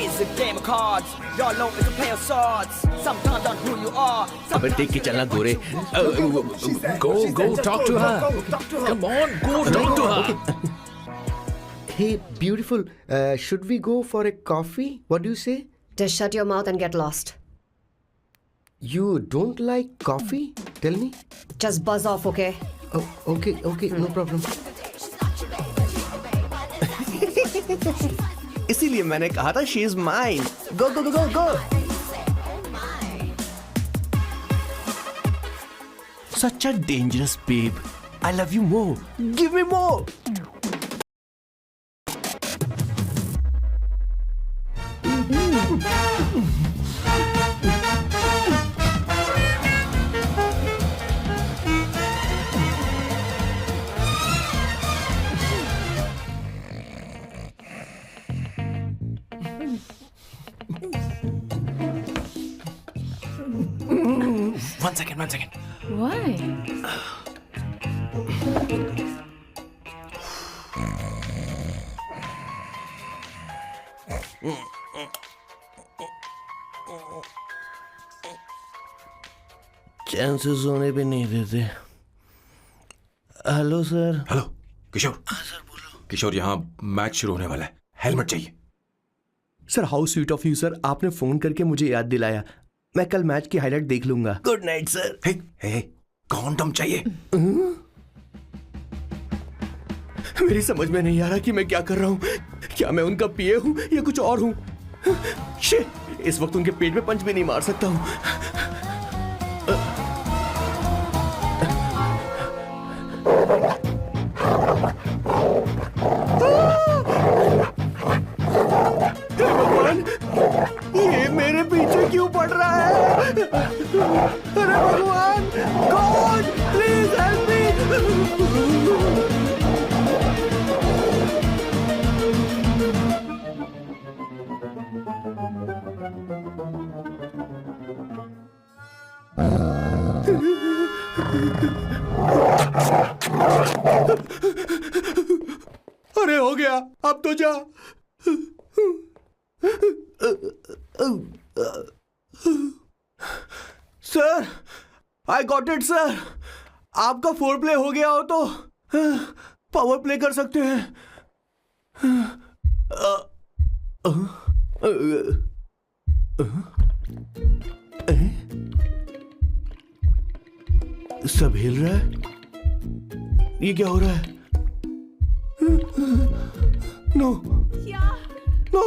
Life is a game of cards. Your love is a play of swords. Sometimes on who you are. अबे देख के चलना गोरे. Go talk to her. Come on, go talk to her. Hey, beautiful. Should we go for a coffee? What do you say? Just shut your mouth and get lost. You don't like coffee? Tell me. Just buzz off, okay? Oh, okay, no problem. इसीलिए मैंने कहा था she is mine. Go go go go go. Such a dangerous babe. I love you more. Give me more. One second. Why? चैन से सोने भी नहीं देते. Hello sir. Hello किशोर. Sir बोलो. किशोर, यहाँ मैच शुरू होने वाला है. हेलमेट चाहिए. Sir how sweet of you sir. आपने फोन करके मुझे याद दिलाया. मैं कल मैच की हाईलाइट देख लूंगा. Good night sir. Hey, condom चाहिए. मेरी समझ में नहीं आ रहा कि मैं क्या कर रहा हूँ. क्या मैं उनका पीए हूँ या कुछ और हूँ. शिट, इस वक्त उनके पेट में पंच भी नहीं मार सकता हूँ. ये मेरे पीछे क्यों पड़ रहा है. अरे भगवान, गॉड प्लीज हेल्प मी. अरे हो गया, अब तो जा. Sir, I got it sir. आपका फोर प्ले हो गया हो तो पावर प्ले कर सकते हैं. सब हिल रहा है. ये क्या हो रहा है. No no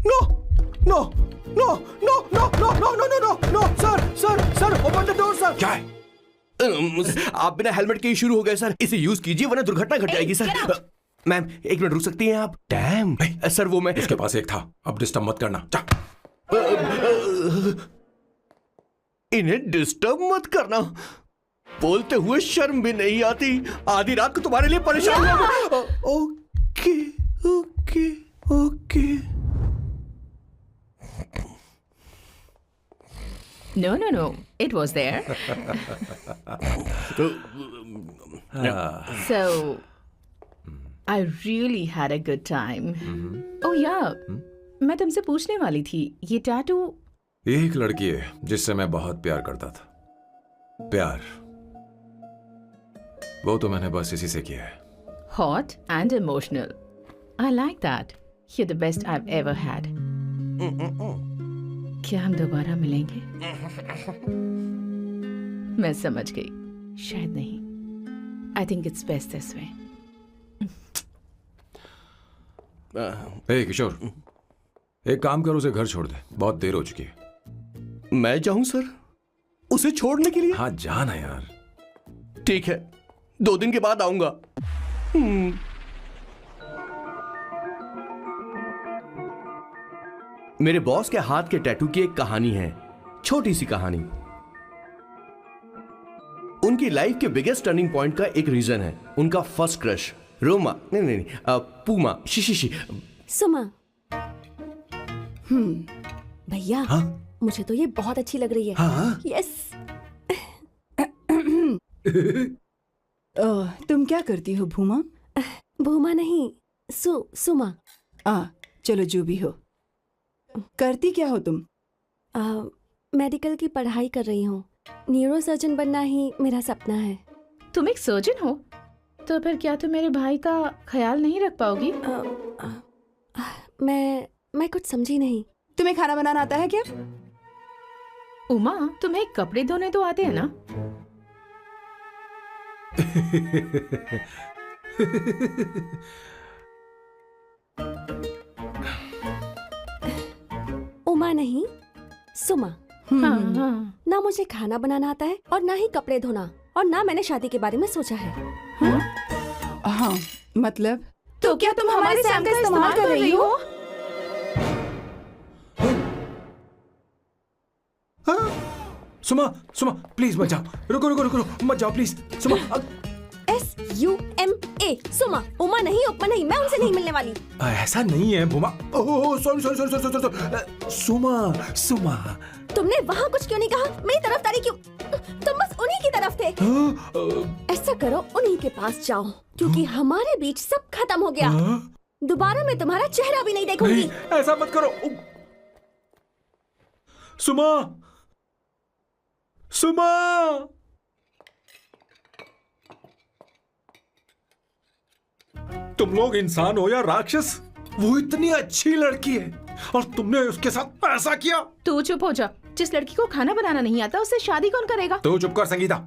no no no no no no no no no no no sir open the door sir. क्या है. आप बिना हेलमेट के ही शुरू हो गए सर. इसे यूज कीजिए वरना दुर्घटना घट जाएगी सर. मैम एक मिनट रुक सकती हैं आप. डैम सर, वो मैं उसके पास एक था. अब डिस्टर्ब मत करना. जा. इन्हें डिस्टर्ब मत करना. बोलते हुए शर्म भी नहीं आती. आधी रात को तुम्हारे लिए परेशान हुआ. Okay okay okay. No. It was there. So, I really had a good time. Oh yeah, मैं तुमसे पूछने वाली थी. ये टैटू. एक लड़की है जिससे मैं बहुत प्यार करता था. प्यार वो तो मैंने बस इसी से किया है. Hot and emotional. I like that. You're the best I've ever had. क्या हम दोबारा मिलेंगे? मैं समझ गई. शायद नहीं. I think it's best this way. हे किशोर, एक काम कर, उसे घर छोड़ दे. बहुत देर हो चुकी है. मैं जाऊं सर उसे छोड़ने के लिए? हाँ जाना यार. ठीक है, 2 दिन के बाद आऊंगा. मेरे बॉस के हाथ के टैटू की एक कहानी है. छोटी सी कहानी. उनकी लाइफ के बिगेस्ट टर्निंग पॉइंट का एक रीजन है. उनका फर्स्ट क्रश रोमा नहीं पूमा शी. सुमा. भैया. हाँ? मुझे तो ये बहुत अच्छी लग रही है. हाँ? यस. तुम क्या करती हो भूमा? भूमा नहीं, सुमा. चलो जो भी हो. करती क्या हो तुम? मेडिकल की पढ़ाई कर रही हूँ। न्यूरो सर्जन बनना ही मेरा सपना है। तुम एक सर्जन हो तो फिर क्या तुम मेरे भाई का ख्याल नहीं रख पाओगी? मैं कुछ समझी नहीं। तुम्हें खाना बनाना आता है क्या? उमा, तुम्हें कपड़े धोने तो आते हैं ना? उमा नहीं, सुमा। हाँ। ना मुझे खाना बनाना आता है और ना ही कपड़े धोना, और ना मैंने शादी के बारे में सोचा है। हाँ, मतलब तो क्या तुम हमारे सैम का इस्तेमाल कर रही हो? सुमा, सुमा, प्लीज मत जाओ। रुको रुको रुको, मत जाओ प्लीज। सुमा, SUMA, सुमा। उमा नहीं, उपमा नहीं, मैं उनसे नहीं मिलने वाली। ऐसा नहीं है Bhuma. Oh sorry sorry sorry sorry sorry. Suma, Suma. तुमने वहाँ कुछ क्यों नहीं कहा? मेरी तरफदारी क्यों? तुम बस उन्हीं की तरफ थे। ऐसा करो, उन्हीं के पास जाओ, क्योंकि हमारे बीच सब खत्म हो गया। दोबारा मैं तुम्हारा चेहरा भी नहीं देखूंगी। नहीं, ऐसा मत करो। सुमा, सुमा। तुम लोग इंसान हो या राक्षस? वो इतनी अच्छी लड़की है और तुमने उसके साथ ऐसा किया। तू चुप हो जा। जिस लड़की को खाना बनाना नहीं आता उससे शादी कौन करेगा? तो चुप कर संगीता।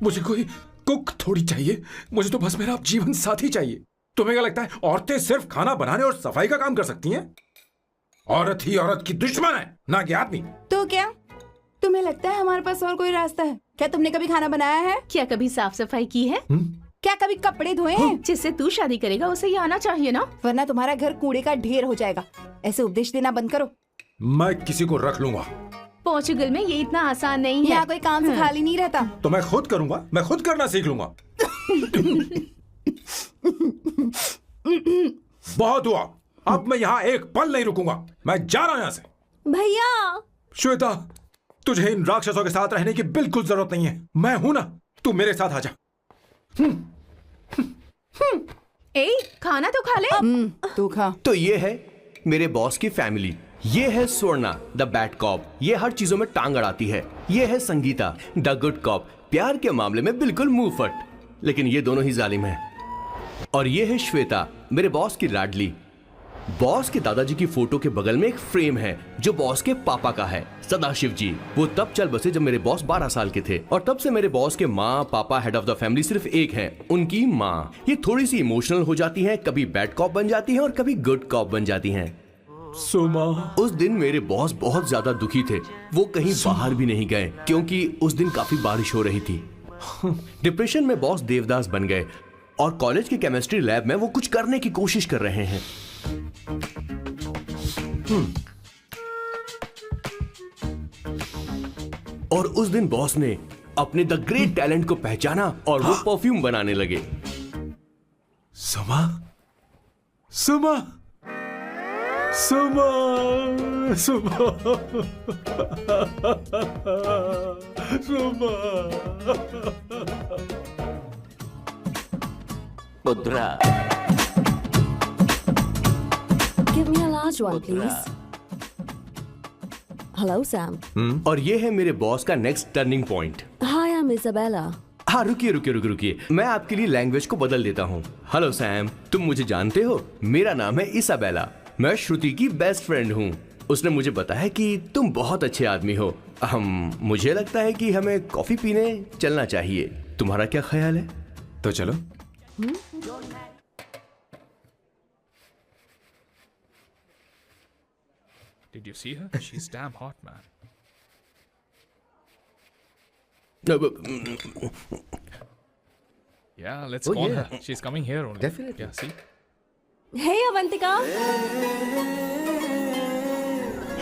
मुझे कोई कुक थोड़ी चाहिए, मुझे तो बस मेरा जीवन साथी चाहिए। तुम्हें क्या लगता है औरतें सिर्फ खाना बनाने और सफाई का काम कर सकती हैं? औरत ही औरत की दुश्मन है, ना कि आदमी। तो क्या तुम्हें लगता है हमारे पास और कोई रास्ता है? क्या तुमने कभी खाना बनाया है? क्या कभी साफ सफाई की है? क्या कभी कपड़े धोए हैं? जिससे तू शादी करेगा उसे ये आना चाहिए ना? वरना तुम्हारा घर कूड़े का ढेर हो जाएगा। ऐसे उपदेश देना बंद करो। मैं किसी को रख लूंगा। पोर्चुगल में ये इतना आसान नहीं है। यहाँ कोई काम से खाली नहीं रहता। तो मैं खुद करूंगा, मैं खुद करना सीख लूंगा। बहुत हुआ, अब मैं यहाँ एक पल नहीं रुकूंगा। मैं जा रहा हूं यहाँ से। भैया, श्वेता, तुझे इन राक्षसों के साथ रहने की बिल्कुल जरूरत नहीं है। मैं हूं ना, तू मेरे साथ आ जा। ए, खाना तो खा ले। तू खा। तो ये है मेरे बॉस की फैमिली। ये है स्वर्णा द बैड कॉप, ये हर चीजों में टांग अड़ाती है। ये है संगीता द गुड कॉप, प्यार के मामले में बिल्कुल मुंह फट, लेकिन ये दोनों ही जालिम हैं। और ये है श्वेता, मेरे बॉस की लाडली। बॉस के दादाजी की फोटो के बगल में एक फ्रेम है जो बॉस के पापा का है, सदाशिव जी। वो तब चल बसे जब मेरे बॉस 12 साल के थे, और तब से मेरे बॉस के माँ पापा हेड ऑफ द फैमिली सिर्फ एक है, उनकी माँ। ये थोड़ी सी इमोशनल हो जाती हैं, कभी बैड कॉप बन जाती हैं और कभी गुड कॉप बन जाती हैं। सुमा, उस दिन मेरे बॉस बहुत ज्यादा दुखी थे। वो कहीं बाहर भी नहीं गए क्योंकि उस दिन काफी बारिश हो रही थी। डिप्रेशन में बॉस देवदास बन गए और कॉलेज की केमिस्ट्री लैब में वो कुछ करने की कोशिश कर रहे हैं। और उस दिन बॉस ने अपने द ग्रेट टैलेंट को पहचाना और वो परफ्यूम बनाने लगे। सुमा, सुमा, सुमा, सुमा, सुमा। Mudra. give me a large one, please. Hello, Sam. और ये है मेरे बॉस का next turning point. Hi, I'm Isabella. हाँ, रुकिए रुकिए रुकिए रुकिए, मैं आपके लिए लैंग्वेज को बदल देता हूँ। हेलो सैम, तुम मुझे जानते हो? मेरा नाम है इसाबेला। मैं श्रुति की बेस्ट फ्रेंड हूँ। उसने मुझे बताया कि तुम बहुत अच्छे आदमी हो। मुझे लगता है कि हमें कॉफी पीने चलना चाहिए। तुम्हारा क्या ख्याल है? तो चलो। Did you see her? She's damn hot, man. Yeah, let's call yeah. her. She's coming here only. Definitely. Yeah, see? Hey, Avantika.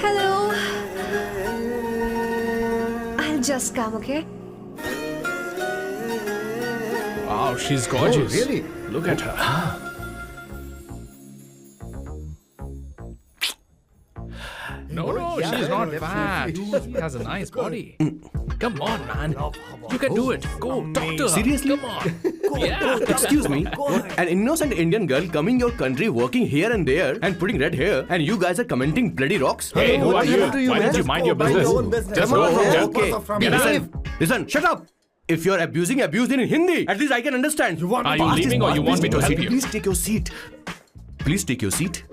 Hello. I'll just come, okay? Wow, she's gorgeous. Oh, really? Look at her. No, she's not fat. She has a nice body. Come on, man. You can do it. Go, talk to her. Seriously? Come on. Excuse me, an innocent Indian girl coming your country, working here and there, and putting red hair, and you guys are commenting bloody rocks? Hey, who What are you? happened to you, Why man? don't you mind your Mind your business? own business. Just Come go on, from man. there. Okay. Listen, listen, shut up. If you're abuse in Hindi, at least I can understand. Are you leaving or you want me to sit here? Please take your seat. Please take your seat.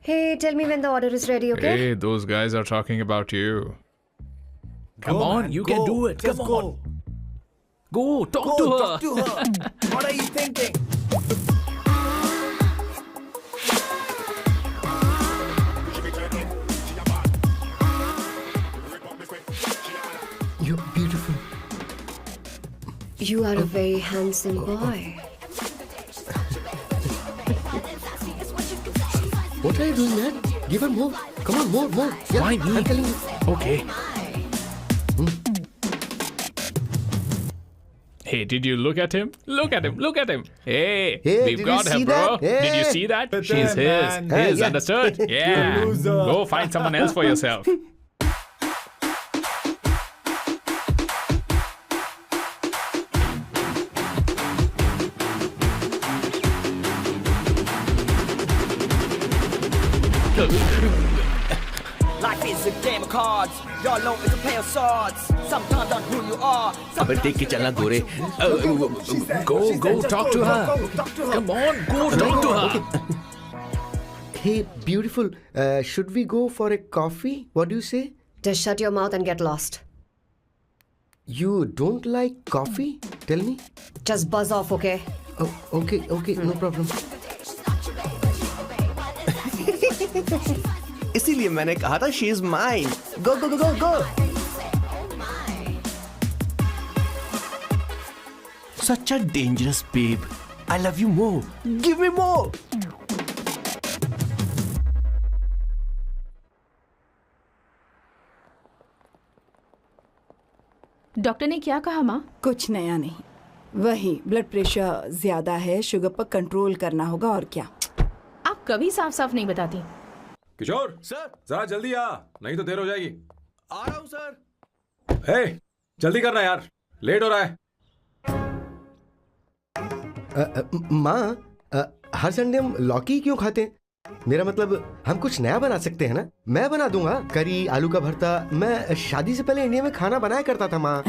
Hey, tell me when the order is ready, okay? Hey, those guys are talking about you. Come on, you can do it. Come on. Go, talk to her. What are you thinking? You're beautiful. You are a very handsome boy. What are you doing, man? Give her more. Come on, more. Yeah, Why me? I'm telling you. Okay. Hey, did you look at him? Look at him. Look at him. Hey, Hey, we've did got you her, see bro. that? Did you Hey. see that? But She's then, his. man. His, Yeah. understood? Yeah. Go find someone else for yourself. Life is a game of cards. Y'all know it's a play of swords. Sometimes on who you are. अबे देख के चलना गोरे. Go, talk to her. Come on, go, talk to her. Hey, beautiful. Should we go for a coffee? What do you say? Just shut your mouth and get lost. You don't like coffee? Tell me. Just buzz off, okay? Oh, okay, no problem. इसीलिए मैंने कहा था she is mine. Go. Such a dangerous babe. I love you more. Give me more. Doctor ने क्या कहा माँ? कुछ नया नहीं, वही ब्लड प्रेशर ज्यादा है, शुगर पर कंट्रोल करना होगा और क्या। आप कभी साफ साफ नहीं बताती। किशोर सर, जरा जल्दी आ, नहीं तो देर हो जाएगी। आ रहा हूँ सर. हे, जल्दी करना यार, लेट हो रहा है। माँ, हर संडे हम लौकी क्यों खाते हैं? मेरा मतलब हम कुछ नया बना सकते हैं ना? मैं बना दूंगा करी, आलू का भरता। मैं शादी से पहले इंडिया में खाना बनाया करता था माँ।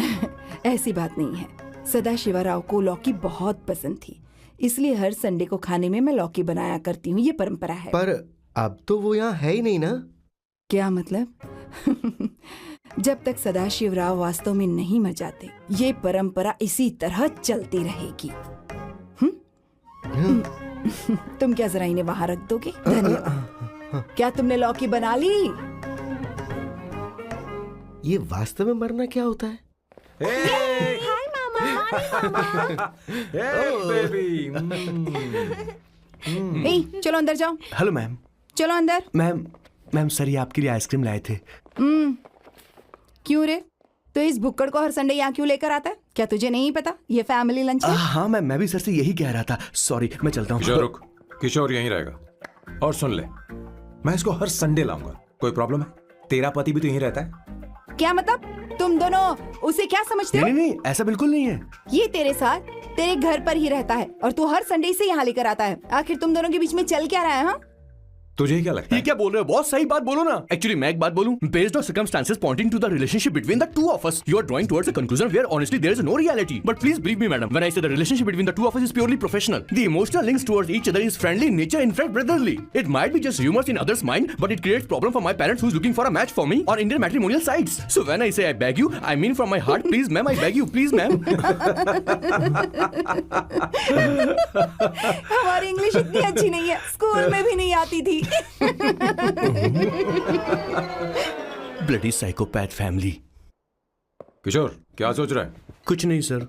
ऐसी बात नहीं है, सदाशिवराव को लौकी बहुत पसंद थी, इसलिए हर संडे को खाने में मैं लौकी बनाया करती हूँ, ये परंपरा है। पर अब तो वो यहाँ है ही नहीं ना। क्या मतलब? जब तक सदाशिवराव वास्तव में नहीं मर जाते, ये परंपरा इसी तरह चलती रहेगी। तुम क्या जरा इन्हें वहां रख दोगे? धन्यवाद। क्या तुमने लौकी बना ली? ये वास्तव में मरना क्या होता है? हाय मामा। बेबी। ए, चलो अंदर जाओ, हेलो मैम. चलो अंदर। मैम सर ये आपके लिए आइसक्रीम लाए थे. क्यों रे? तो इस भुक्कड़ को हर संडे यहाँ क्यों लेकर आता है? क्या तुझे नहीं पता ये फैमिली लंच है? हाँ मैम, मैं भी सर से यही कह रहा था. सॉरी, मैं चलता हूँ. किशोर रुक, किशोर यहीं रहेगा। और सुन ले, मैं इसको हर संडे लाऊंगा। कोई प्रॉब्लम है? तेरा पति भी तो यहीं रहता है। क्या मतलब? तुम दोनों उसे क्या समझते हो? नहीं, ऐसा बिल्कुल नहीं है. ये तेरे साथ तेरे घर पर ही रहता है और तू हर संडे इसे यहाँ लेकर आता है। आखिर तुम दोनों के बीच में चल क्या रहा है? हाँ, तुझे क्या लगता ये है? क्या बोल रहे हो बॉस? सही बात बोलो ना. एक्चुअली मैं एक बात बोलूं, based on circumstances pointing to the relationship between the two of us, you are drawing towards a conclusion where honestly there is no reality. But please believe me madam, when I say the relationship between the two of us is purely professional. The emotional links towards each other is friendly in nature, in fact brotherly. It might be just rumors in others mind, but it creates problem for my parents who's looking for a match for me on Indian matrimonial sites. So when I say I beg you, I mean from my heart. Please ma'am, I beg you, please ma'am. हमारी English इतनी अच्छी नहीं है, school में भी नहीं आती थी। Bloody psychopath family. किशोर क्या सोच रहा है? कुछ नहीं सर.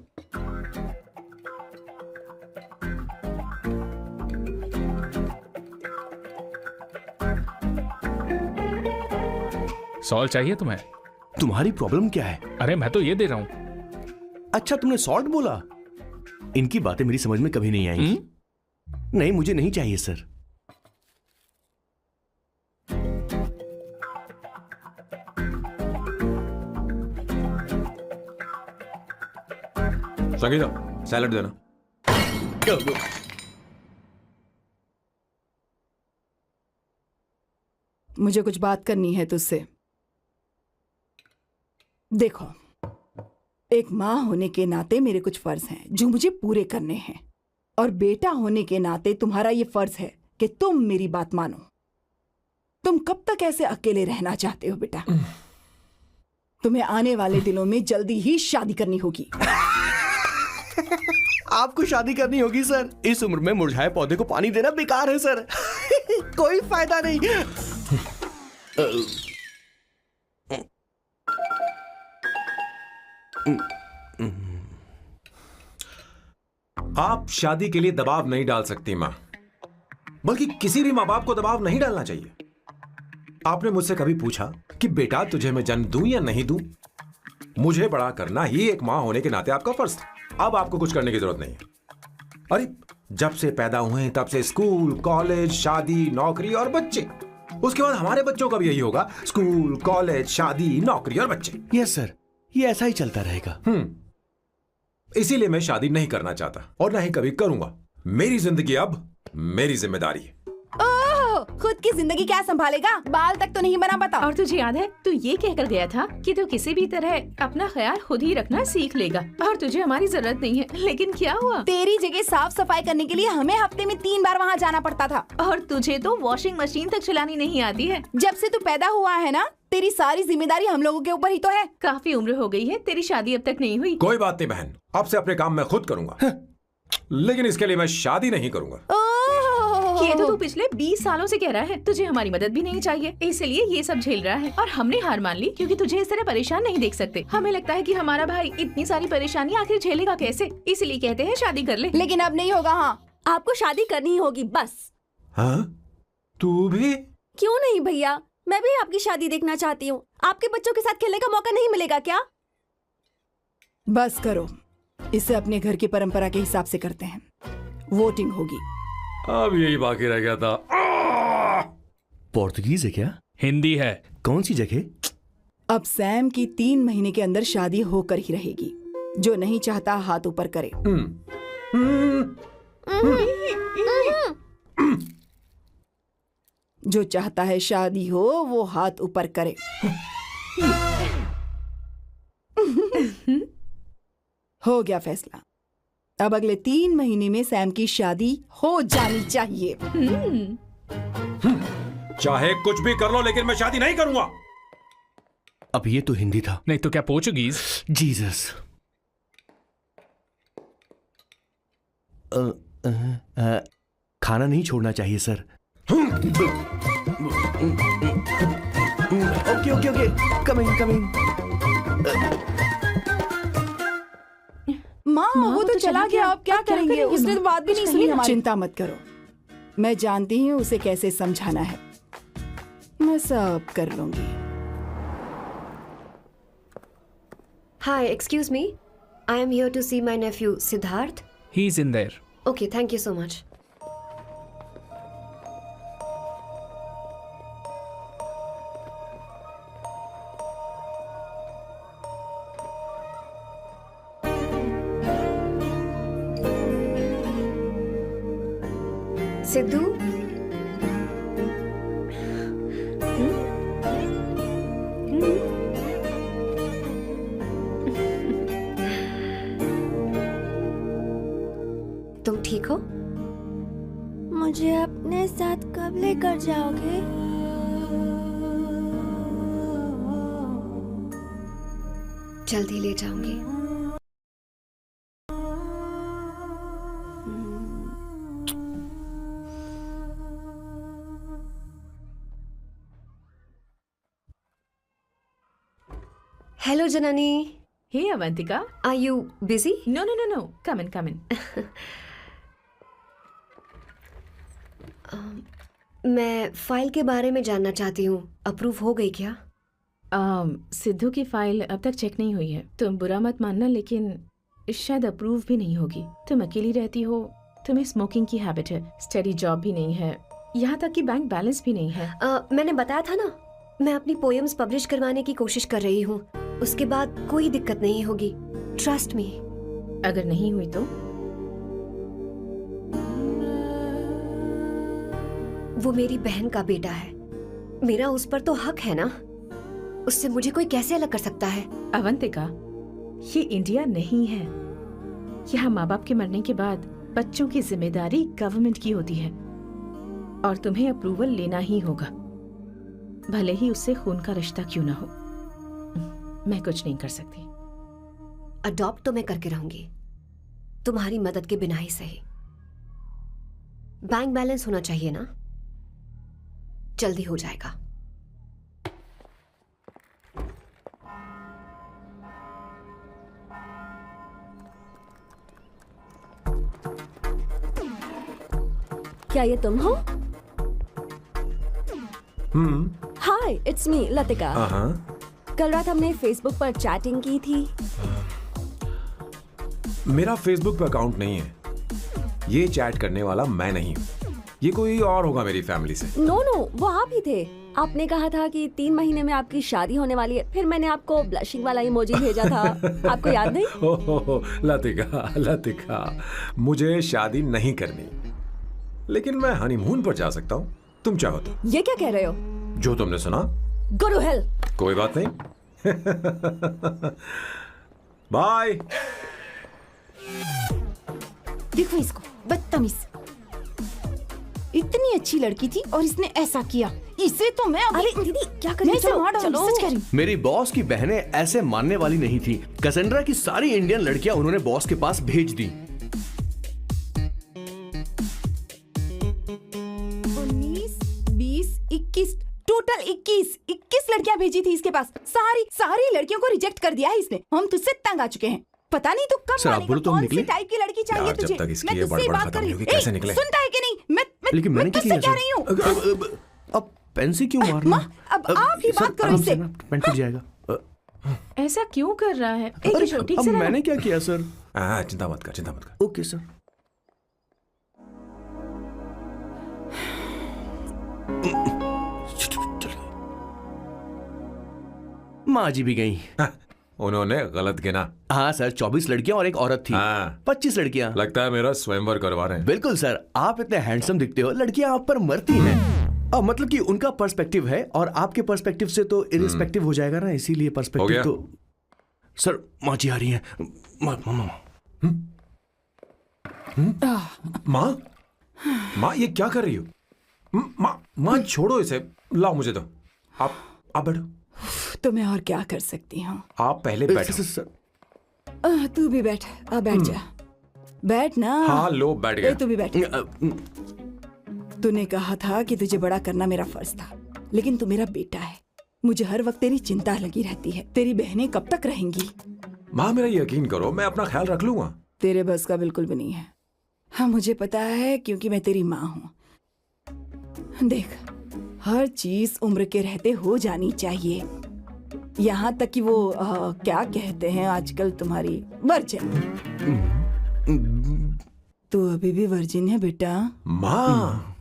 सॉल्ट चाहिए तुम्हें? तुम्हारी प्रॉब्लम क्या है? अरे मैं तो ये दे रहा हूँ। अच्छा तुमने सॉल्ट बोला. इनकी बातें मेरी समझ में कभी नहीं आई. नहीं, मुझे नहीं चाहिए सर. संगीता, सैलड देना। मुझे कुछ बात करनी है तुझसे। देखो, एक माँ होने के नाते मेरे कुछ फर्ज हैं जो मुझे पूरे करने हैं, और बेटा होने के नाते तुम्हारा ये फर्ज है कि तुम मेरी बात मानो। तुम कब तक ऐसे अकेले रहना चाहते हो बेटा? तुम्हें आने वाले दिनों में जल्दी ही शादी करनी होगी। आपको शादी करनी होगी सर। इस उम्र में मुरझाए पौधे को पानी देना बेकार है सर। कोई फायदा नहीं। आप शादी के लिए दबाव नहीं डाल सकती मां, बल्कि किसी भी मां बाप को दबाव नहीं डालना चाहिए। आपने मुझसे कभी पूछा कि बेटा तुझे मैं जन्म दूं या नहीं दूं? मुझे बड़ा करना ही एक मां होने के नाते आपका फर्ज था। अब आपको कुछ करने की जरूरत नहीं है। अरे जब से पैदा हुए हैं तब से स्कूल, कॉलेज, शादी, नौकरी और बच्चे। उसके बाद हमारे बच्चों का भी यही होगा, स्कूल, कॉलेज, शादी, नौकरी और बच्चे। यस सर, ये ऐसा ही चलता रहेगा। इसीलिए मैं शादी नहीं करना चाहता और ना ही कभी करूंगा। मेरी जिंदगी अब मेरी जिम्मेदारी है। ओह, खुद की जिंदगी क्या संभालेगा? बाल तक तो नहीं बना पता। और तुझे याद है तू ये कहकर गया था कि तू किसी भी तरह अपना ख्याल खुद ही रखना सीख लेगा और तुझे हमारी जरूरत नहीं है। लेकिन क्या हुआ? तेरी जगह साफ सफाई करने के लिए हमें हफ्ते में 3 बार वहाँ जाना पड़ता था। और तुझे तो वॉशिंग मशीन तक चलानी नहीं आती है। जब से तू पैदा हुआ है ना, तेरी सारी जिम्मेदारी हम लोगों के ऊपर ही तो है। काफी उम्र हो गई है, तेरी शादी अब तक नहीं हुई। कोई बात नहीं बहन, अब से अपने काम मैं खुद करूंगा। लेकिन इसके लिए मैं शादी नहीं करूंगा। ये तो तू पिछले 20 सालों से कह रहा है। तुझे हमारी मदद भी नहीं चाहिए, इसलिए ये सब झेल रहा है। और हमने हार मान ली क्योंकि तुझे इस तरह परेशान नहीं देख सकते। हमें लगता है कि हमारा भाई इतनी सारी परेशानी आखिर झेलेगा कैसे, इसलिए कहते हैं शादी कर ले। लेकिन अब नहीं होगा। हाँ, आपको शादी करनी ही होगी बस। हाँ? तू भी? क्यों नहीं भैया, मैं भी आपकी शादी देखना चाहती हूँ। आपके बच्चों के साथ खेलने का मौका नहीं मिलेगा क्या? बस करो, इसे अपने घर की परंपरा के हिसाब से करते हैं। वोटिंग होगी। अब यही बाकी रह गया था। पोर्तुगीज है क्या? हिंदी है। कौन सी जगह? अब सैम की 3 महीने के अंदर शादी होकर ही रहेगी। जो नहीं चाहता हाथ ऊपर करे। जो चाहता है शादी हो वो हाथ ऊपर करे। हो गया फैसला। अब अगले 3 महीने में सैम की शादी हो जानी चाहिए। चाहे कुछ भी कर लो, लेकिन मैं शादी नहीं करूंगा। अब ये तो हिंदी था। नहीं तो क्या पोर्चुगीज? जीसस। खाना नहीं छोड़ना चाहिए sir. Okay okay okay, coming coming. माँ वो तो चला गया, अब क्या करेंगे? उसने तो बात भी नहीं सुनी हमारी। चिंता मत करो, मैं जानती हूँ उसे कैसे समझाना है। मैं सब कर लूंगी। Hi, excuse me. I am here to see my nephew Siddharth. He's in there. Okay, thank you so much. Sidhu, तुम ठीक हो? मुझे अपने साथ कब लेकर जाओगे? जल्दी ले जाऊंगी। Hello Janani. Hey Avantika, are you busy? No no no no, come in come in. मैं फाइल के बारे में जानना चाहती हूँ, अप्रूव हो गई क्या? सिद्धू की फाइल अब तक चेक नहीं हुई है। तुम बुरा मत मानना, लेकिन शायद अप्रूव भी नहीं होगी। तुम अकेली रहती हो, तुम्हें स्मोकिंग की हैबिट है, स्टडी जॉब भी नहीं है, यहाँ तक कि बैंक बैलेंस भी नहीं है। मैंने बताया था ना, मैं अपनी पोएम्स पब्लिश करवाने की कोशिश कर रही हूँ। उसके बाद कोई दिक्कत नहीं होगी, ट्रस्ट मी। अगर नहीं हुई तो? वो मेरी बहन का बेटा है, मेरा उस पर तो हक है ना। उससे मुझे कोई कैसे अलग कर सकता है? अवंतिका, ये इंडिया नहीं है। यहाँ माँ बाप के मरने के बाद बच्चों की जिम्मेदारी गवर्नमेंट की होती है और तुम्हें अप्रूवल लेना ही होगा, भले ही उससे खून का रिश्ता क्यों ना हो। मैं कुछ नहीं कर सकती। अडॉप्ट तो मैं करके रहूंगी, तुम्हारी मदद के बिना ही सही। बैंक बैलेंस होना चाहिए ना, जल्दी हो जाएगा। क्या ये तुम हो? हाय, इट्स मी लतिका। कल रात हमने फेसबुक पर चैटिंग की थी। मेरा फेसबुक पे अकाउंट नहीं है। ये चैट करने वाला मैं नहीं हूँ, ये कोई और होगा मेरी फैमिली से। नो नो, वो आप ही थे। आपने कहा था कि 3 महीने में आपकी शादी होने वाली है, फिर मैंने आपको ब्लशिंग वाला इमोजी भेजा था। आपको याद नहीं? ओहो लतिका, लतिका, मुझे शादी नहीं करनी, लेकिन मैं हनीमून पर जा सकता हूँ, तुम चाहो तो। ये क्या कह रहे हो? जो तुमने सुना। Go to hell. कोई बात नहीं। बाय। देखो इसको, बदतमीज। इतनी अच्छी लड़की थी और इसने ऐसा किया। इसे तो मैं अरे दीदी क्या कर रही चलो, हो? चलो, सच कह रही हूं। मेरी बॉस की बहनें ऐसे मानने वाली नहीं थी। कैसेंड्रा की सारी इंडियन लड़कियां उन्होंने बॉस के पास भेज दी। 19, 20, 21, टोटल 21 लड़कियां भेजी थी इसके पास। सारी लड़कियों को रिजेक्ट कर दिया है इसने। हम तुझसे तंग आ चुके हैं। पता नहीं तो कब सर, आप बोलो तो हम कौन सी निकले? टाइप की लड़की चाहिए यार, जब तुझे? तक इसकी मैं ये तुझसे ही बड़बड़ बात खत्म कर रही नहीं होगी, हूँ। कैसे ए, निकले? सुनता है कि नहीं? लेकिन मैंने क्या तुझसे किया कह रही हूँ। अब पेंसी क्यों मारना? माँ, अब आप ही बात करो इससे। पेन टूट जाएगा। ऐसा क्यों कर रहा है? एक अरे, किशोर, ठीक अब से रहना। मैंने क्या किया सर? चिंता मत कर, चिंता मत कर। Okay sir. माँ जी भी गई। उन्होंने गलत गिना। हाँ सर, 24 लड़कियां और एक औरत थी। 25 लड़कियां। लगता है मेरा स्वयंवर करवा रहे हैं। बिल्कुल सर, आप इतने हैंडसम दिखते हो, लड़कियां आप पर मरती हैं। अब मतलब कि उनका पर्सपेक्टिव है और आपके पर्सपेक्टिव से तो इरिस्पेक्टिव हो जाएगा ना, इसीलिए पर्सपेक्टिव तो। सर माँ जी आ रही हैं। माँ ये क्या कर रही हो? माँ छोड़ो इसे, लाओ मुझे दो। आप बैठो। तो मैं और क्या कर सकती हूँ? आप पहले बैठो। तू भी बैठ। बैठ जा, बैठ ना। हाँ लो, बैठ गया। तू भी बैठ। तूने कहा था कि तुझे बड़ा करना मेरा फर्ज था, लेकिन तू मेरा बेटा है। मुझे हर वक्त तेरी चिंता लगी रहती है। तेरी बहनें कब तक रहेंगी? माँ मेरा यकीन करो, मैं अपना ख्याल रख लूंगा। तेरे बस का बिल्कुल भी नहीं है। हाँ मुझे पता है, क्योंकि मैं तेरी माँ हूँ। देख, हर चीज उम्र के रहते हो जानी चाहिए, यहाँ तक कि वो क्या कहते हैं आजकल तुम्हारी वर्जिन। तू अभी भी वर्जिन है बेटा? माँ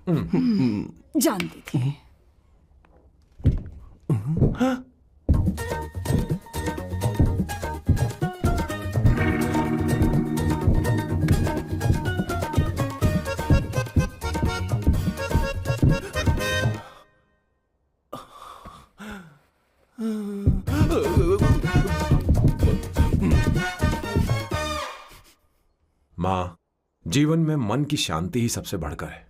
जानती थी। माँ, जीवन में मन की शांति ही सबसे बढ़कर है।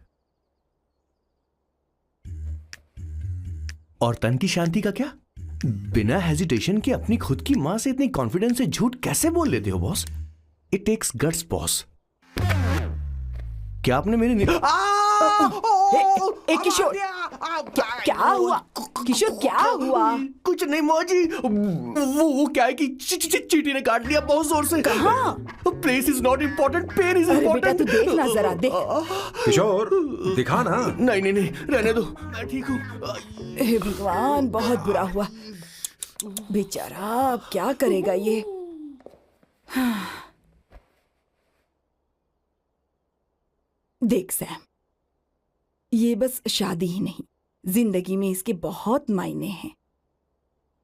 और तन की शांति का क्या? बिना हेजिटेशन के अपनी खुद की मां से इतनी कॉन्फिडेंस से झूठ कैसे बोल लेते हो boss? It takes guts boss. क्या आपने मेरी किशोर, क्या हुआ? किशोर क्या हुआ? कुछ नहीं मौजी, वो क्या है कि चींटी ने काट लिया बहुत जोर से। कहाँ? Place is not important, pain is अरे बेटा इम्पोर्टेंट। तू देख ना जरा, देख। किशोर दिखा ना। नहीं, रहने दो, मैं ठीक हूँ। हे भगवान, बहुत बुरा हुआ बेचारा। अब क्या करेगा ये? देख सैम, ये बस शादी ही नहीं, जिंदगी में इसके बहुत मायने हैं।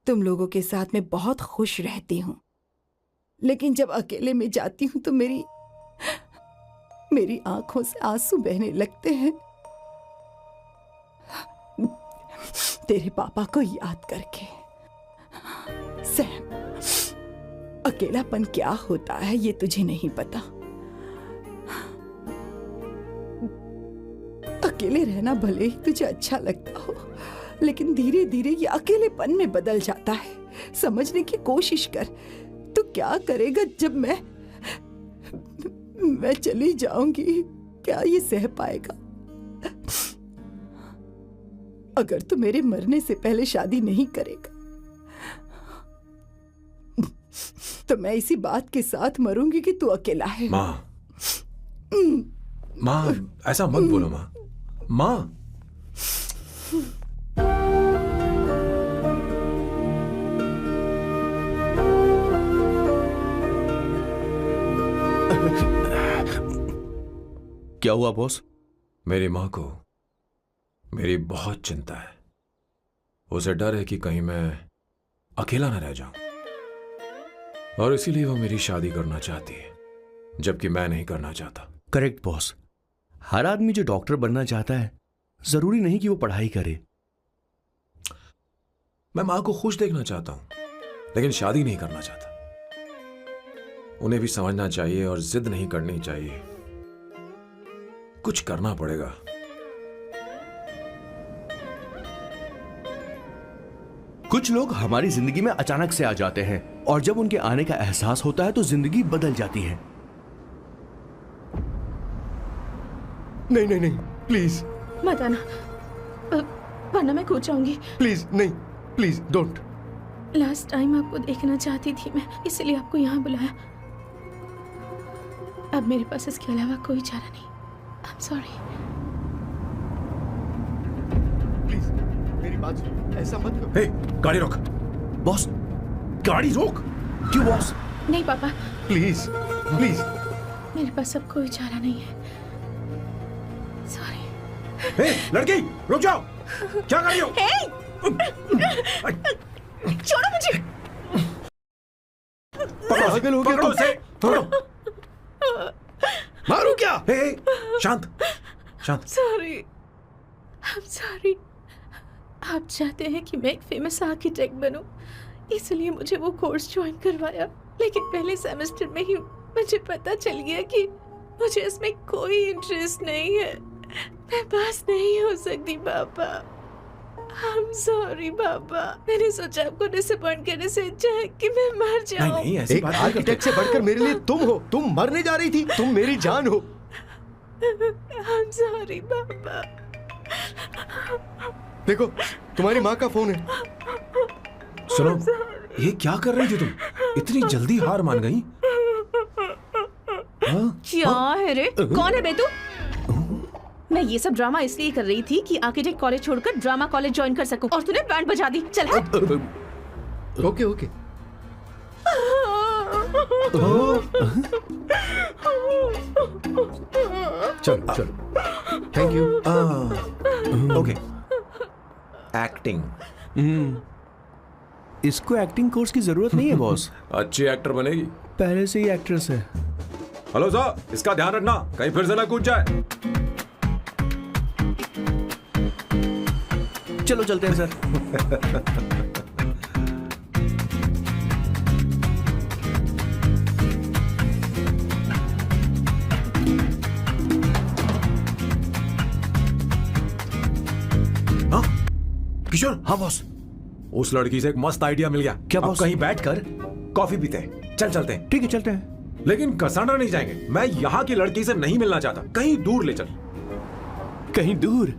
तुम लोगों के साथ मैं बहुत खुश रहती हूँ, लेकिन जब अकेले में जाती हूँ तो मेरी मेरी आंखों से आंसू बहने लगते हैं तेरे पापा को याद करके। सैम, अकेलापन क्या होता है ये तुझे नहीं पता। अकेले रहना भले ही तुझे अच्छा लगता हो, लेकिन धीरे धीरे ये अकेलेपन में बदल जाता है। समझने की कोशिश कर। तू क्या करेगा जब मैं चली जाऊंगी? क्या ये सह पाएगा? अगर तू मेरे मरने से पहले शादी नहीं करेगा तो मैं इसी बात के साथ मरूंगी कि तू अकेला है। माँ, माँ ऐसा मत बोलो माँ। माँ, क्या हुआ बॉस? मेरी माँ को मेरी बहुत चिंता है। उसे डर है कि कहीं मैं अकेला न रह जाऊं, और इसीलिए वो मेरी शादी करना चाहती है, जबकि मैं नहीं करना चाहता। Correct boss. हर आदमी जो डॉक्टर बनना चाहता है जरूरी नहीं कि वो पढ़ाई करे। मैं माँ को खुश देखना चाहता हूं, लेकिन शादी नहीं करना चाहता। उन्हें भी समझना चाहिए और जिद नहीं करनी चाहिए। कुछ करना पड़ेगा। कुछ लोग हमारी जिंदगी में अचानक से आ जाते हैं और जब उनके आने का एहसास होता है तो जिंदगी बदल जाती है। नहीं नहीं नहीं, प्लीज मत आना, वरना मैं कूद जाऊंगी। प्लीज नहीं, प्लीज डोंट। लास्ट टाइम आपको देखना चाहती थी मैं, इसलिए आपको यहाँ बुलाया। अब मेरे पास इसके अलावा कोई चारा नहीं। आई एम सॉरी। प्लीज मेरी बात सुनो, ऐसा मत करो। हे, गाड़ी रोक। बॉस, गाड़ी रोक। क्यों बॉस? नहीं पापा, प्लीज प्लीज। मेरे पास अब कोई चारा नहीं है। सॉरी। हे, लड़की रुक जाओ। क्या कर रही हो? छोड़ो मुझे। पागल हो गया पकड़ो तुम? उसे, पकड़ो। मारू क्या? हे, शांत शांत। Sorry, I am sorry. आप चाहते हैं कि मैं एक फेमस आर्किटेक्ट बनूं, इसलिए मुझे वो कोर्स ज्वाइन करवाया, लेकिन पहले सेमेस्टर में ही मुझे पता चल गया कि मुझे इसमें कोई इंटरेस्ट नहीं है। मैं पास नहीं हो सकती पापा। आई एम सॉरी पापा। मैंने सोचा आपको डिसअपॉइंट करने से अच्छा है कि मैं मर जाऊं। नहीं नहीं, ऐसी एक बात नहीं आर्किटेक्ट से बढ़कर मेरे लिए तुम हो। तुम मरने जा रही थी, तुम मेरी जान हो। आई एम सॉरी पापा। देखो तुम्हारी माँ का फोन है। सुनो, ये क्या कर रही थी तुम? इतनी जल्दी हार मान गई? हाँ? क्या है रे? कौन है बे तू? मैं ये सब ड्रामा इसलिए कर रही थी कि आर्किटेक्ट कॉलेज छोड़कर ड्रामा कॉलेज ज्वाइन कर सकूं, और तूने बैंड बजा दी। चल हट। Okay okay. चलो चलो, थैंक यू। ओके। एक्टिंग। इसको एक्टिंग कोर्स की जरूरत नहीं है बॉस। अच्छी एक्टर बनेगी। पहले से ही एक्ट्रेस है। हेलो सर, इसका ध्यान रखना कहीं फिर से ना कूद जाए। चलो चलते हैं सर। हाँ? किशोर। हाँ बॉस। उस लड़की से एक मस्त आइडिया मिल गया। क्या अब बॉस? कहीं बैठकर कॉफी पीते हैं। चल चलते हैं। ठीक है चलते हैं। लेकिन कसांड्रा नहीं जाएंगे। मैं यहाँ की लड़की से नहीं मिलना चाहता। कहीं दूर ले चल। कहीं दूर?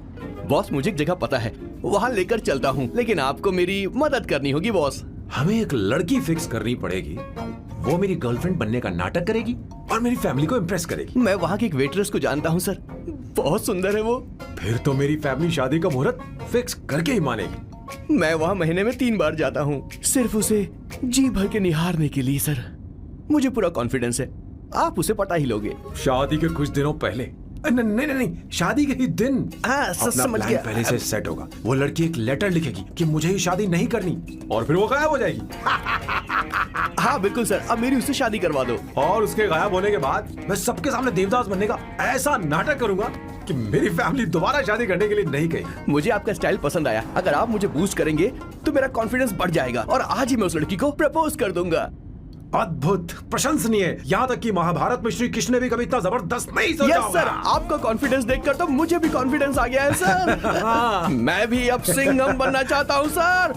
बॉस मुझे एक जगह पता है, वहां लेकर चलता हूँ, लेकिन आपको मेरी मदद करनी होगी बॉस। हमें एक लड़की फिक्स करनी पड़ेगी। वो मेरी गर्लफ्रेंड बनने का नाटक करेगी और मेरी फैमिली को इम्प्रेस करेगी। मैं वहाँ की एक वेट्रेस को जानता हूँ सर, बहुत सुंदर है वो। फिर तो मेरी फैमिली शादी का मुहूर्त फिक्स करके ही मानेगी। मैं वहाँ महीने में 3 बार जाता हूँ, सिर्फ उसे जी भर के निहारने के लिए सर। मुझे पूरा कॉन्फिडेंस है आप उसे पटा ही लोगे। शादी के कुछ दिनों पहले नहीं नहीं नहीं, शादी के ही दिन हाँ, अपना समझ प्लान गया। पहले से सेट होगा। वो लड़की एक लेटर लिखेगी कि मुझे ही शादी नहीं करनी, और फिर वो गायब हो जाएगी। हाँ बिल्कुल सर, अब मेरी उससे शादी करवा दो। और उसके गायब होने के बाद मैं सबके सामने देवदास बनने का ऐसा नाटक करूंगा कि मेरी फैमिली दोबारा शादी करने के लिए नहीं कहेगी। मुझे आपका स्टाइल पसंद आया। अगर आप मुझे बूस्ट करेंगे तो मेरा कॉन्फिडेंस बढ़ जाएगा और आज ही मैं उस लड़की को प्रपोज कर दूंगा। अद्भुत, प्रशंसनीय। यहाँ तक कि महाभारत में श्री कृष्ण ने भी कभी इतना जबरदस्त नहीं सोचा यस होगा। सर, आपका कॉन्फिडेंस देखकर तो मुझे भी कॉन्फिडेंस आ गया है सर। मैं भी अब सिंघम बनना चाहता हूँ सर।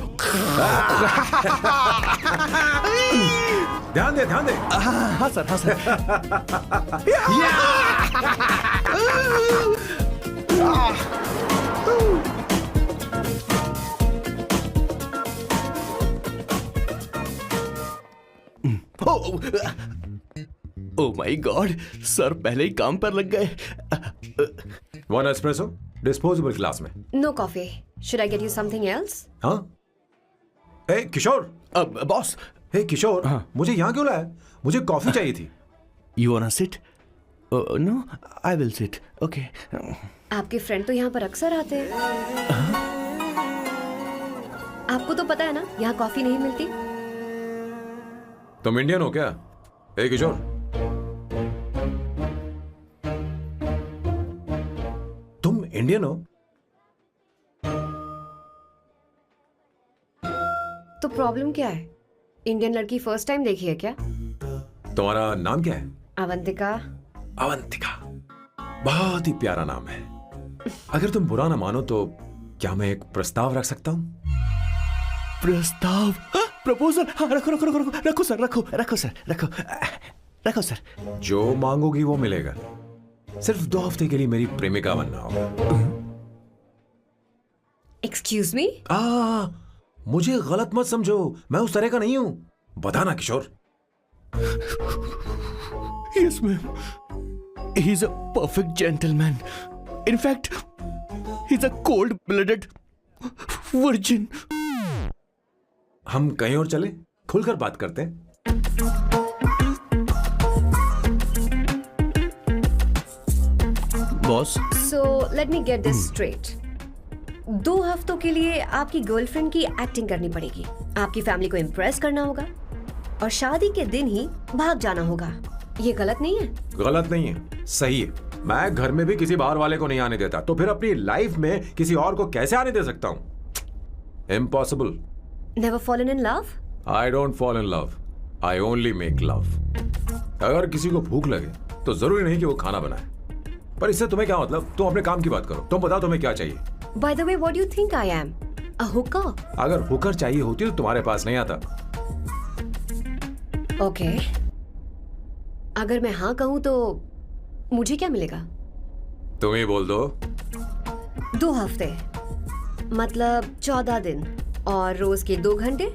ध्यान दे, ध्यान दे। हाँ सर, हाँ sir. Oh my god, sir पहले ही काम पर लग गए। 1 एस्प्रेसो डिस्पोजेबल ग्लास में। No coffee. Should I get you something else? हाँ। ए किशोर। बॉस। हे किशोर, मुझे यहाँ क्यों लाया? मुझे कॉफी चाहिए थी। You want to sit? No, I will sit. Okay. आपके फ्रेंड तो यहाँ पर अक्सर आते हैं। आपको तो पता है ना, यहाँ कॉफी नहीं मिलती। तुम इंडियन हो क्या? ए किशोर, तुम इंडियन हो? तो प्रॉब्लम क्या है? इंडियन लड़की फर्स्ट टाइम देखी है क्या? तुम्हारा नाम क्या है? अवंतिका। अवंतिका, बहुत ही प्यारा नाम है। अगर तुम बुरा ना मानो तो क्या मैं एक प्रस्ताव रख सकता हूँ? प्रस्ताव? प्रपोजल? हाँ, रखो रखो रखो रखो रखो सर, रखो रखो सर, रखो रखो सर। जो मांगोगी वो मिलेगा। सिर्फ 2 हफ्ते के लिए मेरी प्रेमिका बनना होगा। Excuse me? मुझे गलत मत समझो, मैं उस तरह का नहीं हूं। बताना किशोर। Yes, ma'am. He's a perfect gentleman. In fact, he's a cold-blooded virgin. हम कहीं और चले, खुलकर बात करते हैं। Boss, so let me get this straight. 2 हफ्तों के लिए आपकी गर्लफ्रेंड की एक्टिंग करनी पड़ेगी, आपकी फैमिली को इम्प्रेस करना होगा और शादी के दिन ही भाग जाना होगा। ये गलत नहीं है? गलत नहीं है, सही है। मैं घर में भी किसी बाहर वाले को नहीं आने देता, तो फिर अपनी लाइफ में किसी और को कैसे आने दे सकता हूं? Impossible. Never fallen in love? I don't fall in love, I only make love. अगर किसी को भूख लगे तो जरूरी नहीं कि वो खाना बनाए, पर इससे तुम्हें क्या मतलब? तुम अपने काम की बात करो। तुम बताओ तुम्हें क्या चाहिए? By the way, what do you think I am? A hooker? अगर हुकर चाहिए होती तो तुम्हारे पास नहीं आता। Okay. अगर मैं हाँ कहूँ तो मुझे क्या मिलेगा? तुम ही बोल दो। 2 हफ्ते मतलब 14 दिन और रोज के 2 घंटे।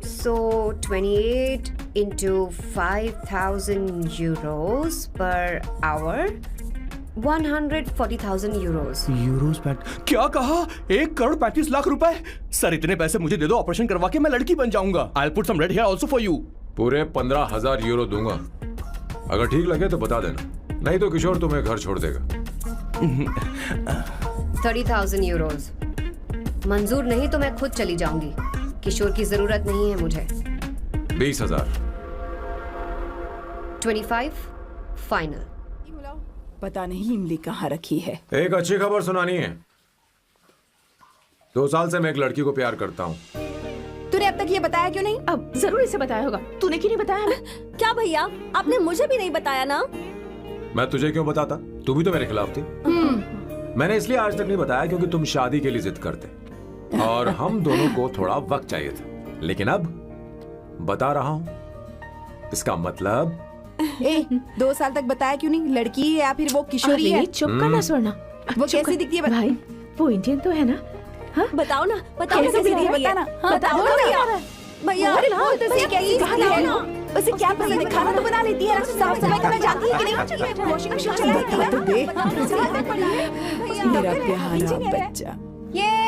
So 28 into 5,000 euros per hour, 140,000 euros. Euros PAT? क्या कहा? 1,35,00,000 रुपए? सर इतने पैसे मुझे दे दो, ऑपरेशन करवा के मैं लड़की बन जाऊंगा। I'll put some red hair also for you. पूरे 15,000 यूरो दूंगा। अगर ठीक लगे तो बता देना, नहीं तो किशोर तुम्हें घर छोड़ देगा। 30,000 euros. मंजूर नहीं तो मैं खुद चली जाऊंगी। किशोर की जरूरत नहीं है मुझे। 20,000। 25 फाइनल। पता नहीं इमली कहाँ रखी है। एक अच्छी खबर सुनानी है। 2 साल से मैं एक लड़की को प्यार करता हूँ। तूने अब तक ये बताया क्यों नहीं? अब जरूर इसे बताया होगा। तूने क्यों नहीं बताया हमें? क्या भैया, आपने मुझे भी नहीं बताया ना? मैं तुझे क्यों बताता? तू भी तो मेरे खिलाफ थी। मैंने इसलिए आज तक नहीं बताया क्योंकि तुम शादी के लिए जिद करते और हम दोनों को थोड़ा वक्त चाहिए था। लेकिन अब बता रहा हूँ। इसका मतलब 2 साल तक बताया क्यों नहीं? लड़की है या फिर वो किशोरी है? चुप करना स्वर्णा। वो कैसी दिखती है? भाई वो इंडियन तो है ना? हाँ? बताओ ना, बताओ कैसे कैसी दिखती है? दिखती है? बताना। बताओ ना भैया। भैया, उसे कैसी दिखती है ना? उसे क्या पसंद है? खाना तो बना लेती है, साफ सफाई करना जानती है कि नहीं? वॉशिंग मशीन चलाती है तो दे। मेरा प्यारा बच्चा। ये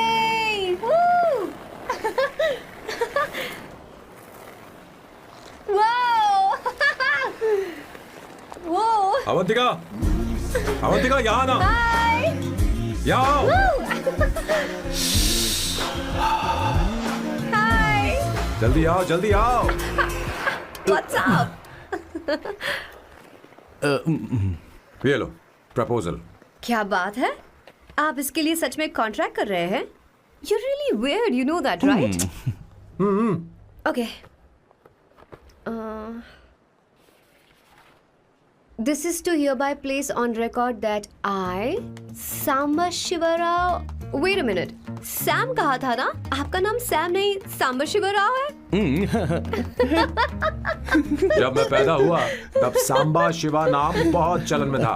अवंतिका, अवंतिका यहाँ ना, यहाँ आओ। जल्दी आओ, जल्दी आओ। What's up? ये लो प्रपोजल। क्या बात है? आप इसके लिए सच में कॉन्ट्रैक्ट कर रहे हैं? You're really weird, you know that, right? Okay. This is to hereby place on record that I, Samba Shivarao. Wait a minute. Sam कहा था ना? आपका नाम सैम नहीं सांबा शिवराव है? जब मैं पैदा हुआ तब सांबा शिवा नाम बहुत चलन में था।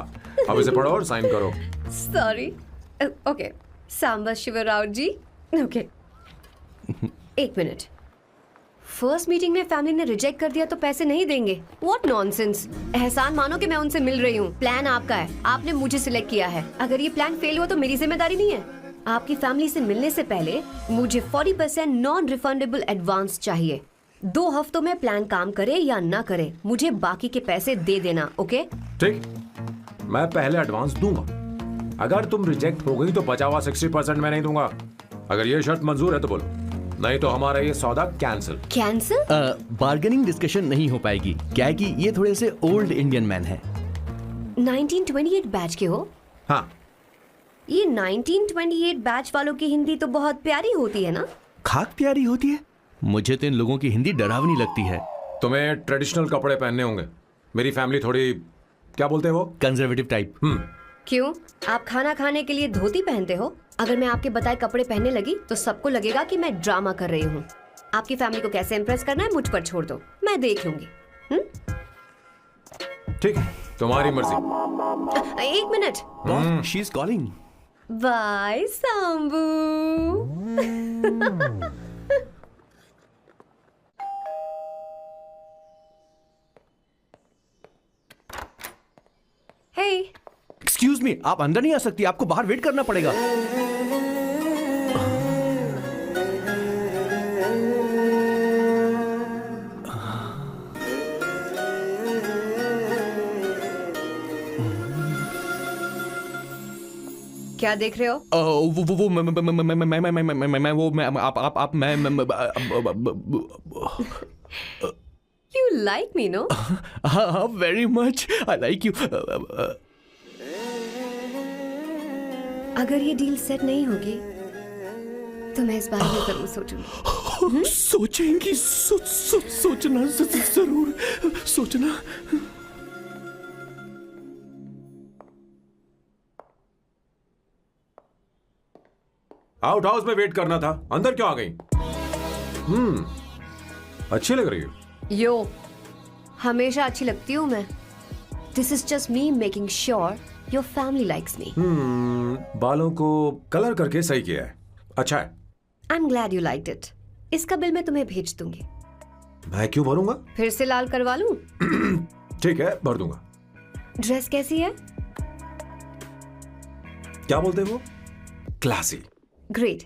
अब इसे पढ़ो और साइन करो। Sorry. Okay. सांबा शिवराव जी. Okay. एक मिनट। फर्स्ट मीटिंग में फैमिली ने रिजेक्ट कर दिया तो पैसे नहीं देंगे? What nonsense! एहसान मानो कि मैं उनसे मिल रही हूँ। प्लान आपका है, आपने मुझे सिलेक्ट किया है। अगर ये प्लान फेल हुआ तो मेरी जिम्मेदारी नहीं है। आपकी फैमिली से मिलने से पहले मुझे 40% नॉन रिफंडेबल एडवांस चाहिए। 2 हफ्तों में प्लान काम करे या ना करे, मुझे बाकी के पैसे दे देना, ओके? ठीक, मैं पहले एडवांस दूंगा। अगर तुम रिजेक्ट हो गई तो बचा हुआ 60% मैं नहीं दूंगा। अगर ये शर्त मंजूर है तो बोलो, नहीं तो हमारा ये सौदा कैंसिल। कैंसिल? बार्गेनिंग डिस्कशन नहीं हो पाएगी। क्या है कि ये थोड़े से ओल्ड इंडियन मैन है। 1928 बैच के हो? हाँ। ये 1928 बैच वालों की हिंदी तो बहुत प्यारी होती है ना? खाक प्यारी होती है? मुझे तो इन लोगों की हिंदी डरावनी लगती है। तुम्हें ट्रेडिशनल कपड़े पहनने होंगे। मेरी फैमिली थोड़ी, क्या बोलते हैं वो, कंजर्वेटिव टाइप। क्यों? आप खाना खाने के लिए धोती पहनते हो? अगर मैं आपके बताए कपड़े पहनने लगी तो सबको लगेगा कि मैं ड्रामा कर रही हूँ। आपकी फैमिली को कैसे इम्प्रेस करना है मुझ पर छोड़ दो, मैं देख लूंगी। ठीक है, तुम्हारी मर्जी। एक minute. She is calling. Bye Sambu. Hey, excuse me, आप अंदर नहीं आ सकती, आपको बाहर वेट करना पड़ेगा। क्या देख रहे हो? वो मैं You like me, no? हाँ, very much. I like you. अगर ये डील सेट नहीं होगी तो मैं इस बारे में जरूर सोचूंगी। सोचेंगी, सोचना जरूर सोचना। आउट हाउस में वेट करना था, अंदर क्यों आ गई? अच्छी लग रही हो। यो, हमेशा अच्छी लगती हूँ मैं। This is just me making sure your family likes me. बालों को कलर करके सही किया है, अच्छा है। I am glad you liked it. इसका बिल मैं तुम्हें भेज दूंगी। मैं क्यों भरूंगा? फिर से लाल करवा लूं? ठीक है, भर दूंगा। ड्रेस कैसी है? क्या बोलते हैं वो? क्लासी। ग्रेट।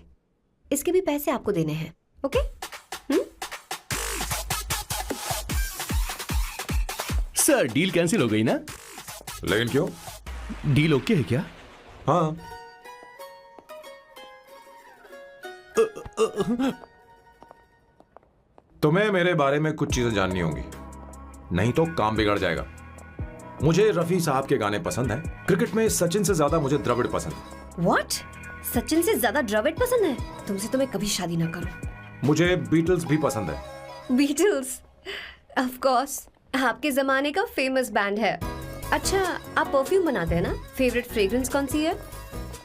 इसके भी पैसे आपको देने हैं, ओके? सर, डील कैंसिल हो गई ना? लेकिन क्यों? डील ओके है क्या? हाँ। तुम्हें मेरे बारे में कुछ चीजें जाननी होंगी, नहीं तो काम बिगड़ जाएगा। मुझे रफी साहब के गाने पसंद हैं। क्रिकेट में सचिन से ज्यादा मुझे द्रविड़ पसंद है। What? सचिन से ज्यादा द्रविड़ पसंद है? तुमसे तो मैं कभी शादी ना करूं। मुझे बीटल्स भी पसंद है। बीटल्स? ऑफ कोर्स, आपके जमाने का फेमस बैंड है। अच्छा, आप परफ्यूम बनाते हैं ना? फेवरेट फ्रेग्रेंस कौन सी है?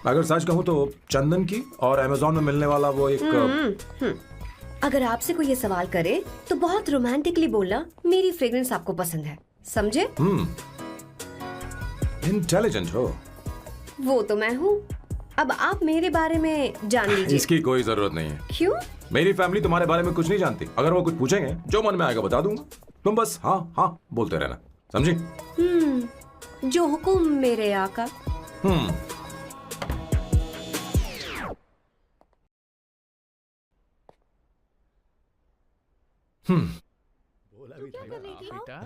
अगर सच कहूं तो चंदन की, और अमेज़न में मिलने वाला वो एक अगर आपसे कोई ये सवाल करे तो बहुत रोमांटिकली बोलना मेरी फ्रेग्रेंस आपको पसंद है, समझे? इंटेलिजेंट हो। वो तो मैं हूँ। अब आप मेरे बारे में जान लीजिए। इसकी कोई जरूरत नहीं है। क्यों? मेरी फैमिली तुम्हारे बारे में कुछ नहीं जानती। अगर वो कुछ पूछेंगे, जो मन में आएगा बता दूंगा। तुम बस हाँ हाँ बोलते रहना, समझी? जो हुकुम मेरे आका। क्या कर रही थी? बेटा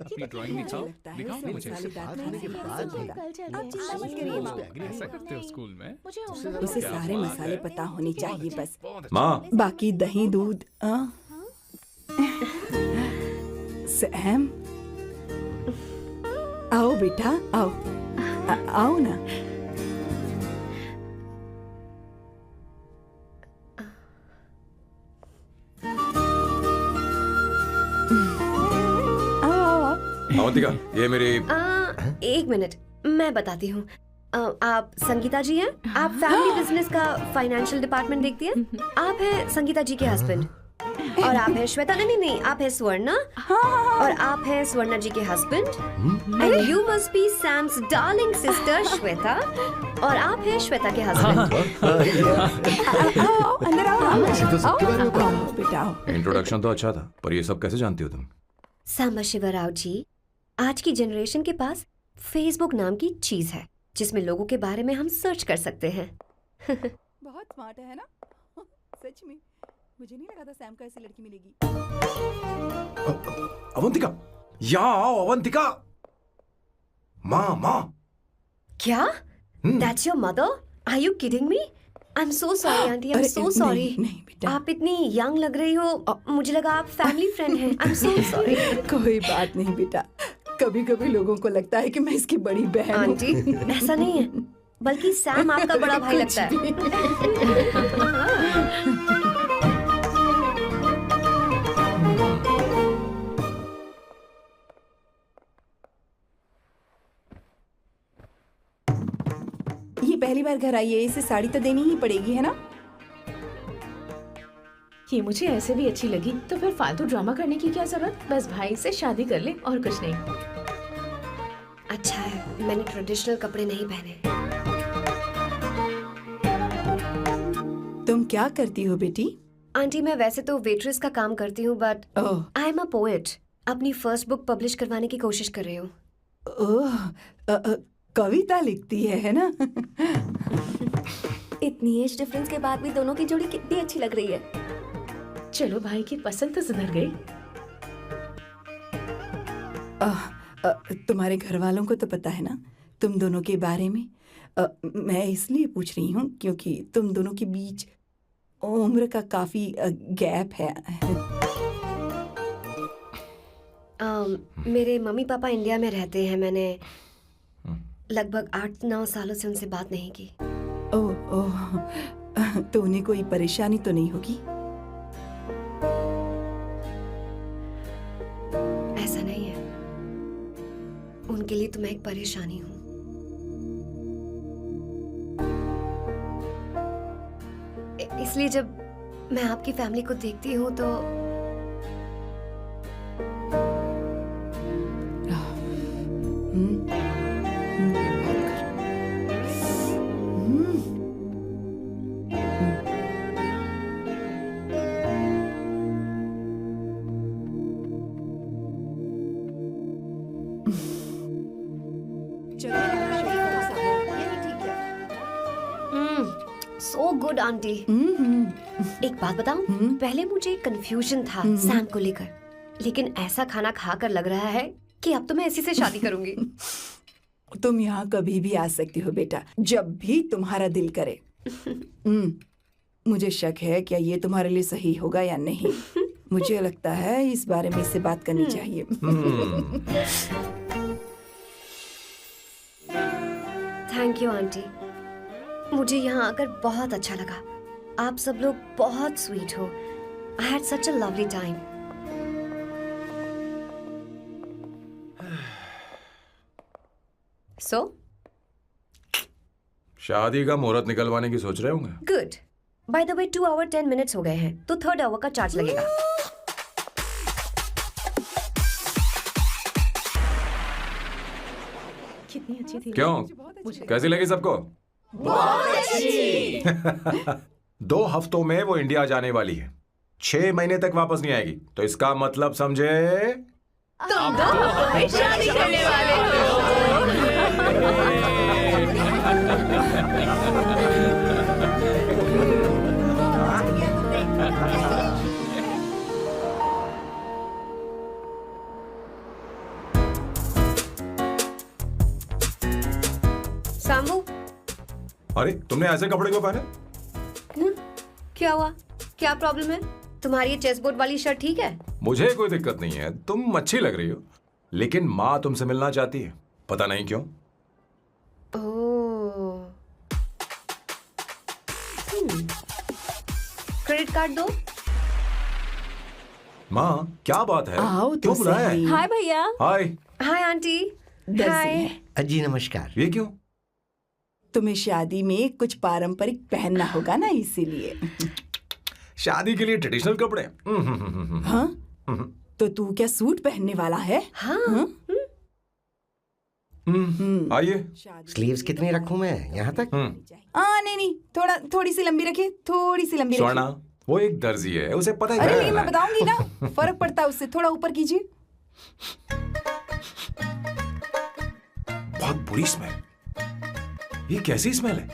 अपनी ड्राइंग मुझे दिखाओ लगता है दिखाओ ना मुझे मसाले दाल खाने के बाद भी कल चल आप चिंता मत करिए माँ। ऐसा करते हो स्कूल में मुझे उसे सारे मसाले पता होने चाहिए बस। माँ बाकी दही दूध सैम आओ बेटा आओ आओ ना। आओ आओ आओ। अवंतिका ये मेरी एक मिनट, मैं बताती हूँ। आप संगीता जी हैं? आप फैमिली बिजनेस का फाइनेंशियल डिपार्टमेंट देखती हैं? आप हैं संगीता जी के हस्बैंड। और आप हैं श्वेता, नहीं, आप हैं स्वर्णा। और आप हैं स्वर्णा जी के husband. And you must be Sam's darling sister Shweta. और आप हैं श्वेता के हस्बैंड। आओ अंदर आओ मुझे तो सबके बारे में पता है। आओ बेटा आओ। इंट्रोडक्शन तो अच्छा था, पर ये सब कैसे जानती हो तुम? सांबा शिवराव जी, आज की जनरेशन के पास फेसबुक नाम की चीज है जिसमें लोगों के बारे में हम सर्च कर सकते हैं। बहुत स्मार्ट है ना? सच में मुझे नहीं लगा था सैम को ऐसी लड़की मिलेगी। अवंतिका यहाँ आओ अवंतिका। माँ क्या? That's your mother? Are you kidding me? I'm so sorry, auntie. I'm अरे, so sorry. नहीं बेटा। आप इतनी यंग लग रही हो, मुझे लगा आप फैमिली फ्रेंड हैं। I'm so sorry. कोई बात नहीं बेटा, कभी कभी लोगों को लगता है कि मैं इसकी बड़ी बहन हूँ। आंटी, ऐसा नहीं है, बल्कि सैम आपका बड़ा भाई लगता है। ये पहली बार घर आई है, इसे साड़ी तो देनी ही पड़ेगी है ना? ये मुझे ऐसे भी अच्छी लगी, तो फिर फालतू ड्रामा करने की क्या जरूरत? बस भाई से शादी कर ले और कुछ नहीं। अच्छा है, मैंने ट्रेडिशनल कपड़े नहीं पहने। तुम क्या करती हो बेटी? आंटी, मैं वैसे तो वेट्रेस का काम करती हूँ, but oh I am a poet. अपनी फर्स्ट बुक पब्लिश करवाने की कोशिश कर रही हूँ। ओह कविता लिखती है ना? इतनी एज डिफरेंस के बाद भी दोनों की जोड़ी कितनी अच्छी लग रही है। चलो भाई की पसंद तो सुधर गई। तुम्हारे घर वालों को तो पता है ना तुम दोनों के बारे में? मैं इसलिए पूछ रही हूँ क्योंकि तुम दोनों के बीच उम्र का काफी गैप है। मेरे मम्मी पापा इंडिया में रहते हैं। मैंने लगभग 8-9 सालों से उनसे बात नहीं की। ओह ओह, तो उन्हें कोई परेशानी तो नहीं होगी? ऐसा नहीं है, उनके लिए तो मैं एक परेशानी हूँ। इसलिए जब मैं आपकी फैमिली को देखती हूँ तो सो गुड आंटी। एक बात बताऊं, पहले मुझे कंफ्यूजन था सैम को लेकर, लेकिन ऐसा खाना खाकर लग रहा है कि अब तो मैं इसी से शादी करूंगी। तुम यहाँ कभी भी आ सकती हो बेटा, जब भी तुम्हारा दिल करे। मुझे शक है क्या ये तुम्हारे लिए सही होगा या नहीं। मुझे लगता है इस बारे में इससे बात करनी चाहिए। थैंक यू आंटी, मुझे यहाँ आकर बहुत अच्छा लगा। आप सब लोग बहुत स्वीट हो। I had such a lovely time. So शादी का मुहूर्त निकलवाने की सोच रहे होंगे। Good. By the way 2 hour 10 minutes हो गए हैं, तो 3rd आवर का चार्ज लगेगा। कितनी अच्छी थी। क्यों, कैसी लगी सबको? बहुत अच्छी। 2 हफ्तों में वो इंडिया जाने वाली है, 6 महीने तक वापस नहीं आएगी, तो इसका मतलब समझे तुम 2 हफ्तों में शादी करने वाले हो। अरे तुमने ऐसे कपड़े क्यों पहने? क्या हुआ? क्या प्रॉब्लम है? तुम्हारी ये चेस बोर्ड वाली शर्ट ठीक है? मुझे कोई दिक्कत नहीं है, तुम अच्छी लग रही हो, लेकिन माँ तुमसे मिलना चाहती है, पता नहीं क्यों। ओह। क्रेडिट कार्ड दो। माँ क्या बात है? आओ तो क्यों बुलाया है? सही। हाय भैया। हाय। Hi aunty. दर्जी हाय। है। जी नमस्कार। ये क्यों? तुम्हें शादी में कुछ पारंपरिक पहनना होगा ना, इसीलिए। शादी के लिए ट्रेडिशनल कपड़े? हाँ? तो तू क्या सूट पहनने वाला है? हाँ। आइए। स्लीव्स कितनी रखूं मैं? यहाँ तक? नहीं, थोड़ी सी लंबी रखिए, थोड़ी सी लंबी स्वर्णा, रखिए। वो एक दर्जी है, उसे पता है अरे क्या नहीं, मैं करना है। बताऊंगी ना, फर्क पड़ता है उससे। थोड़ा ऊपर कीजिए। बहुत बुरी स्मेल। ये कैसी स्मेल है?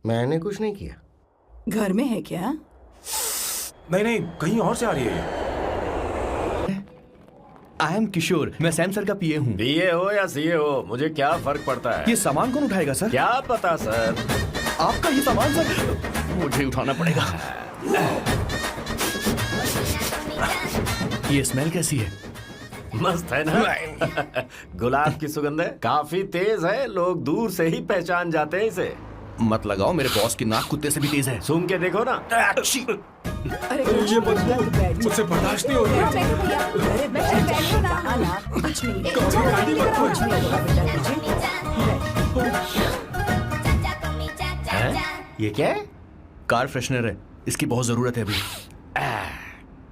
मैंने कुछ नहीं किया। घर में है क्या? नहीं, कहीं और से आ रही है ये। आई एम किशोर, मैं सैम सर का पीए हूँ। बीए हो या सीए हो, मुझे क्या फर्क पड़ता है? ये सामान कौन उठाएगा सर? क्या पता सर। आपका ये सामान सर? मुझे उठाना पड़ेगा। ये स्मेल कैसी है? मस्त है ना? गुलाब की सुगंध है, काफी तेज है, लोग दूर से ही पहचान जाते हैं इसे। मत लगाओ, मेरे बॉस की नाक कुत्ते से भी तेज है। सूंघ के देखो ना। अरे ये मुझसे बर्दाश्त नहीं हो रही। अरे बैठो ना। कुछ नहीं, कुछ नहीं होगा बेटा। ये क्या है? कार फ्रेशनर है, इसकी बहुत जरूरत है अभी।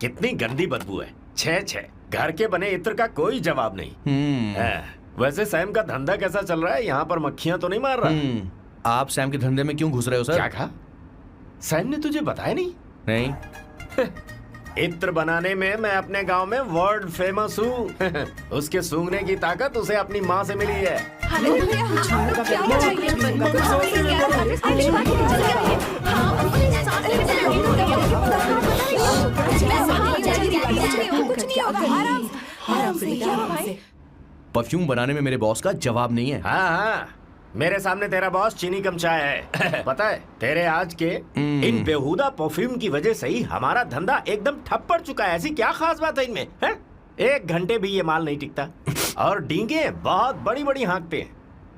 कितनी गंदी बदबू है। छे घर के बने इत्र का कोई जवाब नहीं। वैसे सैम का धंधा कैसा चल रहा है? यहाँ पर मक्खियां तो नहीं मार रहा? आप सैम के धंधे में क्यों घुस रहे हो सर? क्या कहा? सैम ने तुझे बताया नहीं? नहीं। इत्र बनाने में मैं अपने गांव में वर्ल्ड फेमस हूँ। उसके सूंघने की ताकत उसे अपनी माँ से मिली है। परफ्यूम बनाने में मेरे बॉस का जवाब नहीं है। हाँ, मेरे सामने तेरा बॉस चीनी कम चाय है। पता है, तेरे आज के इन बेहुदा परफ्यूम की वजह से ही हमारा धंधा एकदम ठप पड़ चुका है। ऐसी क्या खास बात है इनमें? है? 1 घंटे भी ये माल नहीं टिकता और डींगे बहुत बड़ी बड़ी हाँकते हैं।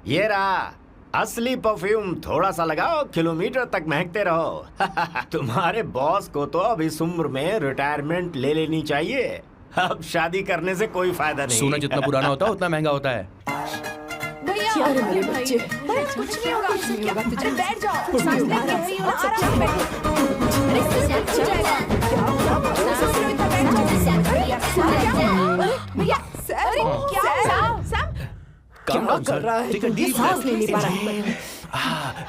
ये रहा असली परफ्यूम, थोड़ा सा लगाओ, किलोमीटर तक महकते रहो। तुम्हारे बॉस को तो अब इस उम्र में रिटायरमेंट ले लेनी चाहिए। अब शादी करने से कोई फायदा नहीं। सोना जितना पुराना होता है उतना महंगा होता है। क्या रे मेरे बच्चे? कुछ नहीं होगा, कुछ नहीं होगा। अरे बैठ जाओ। कुछ नहीं होगा, आराम से बैठो। भैया क्या कर रहा है? ठीक है, डीप सांस नहीं ले पा रहा है।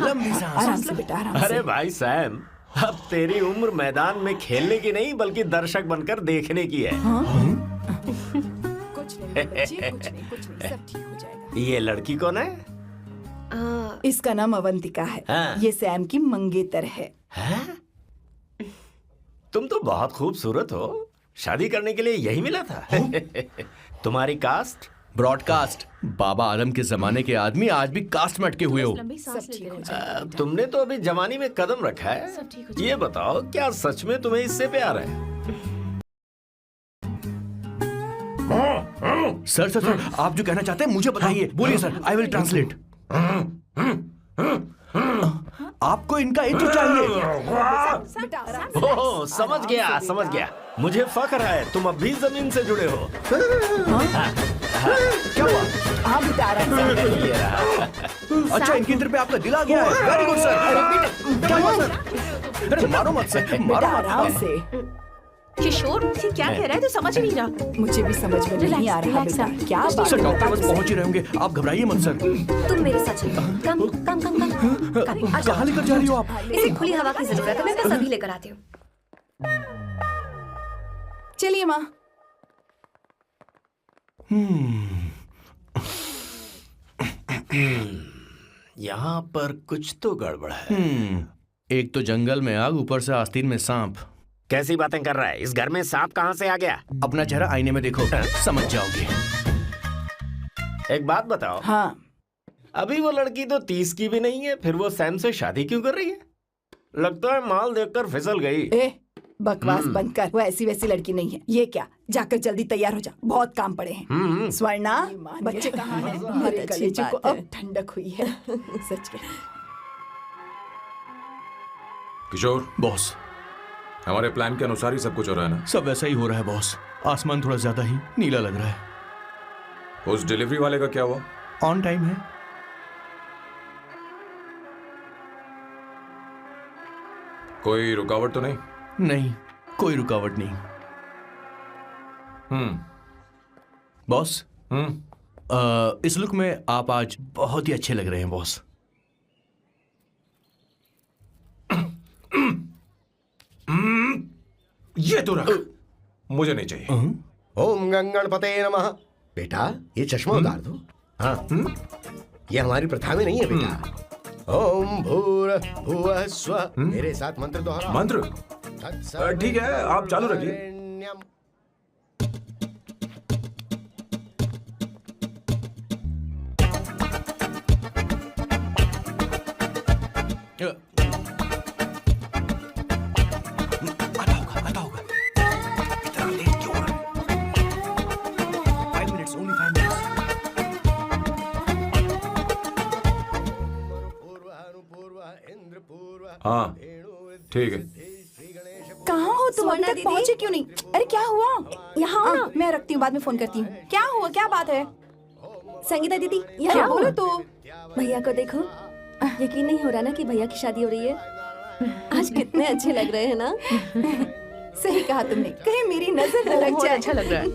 लंबी सांस। आराम से बेटा, आराम से। अरे भाई सैम, अब तेरी उम्र मैदान में खेलने की नहीं बल्कि दर्शक बनकर देखने की है। कुछ नहीं बच्चे, कुछ नहीं, सब ठीक हो जाएगा। ये लड़की कौन है? इसका नाम अवंतिका है। हाँ। ये सैम की मंगेतर है। तुम तो बहुत खूबसूरत हो, शादी करने के लिए यही मिला था। तुम्हारी कास्ट? ब्रॉडकास्ट। बाबा आदम के जमाने के आदमी आज भी कास्ट में अटके हुए हो। लंबी सांस लेते रहो। तुमने तो अभी जवानी में कदम रखा है। सब ठीक हो ये बताओ, क्या सच में तुम्हें इससे प्यार है? सर सर सर, आप जो कहना चाहते हैं मुझे बताइए। बोलिए सर, आई विल ट्रांसलेट। आपको इनका इत्र चाहिए? ओह, समझ गया। मुझे फख्र है, तुम अब भी जमीन से जुड़े हो। क्या हुआ? हाँ बेटा, आराम से। ये रहा। अच्छा, इनके इत्र पे आपका दिल आ गया है। Very good sir. क्या हुआ सर? अरे मारो मत सर, बेटा मारो आराम मत। से। किशोर, ये क्या कह रहा है? तो समझ नहीं रहा। मुझे भी समझ में नहीं आ रहा रिलैक्स, बेटा। क्या बात सर है? डॉक्टर बस पहुंच ही रहे होंगे, आप घबराइए मत सर। तुम मेरे साथ चलो। कम कम कम कम। कहाँ लेकर जा रही हो आप? इसे खुली हवा की जरूरत है, मैं बस अभी लेकर आती हूँ। चलिए माँ। यहाँ पर कुछ तो गड़बड़ है। एक तो जंगल में आग, ऊपर से आस्तीन में सांप। कैसी बातें कर रहा है? इस घर में सांप कहाँ से आ गया? अपना चेहरा आईने में देखो, समझ जाओगे। एक बात बताओ, हाँ, अभी वो लड़की तो 30 की भी नहीं है, फिर वो सैम से शादी क्यों कर रही है? लगता है माल देखकर फिसल गई। ए बकवास बंद कर, वो ऐसी वैसी लड़की नहीं है। ये क्या, जाकर जल्दी तैयार हो जा, बहुत काम पड़े हैं। स्वर्णा, बच्चे कहाँ हैं? मेरे कलेजे को अब ठंडक हुई है। सच में। किशोर बॉस, हमारे प्लान के अनुसार ही सब कुछ हो रहा है ना? सब वैसा ही हो रहा है बॉस। आसमान थोड़ा ज्यादा ही नीला लग रहा है। उस डिलीवरी वाले का क्या हुआ? ऑन टाइम है। कोई रुकावट तो नहीं? नहीं, कोई रुकावट नहीं। बॉस, इस लुक में आप आज बहुत ही अच्छे लग रहे हैं बॉस। ये तो रख, मुझे नहीं चाहिए। ओम गंगणपते नमः। बेटा ये चश्मा उतार दो। हाँ, ये हमारी प्रथा में नहीं है बेटा। ओम भूर्भुवः स्वः। मेरे साथ मंत्र दोहराओ। मंत्र? ठीक है, आप चालू रखिए। आता होगा। इतना लेट क्यों हो रहा है? 5 minutes, only 5 minutes। हाँ ठीक है। कहाँ हो तुम? अभी तक पहुँचे क्यों नहीं? अरे क्या हुआ? यहाँ आओ ना, मैं रखती हूँ, बाद में फोन करती हूँ। क्या हुआ, क्या बात है? संगीता दीदी, क्या यहाँ बोलो बोलो। तो। भैया को देखो, यकीन नहीं हो रहा ना कि भैया की शादी हो रही है। आज कितने अच्छे लग रहे हैं ना। सही कहा तुमने, कहीं मेरी नजर न लग जाए। अच्छा लग रहा है।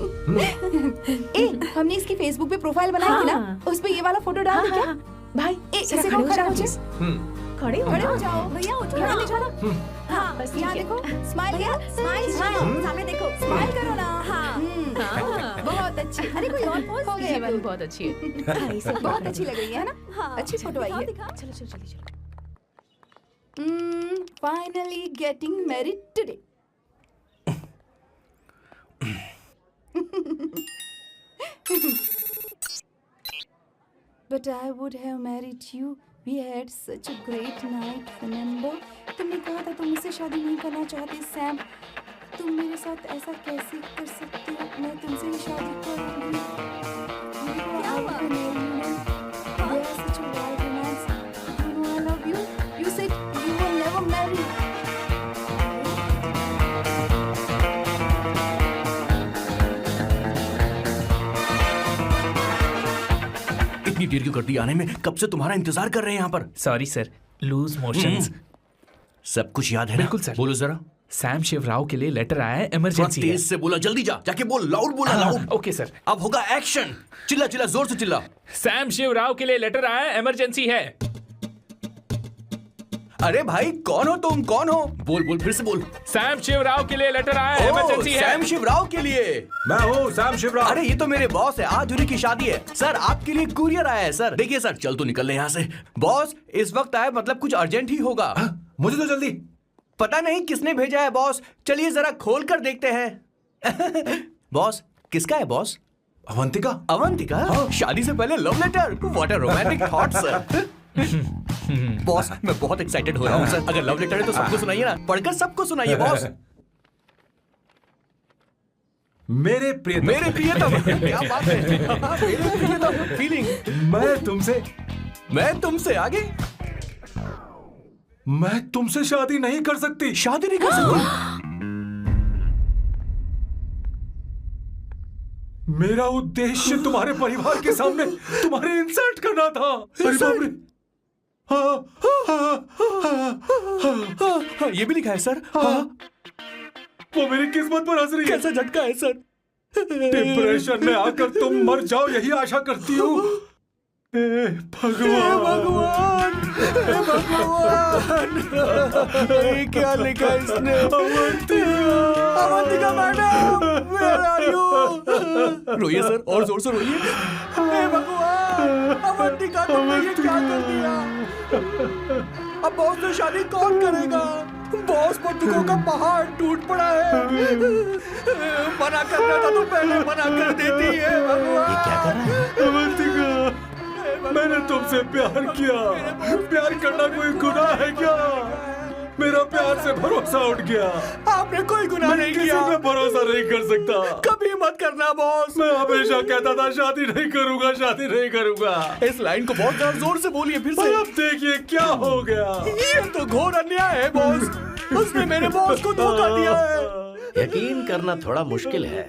ए, हमने इसकी फेसबुक पे प्रोफाइल बनाई थी ना, उस पे ये वाला फोटो डाल दे क्या? भाई इसे को खड़ा हो जाए। खड़े खड़े हो जाओ भैया, उठ के ले जाओ। हाँ बस यहाँ देखो, स्माइल करो, स्माइल सामने देखो, स्माइल करो ना। हाँ। बहुत अच्छी। अरे कोई और पोज? हो गई, ये वाली बहुत अच्छी है। बहुत अच्छी लग रही है ना। हाँ, अच्छी फोटो आई है। चलो चलो चलो चलो। Finally getting married today. But I would have married you. We had such a great night, remember? तुमने कहा था तुम मुझसे शादी नहीं करना चाहते सैम। तुम मेरे साथ ऐसा कैसे कर सकते हो? मैं तुमसे ही शादी करूंगी। I would marry you. We had such a wild romance. You know I love you. You said you will never marry. इतनी देर क्यों कर दी आने में? कब से तुम्हारा इंतजार कर रहे हैं यहाँ पर। Sorry sir, loose motions. सब कुछ याद है ना? बिल्कुल सर। बोलो जरा। सैम शिवराव के लिए लेटर आया है, थोड़ा इमरजेंसी है। तेज से बोला, जल्दी जा, जाके बोल, लाउड बोला, लाउड। Okay sir. अब होगा एक्शन। चिल्ला चिल्ला, जोर से चिल्ला। सैम शिवराव के लिए लेटर आया है, इमरजेंसी है। अरे भाई कौन हो तुम, कौन हो? बोल बोल, फिर से बोल। सैम शिवराव के लिए लेटर आया है, इमरजेंसी है। सैम शिवराव के लिए। मैं हूँ सैम शिवराव। अरे ये तो मेरे बॉस है, आज उन्हीं की शादी है। सर आपके लिए कुरियर आया है सर। देखिए सर, चल तो निकल ले यहाँ से। बॉस इस वक्त आए, मतलब कुछ अर्जेंट ही होगा। मुझे तो जल्दी। पता नहीं किसने भेजा है बॉस, चलिए जरा खोल कर देखते हैं। बॉस किसका है बॉस? अवंतिका। अवंतिका? शादी से पहले love letter? What a romantic thought sir. Boss मैं बहुत एक्साइटेड हो रहा हूँ सर। अगर लव लेटर है तो सबको सुनाइए ना, पढ़कर सबको सुनाइए बॉस। मेरे प्रियतम। मेरे प्रियतम, क्या बात है। मेरे प्रियतम, फीलिंग। मैं तुमसे आगे। मैं तुमसे शादी नहीं कर सकती। शादी नहीं कर सकती? मेरा उद्देश्य तुम्हारे परिवार के सामने तुम्हारे इंसल्ट करना था। अरे बाप रे। ये भी लिखा है सर। वो मेरी किस्मत पर हंस रही है। कैसा झटका है सर। डिप्रेशन में आकर तुम मर जाओ, यही आशा करती हूँ। भगवान, ये क्या लिखा है इसने? Avantika madam, where are you? रोइए सर, और जोर से रोइए। हे भगवान, अवंतिका तुमने ये क्या कर दिया? अब बॉस से शादी कौन करेगा? बॉस पर दुखों का पहाड़ टूट पड़ा है। मना करना था तो पहले मना कर देती है। भगवान, ये क्या कर रहा है? अवंतिका, मैंने तुमसे प्यार किया। प्यार करना कोई गुनाह है क्या? मेरा प्यार से भरोसा उठ गया। आपने कोई गुनाह नहीं किसी किया। पे भरोसा नहीं कर सकता। कभी मत करना बॉस। मैं हमेशा कहता था शादी नहीं करूंगा, शादी नहीं करूंगा। इस लाइन को बहुत ज्यादा जोर से बोलिए फिर पर से। अब देखिए क्या हो गया। ये तो घोर अन्याय है बॉस। उसने मेरे बॉस को धोखा दिया है। यकीन करना थोड़ा मुश्किल है।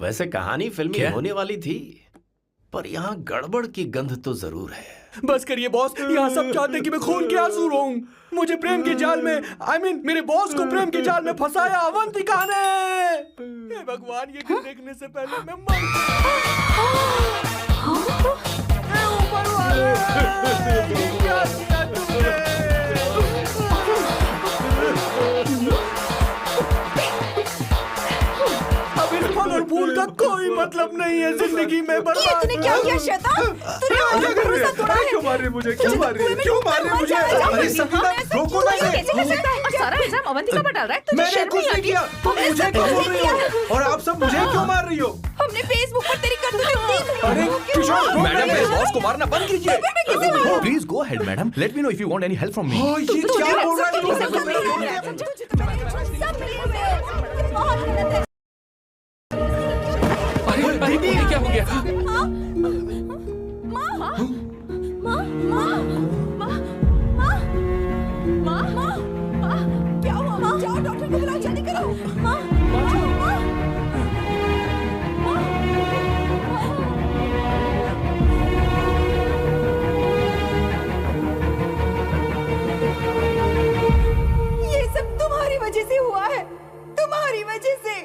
वैसे कहानी फिल्मी होने वाली थी, पर यहाँ गड़बड़ की गंध तो जरूर है। बस करिए बॉस, यहाँ सब चाहते हैं कि मैं खून के आंसू रोऊं। मुझे प्रेम के जाल में, मेरे बॉस को प्रेम के जाल में फंसाया अवंतिका ने। हे भगवान, ये दिन देखने से पहले मैं मर हे ऊपर वाले, ये क्या किया तुमने? अब इस फल और फूल का कोई मतलब नहीं है जिंदगी में। बर्बाद तूने क्या किया शैतान? तूने हमारा भरोसा तोड़ा है। क्यों मार रही मुझे? क्यों मार रही? क्यों मार रही मुझे? अरे संगीता, रोको ना इसे। कैसे कर सकता है? और सारा इल्जाम अवंतिका पर डाल रहा है। तुझे मैंने शर्म कुछ नहीं नहीं आती? किया। तुम मुझे क्यों बोल रही हो? और आप सब मुझे क्यों मार रही हो? हमने फेसबुक पर तेरी करतूतें देख ली। अरे किशोर, मैडम, मेरे बॉस को मारना बंद कीजिए। Please go ahead, madam. Let me know if you want any help from me. हाँ, ये क्या बोल रहा है? सब मिले हुए हैं। बहुत गलत है। अरे दीदी, ये क्या हो गया? माँ, माँ, माँ, माँ, माँ, माँ, माँ, माँ, क्या हुआ? माँ, जाओ डॉक्टर को बुलाओ, जल्दी करो। माँ, माँ, माँ, ये सब तुम्हारी वजह से हुआ है, तुम्हारी वजह से।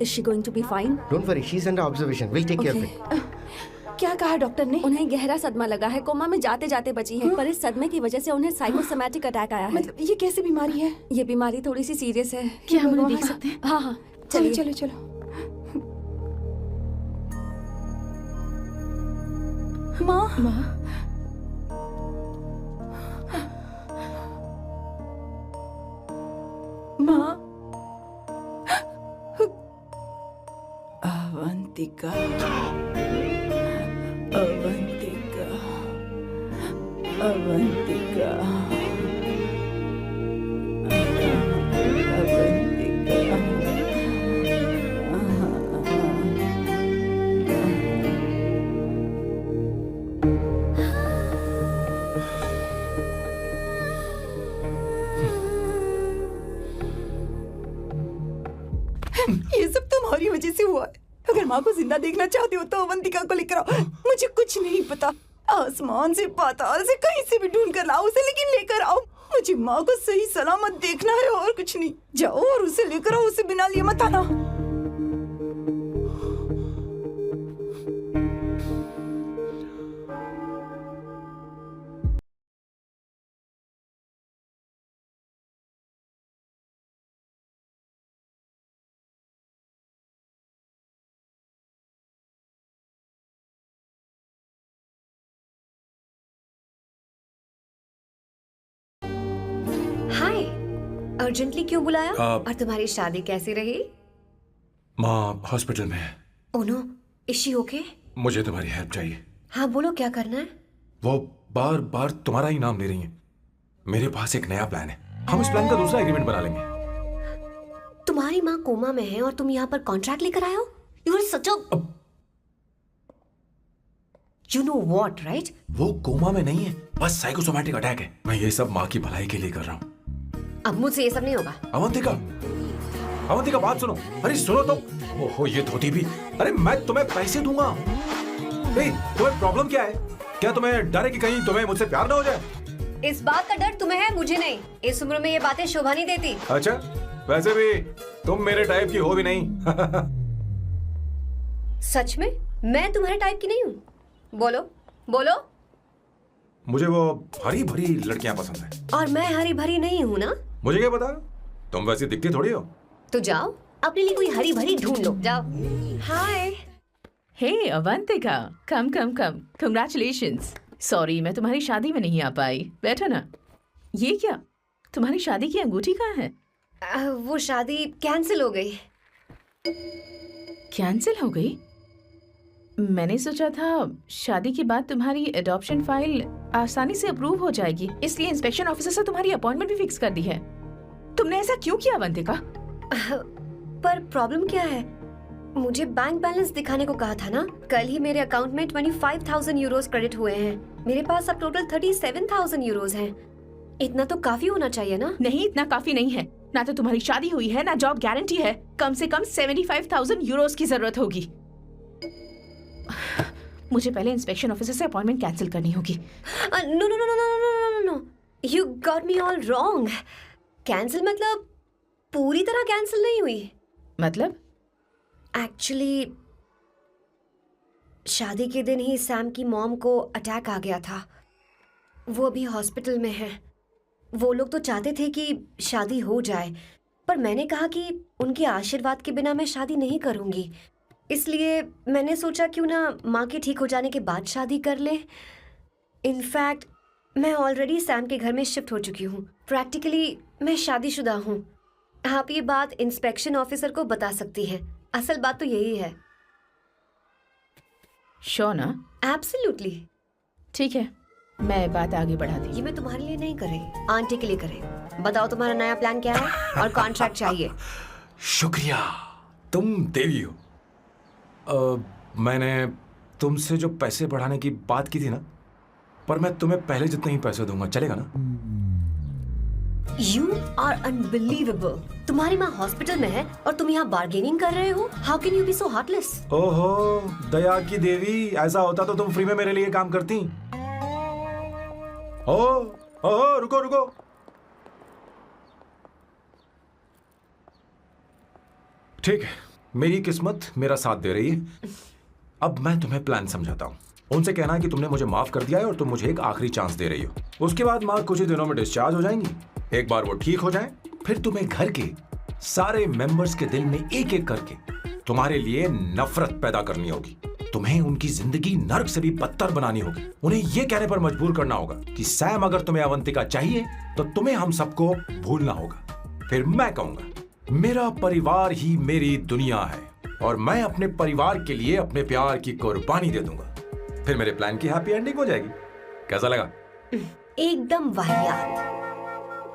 Is she going to be fine? Don't worry, she's under observation. We'll take care of it. क्या कहा डॉक्टर ने? उन्हें गहरा सदमा लगा है, कोमा में जाते जाते बची है, पर इस सदमे की वजह से उन्हें साइकोसोमैटिक अटैक आया है। मतलब ये कैसी बीमारी है? ये बीमारी थोड़ी सी सीरियस है। क्या हम उन्हें देख सकते हैं? हाँ हाँ, चलो चलिए। चलो चलो। माँ, माँ, माँ, अवंतिका, अवंतिका, अवंतिका, ये सब तुम्हारी वजह से हुआ है। अगर माँ को जिंदा देखना चाहती हो तो अवंतिका को लेकर आओ। मुझे कुछ नहीं पता, आसमान से पाताल से कहीं से भी ढूंढ कर लाओ उसे, लेकिन लेकर आओ। मुझे माँ को सही सलामत देखना है और कुछ नहीं। जाओ और उसे लेकर आओ, उसे बिना लिए मत आना। हाय, अर्जेंटली क्यों बुलाया? आप- और तुम्हारी शादी कैसी रही? माँ हॉस्पिटल में है। Oh no, is she okay? मुझे तुम्हारी हेल्प चाहिए। हाँ बोलो, क्या करना है? वो बार बार तुम्हारा ही नाम ले रही है। मेरे पास एक नया प्लान है। हम इस प्लान का दूसरा एग्रीमेंट बना लेंगे। तुम्हारी माँ कोमा में है और तुम यहाँ पर कॉन्ट्रैक्ट लेकर आए हो? You are such a you know what, right? वो कोमा में नहीं है, बस साइकोसोमैटिक अटैक है। मैं ये सब माँ की भलाई के लिए कर रहा हूँ। अब मुझसे ये सब नहीं होगा। अवंतिका, अवंतिका बात सुनो। अरे सुनो तो। ओहो ये धोती भी। अरे मैं तुम्हें पैसे दूंगा। तुम्हें प्रॉब्लम क्या है? क्या तुम्हें डर है कि कहीं तुम्हें मुझसे प्यार ना हो जाए? इस बात का डर तुम्हें है, मुझे नहीं। इस उम्र में ये बातें शोभा नहीं देती। अच्छा, वैसे भी तुम मेरे टाइप की हो भी नहीं। सच में मैं तुम्हारे टाइप की नहीं हूँ? बोलो बोलो। मुझे वो हरी भरी लड़कियां पसंद है। और मैं हरी भरी नहीं हूँ ना? मुझे क्या पता, तुम वैसी दिखती थोड़ी हो। तो जाओ अपने लिए कोई हरी भरी ढूंढ लो, जाओ। हाय। हे अवंतिका, कम कम कम, कंग्रेचुलेशंस। सॉरी मैं तुम्हारी शादी में नहीं आ पाई। बैठो ना। ये क्या, तुम्हारी शादी की अंगूठी कहाँ है? वो शादी कैंसिल हो गई। कैंसिल हो गई? मैंने सोचा था शादी के बाद तुम्हारी एडॉप्शन फाइल आसानी से अप्रूव हो जाएगी, इसलिए इंस्पेक्शन ऑफिसर से तुम्हारी अपॉइंटमेंट भी फिक्स कर दी है। तुमने ऐसा क्यों किया अवंतिका? पर प्रॉब्लम क्या है? मुझे बैंक बैलेंस दिखाने को कहा था ना। कल ही मेरे अकाउंट में 25,000 यूरोस क्रेडिट हुए हैं। मेरे पास अब टोटल 37,000 यूरोस हैं। इतना तो काफी होना चाहिए ना? नहीं, इतना काफी नहीं है। ना तो तुम्हारी शादी हुई है, ना जॉब गारंटी है। कम से कम 75,000 यूरोस की जरूरत होगी। मुझे पहले इंस्पेक्शन ऑफिसर से अपॉइंटमेंट कैंसिल करनी होगी। No no no no no no no, you got me all wrong. Cancel मतलब पूरी तरह कैंसिल नहीं हुई। मतलब? एक्चुअली शादी के दिन ही सैम की मॉम को अटैक आ गया था। वो अभी हॉस्पिटल में है। वो लोग तो चाहते थे कि शादी हो जाए, पर मैंने कहा कि उनके आशीर्वाद के बिना मैं शादी नहीं करूंगी। इसलिए मैंने सोचा क्यों ना माँ के ठीक हो जाने के बाद शादी कर ले। इनफैक्ट मैं ऑलरेडी सैम के घर में शिफ्ट हो चुकी हूँ। प्रैक्टिकली मैं शादीशुदा हूँ। आप ये बात इंस्पेक्शन ऑफिसर को बता सकती हैं। असल बात तो यही है। श्योर ना? एब्सोल्युटली। ठीक है, मैं बात आगे बढ़ाती हूँ। ये मैं तुम्हारे लिए नहीं कर रही, आंटी के लिए कर रही। बताओ तुम्हारा नया प्लान क्या है और कॉन्ट्रैक्ट चाहिए। शुक्रिया, तुम देवी हो। मैंने तुमसे जो पैसे बढ़ाने की बात की थी ना, पर मैं तुम्हें पहले जितने ही पैसे दूंगा, चलेगा ना? You are unbelievable। तुम्हारी माँ हॉस्पिटल में है और तुम यहाँ बार्गेनिंग कर रहे हो। How can you be so heartless? ओहो दया की देवी, ऐसा होता तो तुम फ्री में मेरे लिए काम करती। ओ रुको रुको। ठीक है, मेरी किस्मत मेरा साथ दे रही है। अब मैं तुम्हें प्लान समझाता हूँ। उनसे कहना कि तुमने मुझे माफ कर दिया है और तुम मुझे एक आखिरी चांस दे रही हो। उसके बाद माँ कुछ ही दिनों में डिस्चार्ज हो जाएंगी। एक बार वो ठीक हो जाए, फिर तुम्हें घर के सारे मेंबर्स के दिल में एक एक करके तुम्हारे लिए नफरत पैदा करनी होगी। तुम्हें उनकी जिंदगी नर्क से भी बदतर बनानी होगी। उन्हें यह कहने पर मजबूर करना होगा कि सैम अगर तुम्हें अवंतिका चाहिए तो तुम्हें हम सबको भूलना होगा। फिर मैं कहूंगा मेरा परिवार ही मेरी दुनिया है और मैं अपने परिवार के लिए अपने प्यार की कुर्बानी दे दूंगा। फिर मेरे प्लान की हैप्पी एंडिंग हो जाएगी। कैसा लगा? एकदम वाहियात।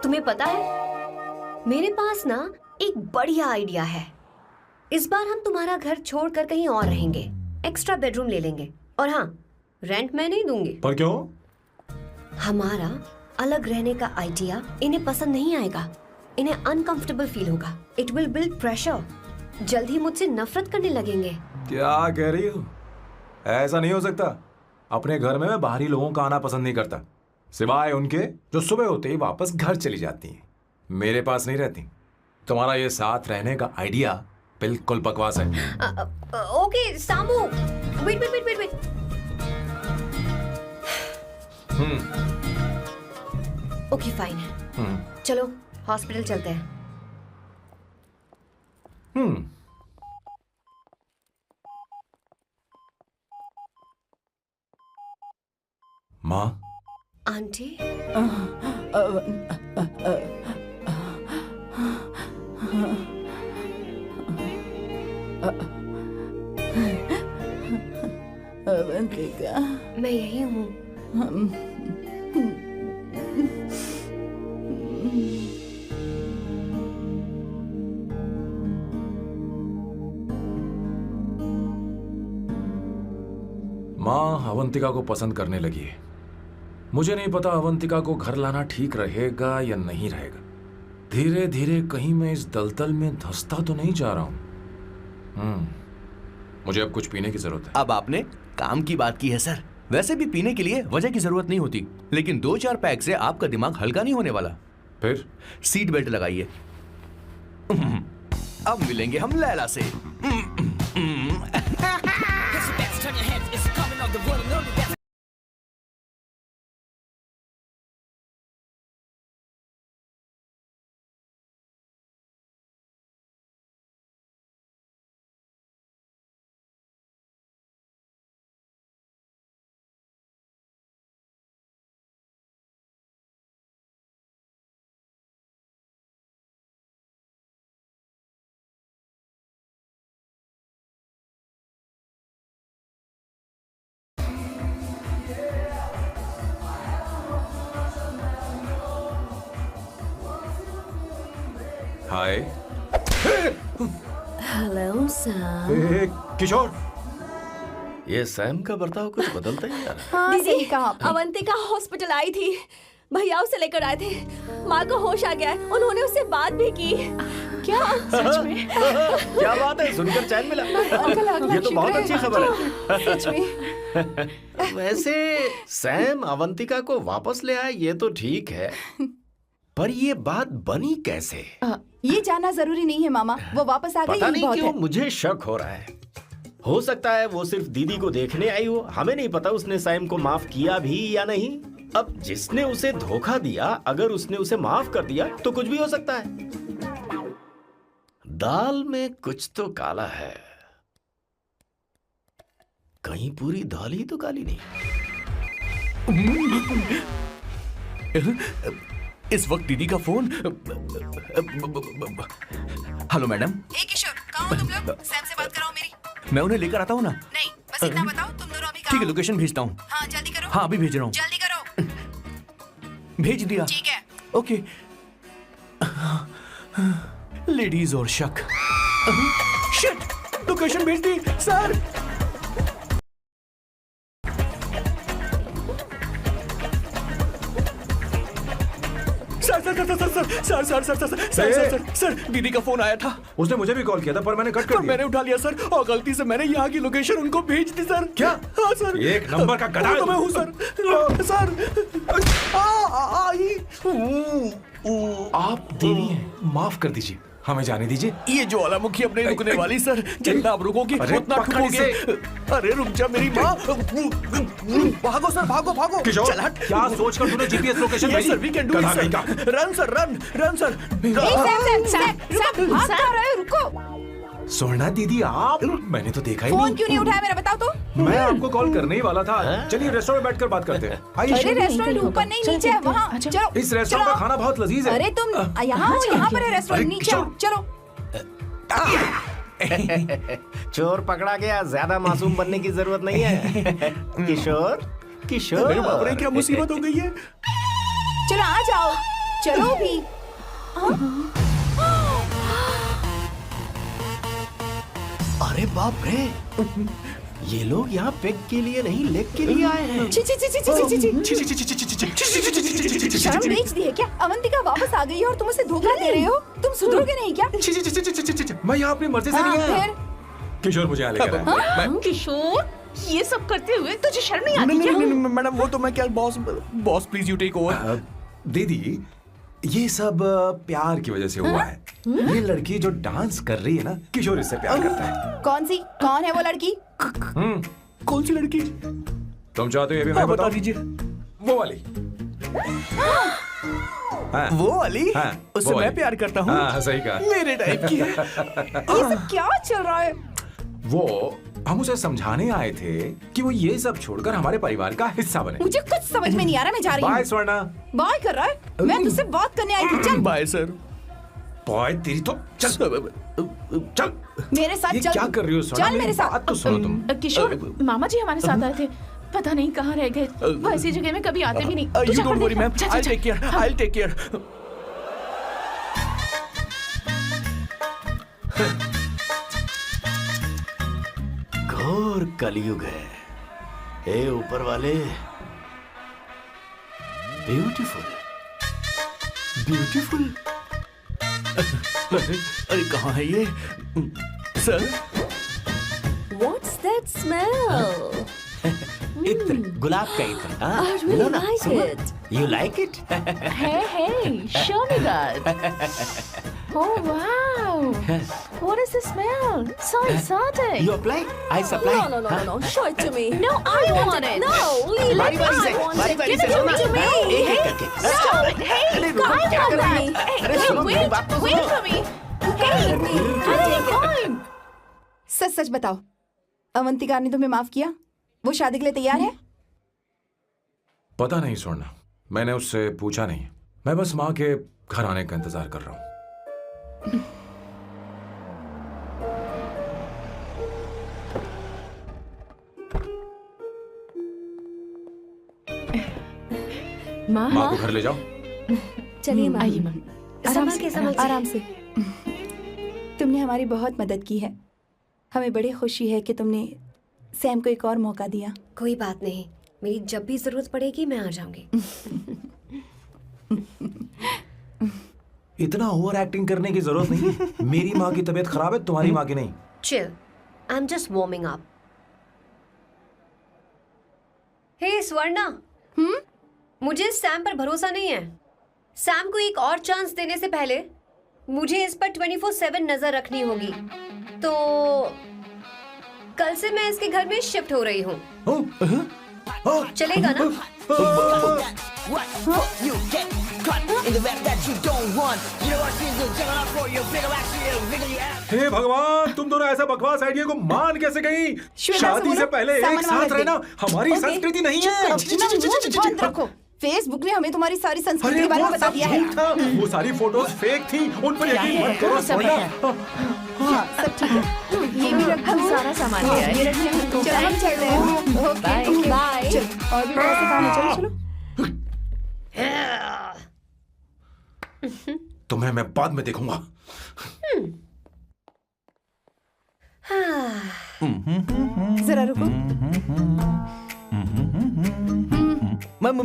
तुम्हें पता है मेरे पास ना एक बढ़िया आइडिया है। इस बार हम तुम्हारा घर छोड़कर कहीं और रहेंगे। एक्स्ट्रा बेडरूम ले लेंगे और हाँ, रेंट मैं नहीं दूंगी। पर क्यों? हमारा अलग रहने का आइडिया इन्हें पसंद नहीं आएगा। इन्हें अनकंफर्टेबल फील होगा। It will build pressure. जल्द ही मुझसे नफरत करने लगेंगे। क्या कह रही हो? ऐसा नहीं हो सकता। अपने घर में मैं बाहरी लोगों का आना पसंद नहीं करता, सिवाय उनके जो सुबह होते ही वापस घर चली जाती हैं, मेरे पास नहीं रहती। तुम्हारा ये साथ रहने का आइडिया बिल्कुल बकवास है। Okay Samu, wait wait wait wait wait. Okay fine. चलो हॉस्पिटल चलते हैं। माँ, आंटी, अवंतिका, मैं यही हूँ। माँ अवंतिका को पसंद करने लगी है। मुझे नहीं पता अवंतिका को घर लाना ठीक रहेगा या नहीं रहेगा। धीरे धीरे कहीं मैं इस दलदल में धंसता तो नहीं जा रहा हूं। मुझे अब कुछ पीने की जरूरत है। अब आपने काम की बात की है सर। वैसे भी पीने के लिए वजह की जरूरत नहीं होती, लेकिन 2-4 पैक से आपका दिमाग हल्का नहीं होने वाला। फिर सीट बेल्ट लगाइए। अब मिलेंगे हम लैला से। हाय। Hello sir. ए, किशोर। ये सैम का बर्ताव कुछ बदलता ही जा रहा है। हाँ सही कहा आपने। अवंतिका हॉस्पिटल आई थी, भैया उसे लेकर आए थे। माँ को होश आ गया है, उन्होंने उससे बात भी की। क्या सच में? क्या बात है, सुनकर चैन मिला। ये तो बहुत अच्छी खबर है। सच में। वैसे सैम अवंतिका को वापस ले आए ये तो ठीक है, पर ये बात बनी कैसे? ये जानना जरूरी नहीं है मामा, वो वापस आ गई पता यही नहीं बहुत क्यों है। मुझे शक हो रहा है। हो सकता है वो सिर्फ दीदी को देखने आई हो, हमें नहीं पता उसने सैम को माफ किया भी या नहीं। अब जिसने उसे धोखा दिया, अगर उसने उसे माफ कर दिया तो कुछ भी हो सकता है। दाल में कुछ तो काला है, कहीं पूरी दाल ही तो काली नहीं। इस वक्त दीदी का फोन। Hello madam. ए किशोर, कहाँ हो तुम लोग? सैम से बात कराओ मेरी। मैं उन्हें लेकर आता हूँ ना। नहीं, बस इतना बताओ तुम दोनों अभी ठीक कहाँ है, हो? लोकेशन भेजता हूँ। हाँ जल्दी करो। हाँ, अभी भेज रहा हूँ। जल्दी करो। भेज दिया। ठीक है। ओके। लेडीज और शक। शिट, लोकेशन भेज दी सर। सर, दीदी का फोन आया था। उसने मुझे भी कॉल किया था पर मैंने कट कर तो दिया। मैंने उठा लिया सर, और गलती से मैंने यहाँ की लोकेशन उनको भेज दी सर। क्या? हाँ सर। एक नंबर का गधा है तो मैं हूँ सर। सर। आप देवी हैं, माफ कर दीजिए, हमें जाने दीजिए। ये ज्वालामुखी अपने रुकने वाली सर, जितना आप रुकोगे अरे, उतना पकड़ ठुकोगे। अरे रुक जा मेरी माँ। भागो सर, भागो भागो। किशोर, चल हट। क्या सोचकर तूने जीपीएस लोकेशन भेजी? Sir, we can do it sir. Run sir, run sir. भाग कहाँ रहे हो? रुको। सोना दीदी आप, मैंने तो देखा ही फोन नहीं। क्यों नहीं उठाया मेरा, बताओ तो। मैं आपको कॉल करने ही वाला था। चलिए रेस्टोरेंट में बैठकर बात करते हैं। अरे आइए। रेस्टोरेंट ऊपर नहीं, नीचे है, वहाँ। चलो इस रेस्टोरेंट का खाना बहुत लजीज है। अरे तुम यहाँ हो, यहाँ पर है रेस्टोरेंट, नीचे आओ, चलो। चोर पकड़ा गया, ज्यादा मासूम बनने की जरूरत नहीं है। किशोर, किशोर। अरे बाप रे, क्या मुसीबत हो गई है। चलो आ जाओ, चलो भी। अरे बाप रे, ये लोग यहाँ पेग के लिए नहीं लेग के लिए आए हैं। ची ची ची ची ची ची। शर्म बेच दी है क्या? अवंतिका वापस आ गई है और तुम उसे धोखा दे रहे हो? तुम सुधरोगे नहीं क्या? मैं यहाँ अपनी मर्जी से नहीं आया। फिर किशोर मुझे यहाँ लेकर आया। किशोर, ये सब करते हुए तुझे शर्म नहीं आती नहीं क्या? नहीं नहीं मैडम, वो तो मैं क्या, boss please you take over. दीदी, ये सब प्यार की वजह से हुआ है। ये लड़की जो डांस कर रही है ना, किशोर इससे प्यार करता है। कौन है वो लड़की? कौन सी लड़की? तुम चाहते हो ये भी मैं बता बताऊं? दीजिए। वो वाली। हाँ, वो वाली? हाँ, उससे वो वाली। मैं प्यार करता हूँ। हाँ, सही कहा। मेरे टाइप की है। ये सब क्या चल रहा है? वो हम उसे समझाने आए थे कि वो ये सब छोड़कर हमारे परिवार का हिस्सा बने। मुझे कुछ समझ में नहीं आ रहा, मैं जा रही बाय हूँ। स्वर्णा। बाय कर रहा है? मैं तुझसे बात करने आई थी, चल। Bye sir. बॉय तेरी तो चल चल। मेरे साथ ये चल। क्या कर रही हो स्वर्णा? चल मेरे साथ। बात तो सुनो तुम। किशोर, मामा जी हमारे साथ आए थे, पता नहीं कहाँ रह गए। वो ऐसी जगह में कभी आते भी नहीं। तू यू जा डोंट कर वरी देख। मैम, जा, जा, आई जा। Take care, I take care. घोर कलयुग है। हे ऊपर वाले, ब्यूटीफुल, ब्यूटीफुल। अरे कहाँ है ये सर? What's that smell? इत्र, गुलाब का इत्र। हाँ, I really लो ना, like सुनो। it. You like it? Hey, show me that. Oh wow! What is the smell? So exotic. You apply, I supply. No. Show it to me. No, I want it. No, leave it. बारी बारी से, I want बारी it. बारी Give से, it सुनो to ना। me. एक एक करके। No, hey, अरे रुको, I क्या want कर रही that. है? अरे Hey, सुनो, मेरी बात तो wait सुनो। for me. I'll take it. सच सच बताओ, अवंतिका ने तुम्हें माफ किया? वो शादी के लिए तैयार है? पता नहीं स्वर्णा, मैंने उससे पूछा नहीं। मैं बस माँ के घर आने का इंतजार कर रहा हूँ। माँ, माँ को घर ले जाओ। चलिए माँ। आइए माँ। संभाल के, संभाल के। आराम से। तुमने हमारी बहुत मदद की है। हमें बड़ी खुशी है कि तुमने सैम को एक और मौका दिया। कोई बात नहीं, मेरी जब भी जरूरत पड़ेगी मैं आ जाऊंगी। इतना ओवर एक्टिंग करने की जरूरत नहीं है। मेरी माँ की तबीयत खराब है, तुम्हारी माँ की नहीं। Chill, I am just warming up. Hey Swarna, मुझे सैम पर भरोसा नहीं है। सैम को एक और चांस देने से पहले मुझे इस पर 24/7 नजर रखनी होगी। तो कल से मैं इसके घर में शिफ्ट हो रही हूँ। चलेगा ना? You get caught in the web that you don't want. You know what she's doing? Jumping up for your bigger actually, bigger you have. हे भगवान, तुम दोनों ऐसा बकवास आइडिया को मान कैसे गई? शादी से पहले एक साथ रहना हमारी संस्कृति नहीं है। बंद रखो। फेसबुक ने हमें तुम्हारी सारी संस्कृति के बारे में बता दिया है। वो सारी फोटोज फेक थी, उन पर यकीन मत करो। हाँ, सब ठीक है। ये भी रख, हम सारा सामान ले आए। चलो हम चल रहे हैं। Okay bye. और भी बहुत से काम है, चलो चलो। तुम्हें मैं बाद में देखूंगा। जरा रुको। मैम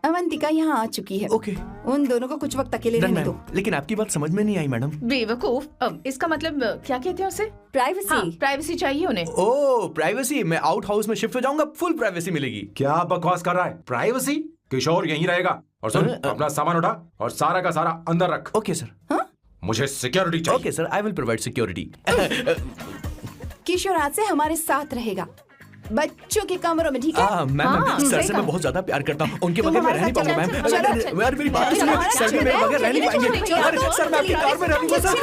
अवंतिका यहाँ आ चुकी है। ओके। उन दोनों को कुछ वक्त अकेले रहने दो। लेकिन आपकी बात समझ में नहीं आई मैडम। बेवकूफ, इसका मतलब क्या कहते हैं उसे? प्राइवेसी। हाँ, प्राइवेसी चाहिए उन्हें। ओह प्राइवेसी, मैं आउट हाउस में शिफ्ट हो जाऊंगा, फुल प्राइवेसी मिलेगी। क्या बकवास कर रहा है? प्राइवेसी? किशोर यहीं रहेगा। और सुन, अपना सामान उठा और सारा का सारा अंदर रख। Okay sir. मुझे सिक्योरिटी चाहिए। Okay sir, I will provide security. Kishore आज से हमारे साथ रहेगा, बच्चों के कमरों में, ठीक है? मैम सर से मैं बहुत ज्यादा प्यार करता हूँ, उनके बगैर मैं रह नहीं पाऊंगा मैम। यार मेरी बात सुनिए, सर भी मेरे बगैर रह नहीं पाएंगे। अरे सर मैं आपकी कार में रहूंगा sir.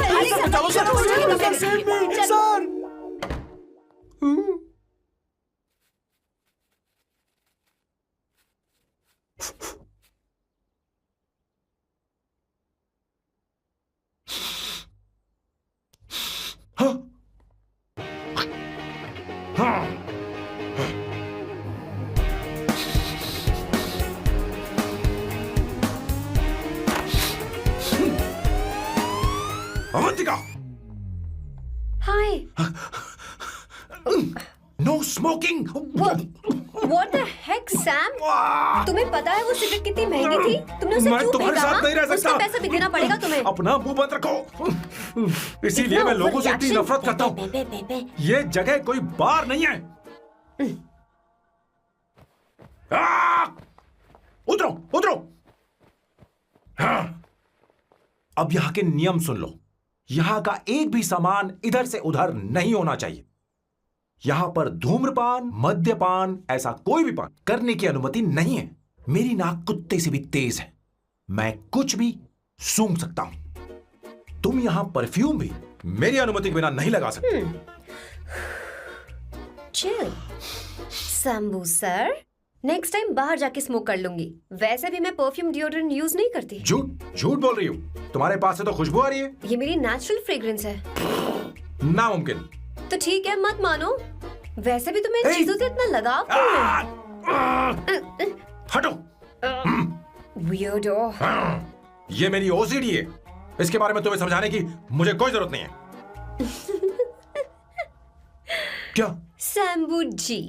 Avantika, hi. No smoking. What the heck, Sam? तुम्हें पता है वो सिगरेट कितनी महंगी थी? तुमने उसे मैं क्यों तुम्हारे फेंका? साथ नहीं रह सकता। उसका पैसा भी देना पड़ेगा तुम्हें। अपना मुंह बंद रखो। इसीलिए मैं लोगों से इतनी नफरत करता हूँ। ये जगह कोई बार नहीं है। उतरो उतरो। अब यहाँ के नियम सुन लो। यहाँ का एक भी सामान इधर से उधर नहीं होना चाहिए। यहाँ पर धूम्रपान, मद्यपान, ऐसा कोई भी पान करने की अनुमति नहीं है। मेरी नाक कुत्ते से भी तेज है, मैं कुछ भी सूंघ सकता हूं। तुम यहाँ परफ्यूम भी मेरी अनुमति के बिना नहीं लगा सकते। Chill Shambhu sir, next time बाहर जाके स्मोक कर लूंगी। वैसे भी मैं परफ्यूम डिओड्रेंट यूज नहीं करती। झूठ झूठ बोल रही हो। तुम्हारे पास से तो खुशबू आ रही है। ये मेरी नेचुरल फ्रेग्रेंस है। नामुमकिन। तो ठीक है, मत मानो। वैसे भी तुम्हें इन चीजों से इतना लगाव क्यों है? हटो। Weirdo। ये मेरी ओसीडी है, इसके बारे में तुम्हें समझाने की मुझे कोई जरूरत नहीं है। क्या? शंभू जी,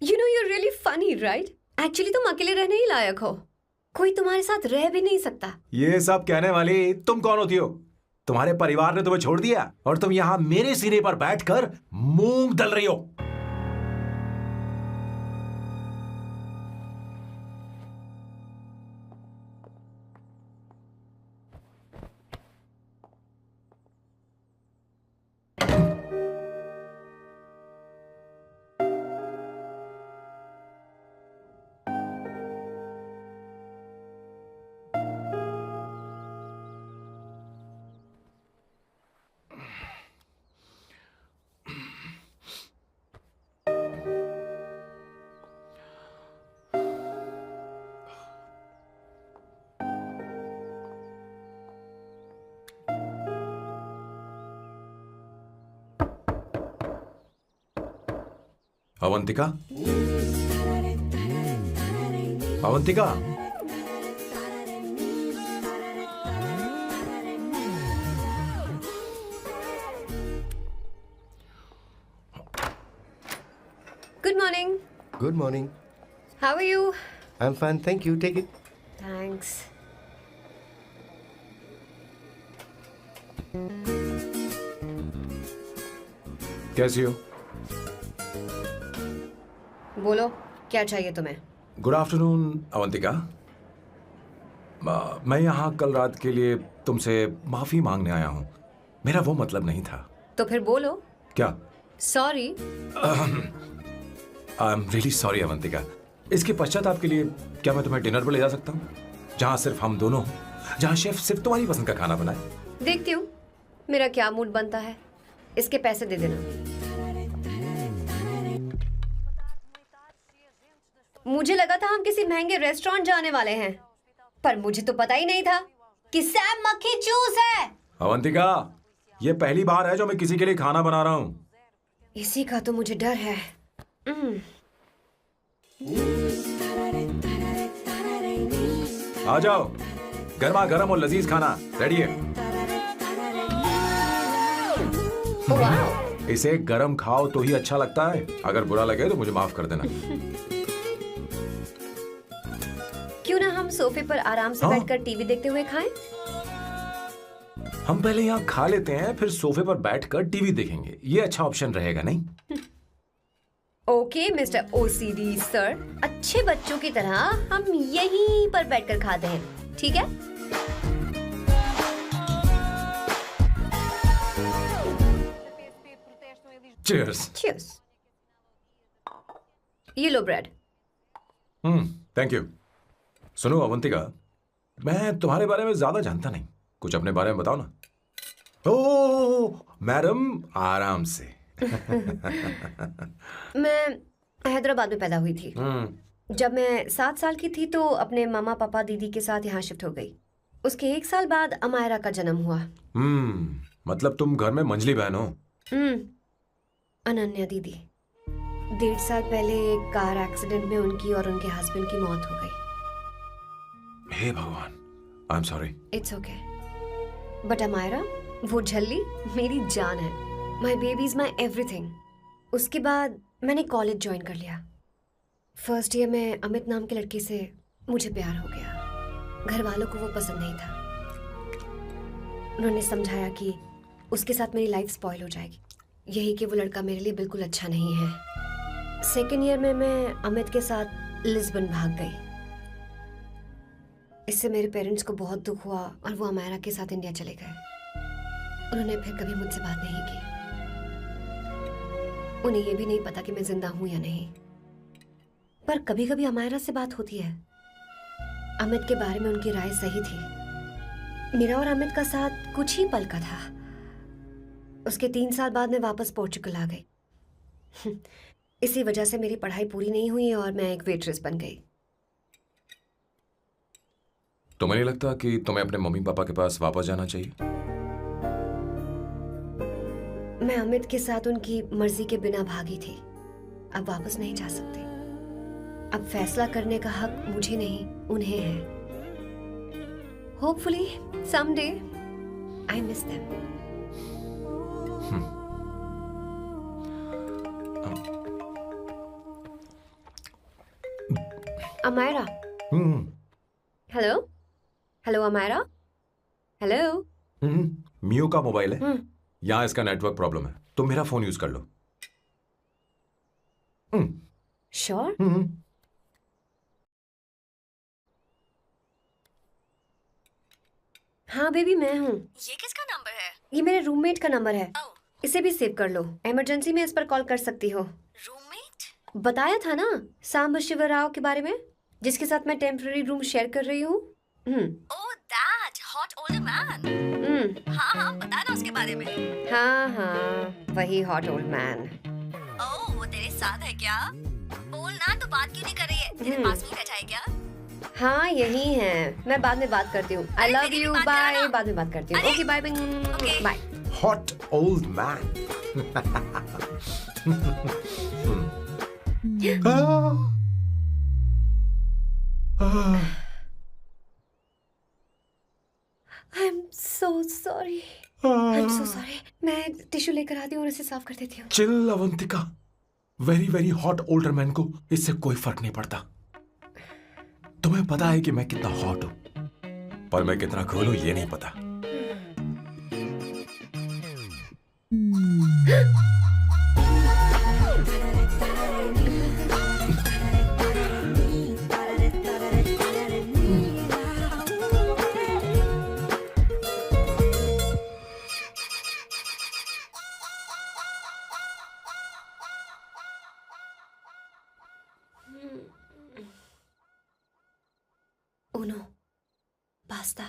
you know you're really funny, right? Actually तुम अकेले रहने ही लायक हो। कोई तुम्हारे साथ रह भी नहीं सकता। ये सब कहने वाली तुम कौन होती हो? तुम्हारे परिवार ने तुम्हें छोड़ दिया और तुम यहाँ मेरे सिरे पर बैठकर मूंग दल रही हो। Avantika, Avantika, Good morning. Good morning. How are you? I am fine, thank you. Take it. Thanks. कैसी हो? बोलो, क्या चाहिए तुम्हें? Good afternoon Avantika. मैं यहाँ कल रात के लिए तुमसे माफी मांगने आया हूँ. मेरा वो मतलब नहीं था. तो फिर बोलो. क्या? Sorry. I am really sorry Avantika. इसके पश्चाताप के लिए क्या मैं तुम्हें डिनर पर ले जा सकता हूँ, जहाँ सिर्फ हम दोनों हों, जहाँ शेफ सिर्फ तुम्हारी पसंद का खाना बनाए. देखती हूँ मेरा क्या मूड बनता है. इसके पैसे दे देना. मुझे लगा था हम किसी महंगे रेस्टोरेंट जाने वाले हैं, पर मुझे तो पता ही नहीं था कि सैम मक्खी चूस है. अवंतिका, ये पहली बार है जो मैं किसी के लिए खाना बना रहा हूँ. इसी का तो मुझे डर है. आ जाओ, गर्मा गर्म और लजीज खाना रेडी है. वाह. इसे गरम खाओ तो ही अच्छा लगता है. अगर बुरा लगे तो मुझे माफ कर देना. क्यों ना हम सोफे पर आराम से बैठकर टीवी देखते हुए खाएं? हम पहले यहाँ खा लेते हैं, फिर सोफे पर बैठकर टीवी देखेंगे. ये अच्छा ऑप्शन रहेगा नहीं? ओके मिस्टर ओसीडी सर, अच्छे बच्चों की तरह हम यहीं पर बैठकर खाते हैं, ठीक है? चीयर्स. Cheers. ये लो ब्रेड. Thank you. सुनो अवंतिका, मैं तुम्हारे बारे में ज्यादा जानता नहीं. कुछ अपने बारे में बताओ ना. ओह मैडम, आराम से. मैं हैदराबाद में पैदा हुई थी. जब मैं 7 साल की थी तो अपने मामा पापा दीदी के साथ यहाँ शिफ्ट हो गई. उसके 1 साल बाद अमायरा का जन्म हुआ. मतलब तुम घर में मंझली बहन हो. अनन्या दीदी. 1.5 साल पहले एक कार एक्सीडेंट में उनकी और उनके हस्बैंड की मौत हो गई. हे भगवान, I am sorry. It's okay. But Amaira, वो झल्ली मेरी जान है. My baby is my everything. उसके बाद मैंने कॉलेज ज्वाइन कर लिया. फर्स्ट ईयर में अमित नाम के लड़के से मुझे प्यार हो गया. घर वालों को वो पसंद नहीं था. उन्होंने समझाया कि उसके साथ मेरी लाइफ स्पॉइल हो जाएगी, यही कि वो लड़का मेरे लिए बिल्कुल अच्छा नहीं है. सेकेंड ईयर में मैं अमित के साथ लिस्बन भाग गई. इससे मेरे पेरेंट्स को बहुत दुख हुआ और वो अमायरा के साथ इंडिया चले गए. उन्होंने फिर कभी मुझसे बात नहीं की. उन्हें ये भी नहीं पता कि मैं जिंदा हूं या नहीं. पर कभी कभी अमायरा से बात होती है. अमित के बारे में उनकी राय सही थी. मेरा और अमित का साथ कुछ ही पल का था. उसके 3 साल बाद मैं वापस पोर्चुगल आ गई. इसी वजह से मेरी पढ़ाई पूरी नहीं हुई और मैं एक वेट्रेस बन गई. तुम्हें नहीं लगता कि तुम्हें अपने मम्मी पापा के पास वापस जाना चाहिए? मैं अमित के साथ उनकी मर्जी के बिना भागी थी. अब वापस नहीं जा सकती. अब फैसला करने का हक मुझे नहीं, उन्हें है. Hopefully someday I miss them. Amayra. Hello hello Amayra. Hello. मियो का मोबाइल है. यहाँ इसका नेटवर्क प्रॉब्लम है. तुम मेरा फोन यूज कर लो. श्योर. हाँ बेबी, मैं हूँ. ये किसका नंबर है? ये मेरे रूममेट का नंबर है. इसे भी सेव कर लो. इमरजेंसी में इस पर कॉल कर सकती हो. रूममेट? बताया था ना सांब शिवराव के बारे में, जिसके साथ मैं टेम्पररी रूम शेयर कर रही हूँ. Oh that hot old man. हाँ बता ना उसके बारे में. हाँ वही हॉट ओल्ड मैन. ओह वो तेरे साथ है क्या? बोल ना, तो बात क्यों नहीं कर रही है? तेरे पास में बैठा है क्या? हाँ यही है. मैं बाद में बात करती हूँ. I love you. बाय. बाद में बात करती हूँ. Okay bye bye. Hot old man. I am so sorry. I am so sorry. मैं टिश्यू लेकर आती हूँ और इसे साफ कर देती हूँ. Chill Avantika. Very very hot older man को इससे कोई फर्क नहीं पड़ता। तुम्हें पता है कि मैं कितना हॉट हूं, पर मैं कितना कूल हूं ये नहीं पता। Uno, basta.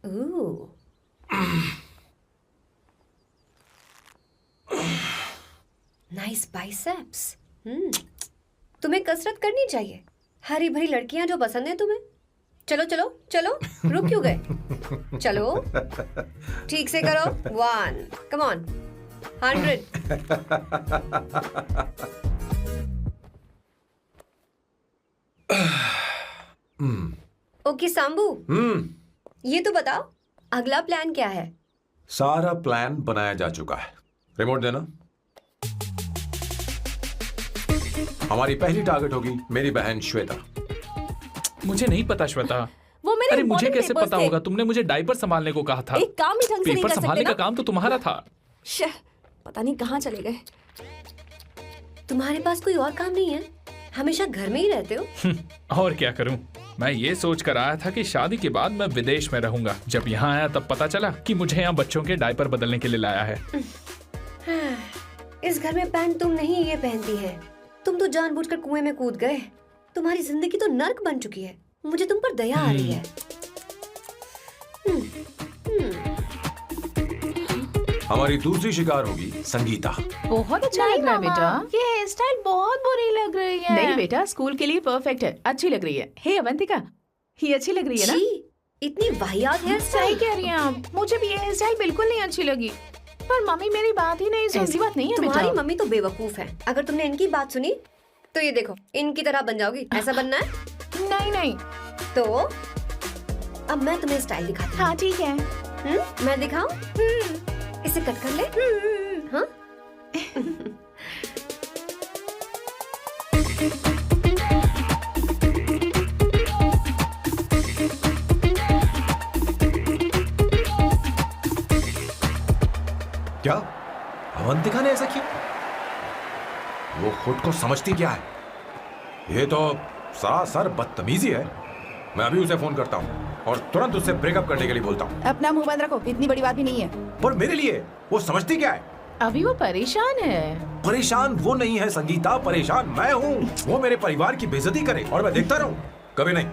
Ooh. Nice biceps. तुम्हें कसरत करनी चाहिए। हरी भरी लड़कियां जो पसंद है तुम्हें। चलो चलो चलो, रुक क्यों गए? चलो, ठीक से करो। 1, come on, 100. ओके सांबू, ये तो बताओ अगला प्लान क्या है? सारा प्लान बनाया जा चुका है। रिमोट देना। हमारी पहली टारगेट होगी मेरी बहन श्वेता। मुझे नहीं पता श्वेता। वो मेरे अरे मुझे important कैसे papers पता थे। होगा? तुमने मुझे डायपर संभालने को कहा था। एक काम ही ढंग से नहीं पेपर कर सकते संभालने ना? का काम तो तुम्हारा था। शह, पता नहीं कहाँ चले गए। तुम्हारे पास कोई और काम नहीं है? हमेशा घर में ही रहते हो? और क्या करूं? मैं ये सोच कर आया था कि शादी के बाद मैं विदेश में रहूंगा। जब यहाँ आया तब पता चला कि मुझे यहाँ बच्चों के डायपर बदलने के लिए लाया है। इस घर में पैंट तुम नहीं ये पहनती है। तुम तो जानबूझकर कुएं में कूद गए। तुम्हारी जिंदगी तो नर्क बन चुकी है। मुझे तुम पर दया आ रही है। हमारी दूसरी शिकार होगी संगीता। बहुत अच्छा लग रहा है बेटा। ये हेयर स्टाइल बहुत बुरी लग रही है। नहीं बेटा, स्कूल के लिए परफेक्ट है, अच्छी लग रही है। हे अवंतिका, ये अच्छी लग रही है ना? छी, इतनी वाहियात हेयर सही स्टाइल। कह रही हैं आप। मुझे भी ये हेयर स्टाइल बिल्कुल नहीं अच्छी लगी। पर मम्मी मेरी बात ही नहीं सुनती। ऐसी बात नहीं है तुम्हारी बेटा। मम्मी तो बेवकूफ है। अगर तुमने इनकी बात सुनी तो ये देखो इनकी तरह बन जाओगी। ऐसा बनना है? नहीं नहीं। तो अब मैं तुम्हें स्टाइल दिखाती हूँ। हाँ ठीक है। मैं दिखाऊं? इसे कट कर ले। हाँ? क्या अवंतिका ने ऐसा किया? वो खुद को समझती क्या है? ये तो सरासर बदतमीजी है। मैं अभी उसे फोन करता हूँ और तुरंत उससे ब्रेकअप करने के लिए बोलता हूँ। अपना मुंह बंद रखो, इतनी बड़ी बात भी नहीं है। पर मेरे लिए वो समझती क्या है? अभी वो परेशान है। परेशान वो नहीं है संगीता, परेशान मैं हूँ। वो मेरे परिवार की बेइज्जती करे और मैं देखता रहूँ? कभी नहीं।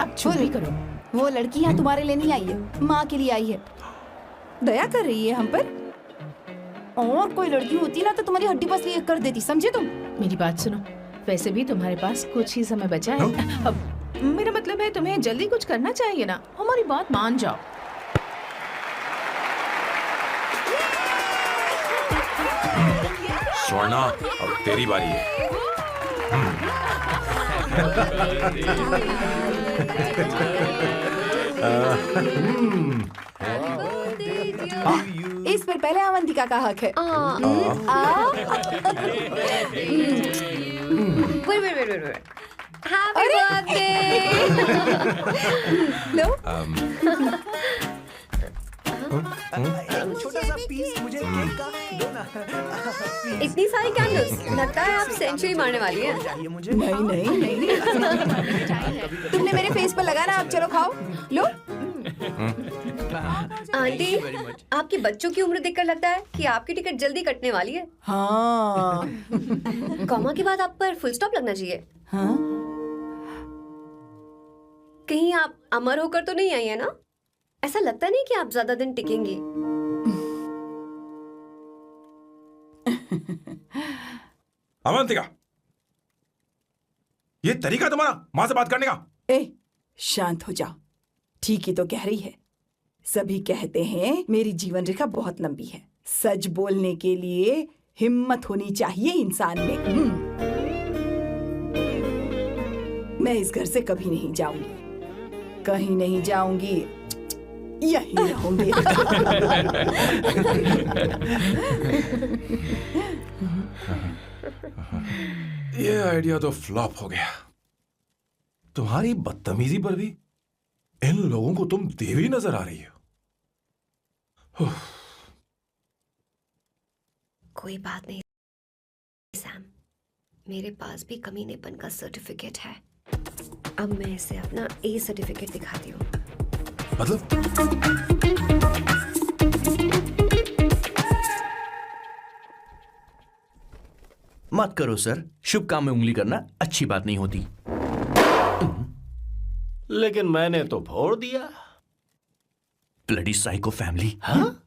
अब चुप भी करो। वो लड़की यहाँ तुम्हारे लिए नहीं आई है, माँ के लिए आई है। दया कर रही है हम पर। और कोई लड़की होती ना तो तुम्हारी हड्डी पसली कर देती, समझे तुम? मेरी बात सुनो, वैसे भी तुम्हारे पास कुछ ही समय बचा है। अब मेरा मतलब है तुम्हें जल्दी कुछ करना चाहिए ना। हमारी बात मान जाओ। स्वर्णा, अब तेरी बारी है। इस पर पहले अवंतिका का हक है। Wait. Happy birthday! लो, छोटा सा पीस मुझे केक का दो ना। इतनी सारी कैंडल्स, लगता है आप सेंचुरी मारने वाली हैं। चाहिए मुझे। नहीं। तुमने मेरे फेस पर लगाना, अब चलो खाओ। लो। आंटी, आपके बच्चों की उम्र देखकर लगता है कि आपकी टिकट जल्दी कटने वाली है। हाँ। कॉमा के बाद आप पर फुल स्टॉप लगना चाहिए। हाँ? कहीं आप अमर होकर तो नहीं आई है ना? ऐसा लगता नहीं कि आप ज्यादा दिन टिकेंगी। अवंतिका, ये तरीका तुम्हारा माँ से बात करने का? ए, शांत हो जाओ। ठीक ही तो कह रही है। सभी कहते हैं मेरी जीवन रेखा बहुत लंबी है। सच बोलने के लिए हिम्मत होनी चाहिए इंसान में। मैं इस घर से कभी नहीं जाऊंगी, कहीं नहीं जाऊंगी, यहीं रहूंगी। ये आइडिया तो फ्लॉप हो गया। तुम्हारी बदतमीजी पर भी इन लोगों को तुम देवी नजर आ रही हो। कोई बात नहीं सैम, मेरे पास भी कमीनेपन का सर्टिफिकेट है। अब मैं इसे अपना ए सर्टिफिकेट दिखाती हूँ। मतलब मत करो सर, शुभ काम में उंगली करना अच्छी बात नहीं होती। लेकिन मैंने तो फोड़ दिया। Bloody psycho family. हाँ?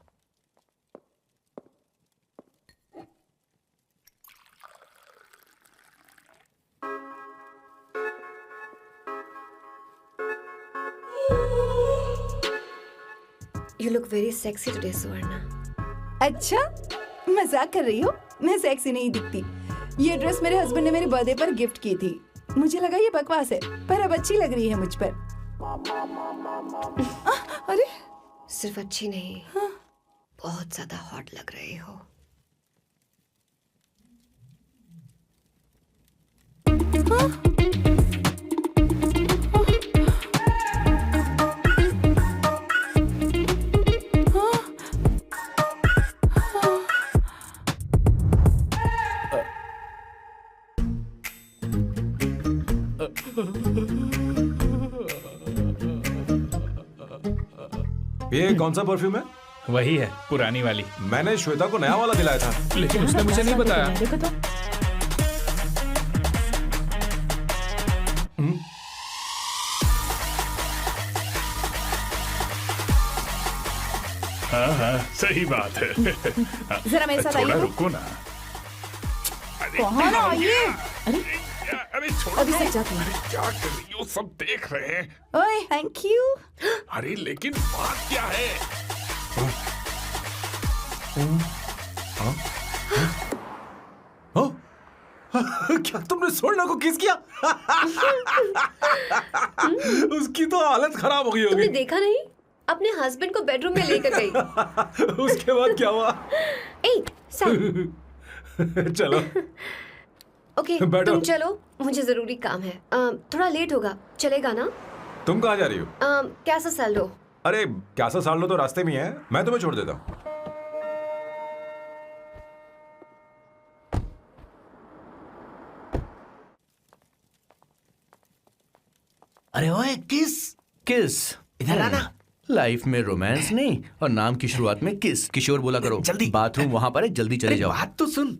You look very sexy today, सुवर्णा। अच्छा, मजाक कर रही हो? मैं सेक्सी नहीं दिखती। ये ड्रेस मेरे हस्बैंड ने मेरे बर्थडे पर गिफ्ट की थी। मुझे लगा ये बकवास है, पर अब अच्छी लग रही है मुझ पर। अरे, सिर्फ अच्छी नहीं, बहुत ज्यादा हॉट लग रहे हो। ये कौन सा परफ्यूम है? वही है, पुरानी वाली। मैंने श्वेता को नया वाला दिलाया था। लेकिन उसने मुझे नहीं बताया। देखो तो। हाँ हाँ, सही बात है। जरा मेरे साथ थोड़ा आइए। रुको ना। कहाँ आइए? अरे छोड़ो। अभी तक जाती हूँ। क्या कर रही हो? सब देख रहे हैं। ओए, थैंक यू। अरे लेकिन बात क्या है? क्या तुमने सोना को किस किया? उसकी तो हालत खराब हो गई तुमने होगी। देखा नहीं? अपने हस्बैंड को बेडरूम में लेकर गई। उसके बाद क्या हुआ? ए, सैम। चलो। ओके, बैठो। तुम चलो, मुझे जरूरी काम है। थोड़ा लेट होगा, चलेगा ना? तुम कहाँ जा रही हो? कैसा सैल्डो? अरे कैसा साल लो तो रास्ते में ही है, मैं तुम्हें छोड़ देता हूँ। अरे ओए, किस किस? इधर आना। लाइफ में रोमांस नहीं और नाम की शुरुआत में किस। किशोर बोला करो। जल्दी। बाथरूम वहां पर है, जल्दी चले अरे जाओ। बात तो सुन,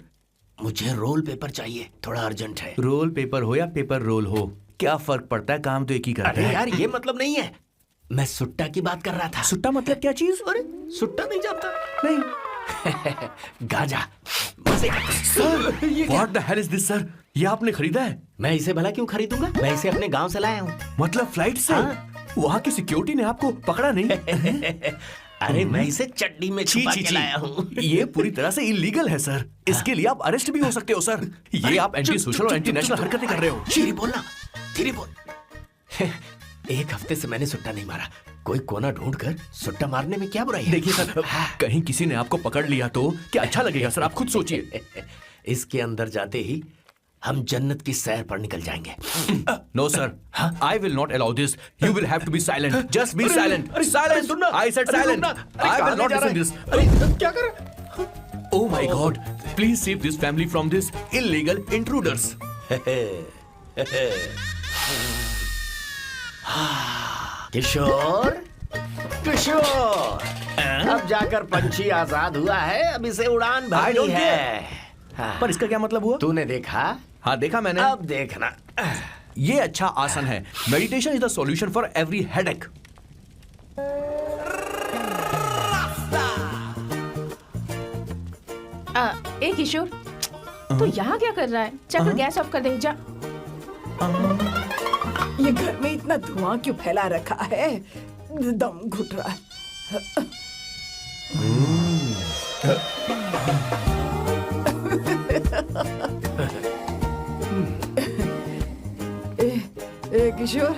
मुझे रोल पेपर चाहिए, थोड़ा अर्जेंट है। रोल पेपर हो या पेपर रोल हो, क्या फर्क पड़ता है? काम तो एक ही करते अरे हैं। यार, ये मतलब नहीं है। मैं सुट्टा की बात कर रहा था। सुट्टा मतलब क्या चीज? अरे सुट्टा नहीं जानता? नहीं। गांजा। मजे का। Sir, what the hell is this sir? ये आपने खरीदा है? मैं इसे भला क्यों खरीदूंगा? मैं इसे अपने गांव से लाया हूँ। मतलब फ्लाइट से? हाँ। वहाँ की सिक्योरिटी ने आपको पकड़ा नहीं? अरे मैं इसे चड्डी में छुपा के लाया हूँ। ये पूरी तरह से इलीगल है सर। इसके लिए आप अरेस्ट भी हो सकते हो सर। ये आप एंटी सोशल और एंटी नेशनल हरकतें कर रहे हो। धीरे बोलना, धीरे बोल। एक हफ्ते से मैंने सुट्टा नहीं मारा। कोई कोना ढूंढ कर सुट्टा मारने में क्या बुराई है? देखिए सर, कहीं किसी ने आपको पकड़ लिया तो क्या अच्छा लगेगा सर? आप खुद सोचिए। इसके अंदर जाते ही हम जन्नत की सैर पर निकल जाएंगे। No sir, I will not allow this. You will have to be silent. Just be silent. Silent. I said silent. I will not listen this. क्या कर रहे? Oh my God! Please save this family from this illegal intruders. किशोर, किशोर, अब जाकर पंछी आजाद हुआ है। अब इसे उड़ान I भरनी don't है। हाँ। पर इसका क्या मतलब हुआ? तूने देखा? हाँ देखा मैंने। अब देखना। ये अच्छा आसन है। Meditation is the solution for every headache. ए किशोर, तू यहाँ क्या कर रहा है? जाकर गैस ऑफ कर दे। जा। ये घर में इतना धुआं क्यों फैला रखा है? दम घुट रहा है। ए किशोर,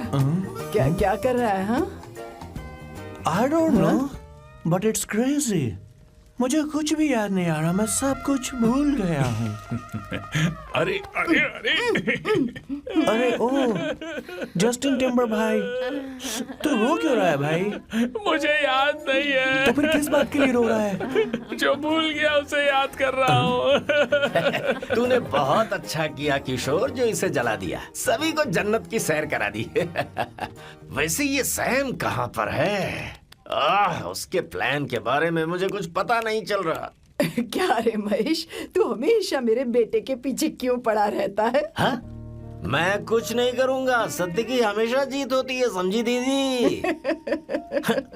क्या क्या कर रहा है? हाँ, I don't know, but it's crazy. मुझे कुछ भी याद नहीं आ रहा, मैं सब कुछ भूल गया हूँ। अरे अरे अरे अरे ओ, जस्टिन टिम्बर भाई, तू रो क्यों रहा है भाई? मुझे याद नहीं है। तो फिर किस बात के लिए रो रहा है? जो भूल गया उसे याद कर रहा हूँ। तूने बहुत अच्छा किया किशोर जो इसे जला दिया, सभी को जन्नत की सैर करा दी। वैसे ये सैम कहाँ पर है? उसके प्लान के बारे में मुझे कुछ पता नहीं चल रहा। क्या रे महेश, तू हमेशा मेरे बेटे के पीछे क्यों पड़ा रहता है? हाँ? मैं कुछ नहीं करूंगा, सत्य की हमेशा जीत होती है, समझी दीदी?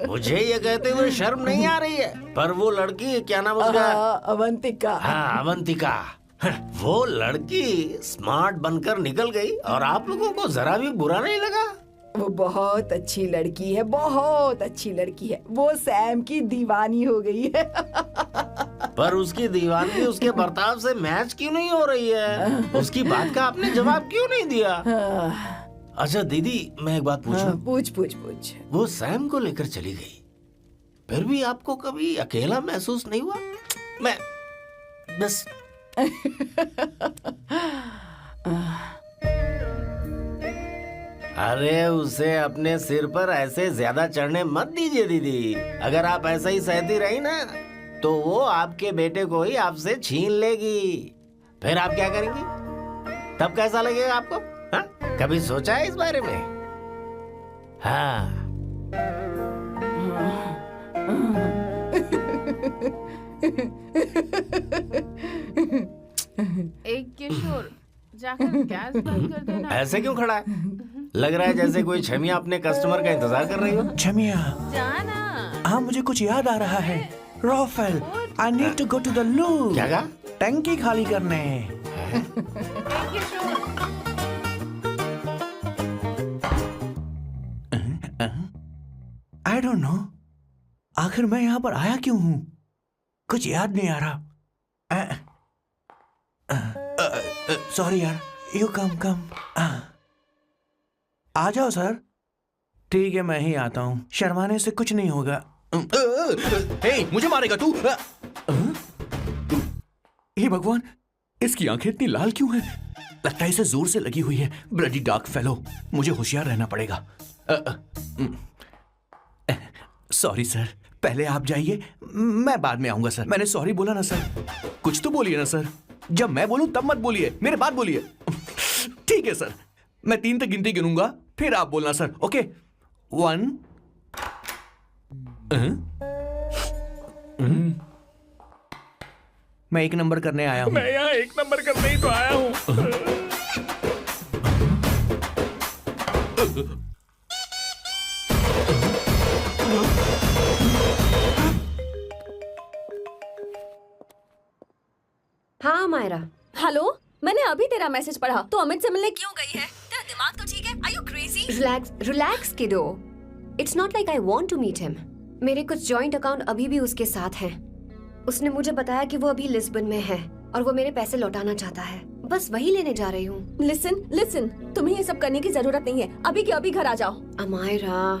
मुझे ये कहते हुए शर्म नहीं आ रही है, पर वो लड़की, क्या नाम उसका? अवंतिका। हाँ, अवंतिका। वो लड़की स्मार्ट बनकर निकल गई और आप लोगों को जरा भी बुरा नहीं लगा? वो बहुत अच्छी लड़की है, बहुत अच्छी लड़की है। वो सैम की दीवानी हो गई है। पर उसकी दीवानी उसके बर्ताव से मैच क्यों नहीं हो रही है? उसकी बात का आपने जवाब क्यों नहीं दिया? अच्छा दीदी, मैं एक बात पूछूं? पूछ पूछ पूछ। वो सैम को लेकर चली गई, फिर भी आपको कभी अकेला महसूस नहीं हुआ? मैं बस अरे उसे अपने सिर पर ऐसे ज्यादा चढ़ने मत दीजिए दीदी। अगर आप ऐसा ही सहती रही ना तो वो आपके बेटे को ही आपसे छीन लेगी, फिर आप क्या करेंगी? तब कैसा लगेगा आपको? हा? कभी सोचा है इस बारे में? हाँ। एक किशोर, जाकर गैस बंद कर देना। ऐसे क्यों खड़ा है? लग रहा है जैसे कोई छमिया अपने कस्टमर का इंतजार कर रही हो। छमिया, जाना। हाँ मुझे कुछ याद आ रहा है। Rafael, I need to go to the loo। क्या कहा? टंकी खाली करने। एक किशोर, I don't know, आखिर मैं यहाँ पर आया क्यों हूँ? कुछ याद नहीं आ रहा। सॉरी यार, यू कम। आ जाओ सर। ठीक है, मैं ही आता हूँ, शर्माने से कुछ नहीं होगा। हे, मुझे मारेगा तू? हे भगवान, इसकी आंखें इतनी लाल क्यों हैं? लगता है इसे जोर से लगी हुई है। ब्लडी डार्क फेलो, मुझे होशियार रहना पड़ेगा। सॉरी सर, पहले आप जाइए, मैं बाद में आऊंगा सर। मैंने सॉरी बोला ना सर, कुछ तो बोलिए ना सर। जब मैं बोलूं तब मत बोलिए, मेरे बाद बोलिए। ठीक है सर, मैं 3 तक गिनती गिनूंगा, फिर आप बोलना सर। ओके, 1। मैं 1 नंबर करने आया हूँ। मैं यहाँ 1 नंबर करने ही तो आया हूँ। हाँ मायरा। हेलो, मैंने अभी तेरा मैसेज पढ़ा। तो अमित से मिलने क्यों गई है? तेरा दिमाग तो ठीक है? Are you crazy? Relax kiddo. It's not like I want to meet him. मेरे कुछ जॉइंट अकाउंट अभी भी उसके साथ हैं। उसने मुझे बताया कि वो अभी लिस्बन में है और वो मेरे पैसे लौटाना चाहता है। बस वही लेने जा रही हूँ। लिसन, तुम्हें ये सब करने की जरूरत नहीं है। अभी के अभी घर आ जाओ। अमायरा,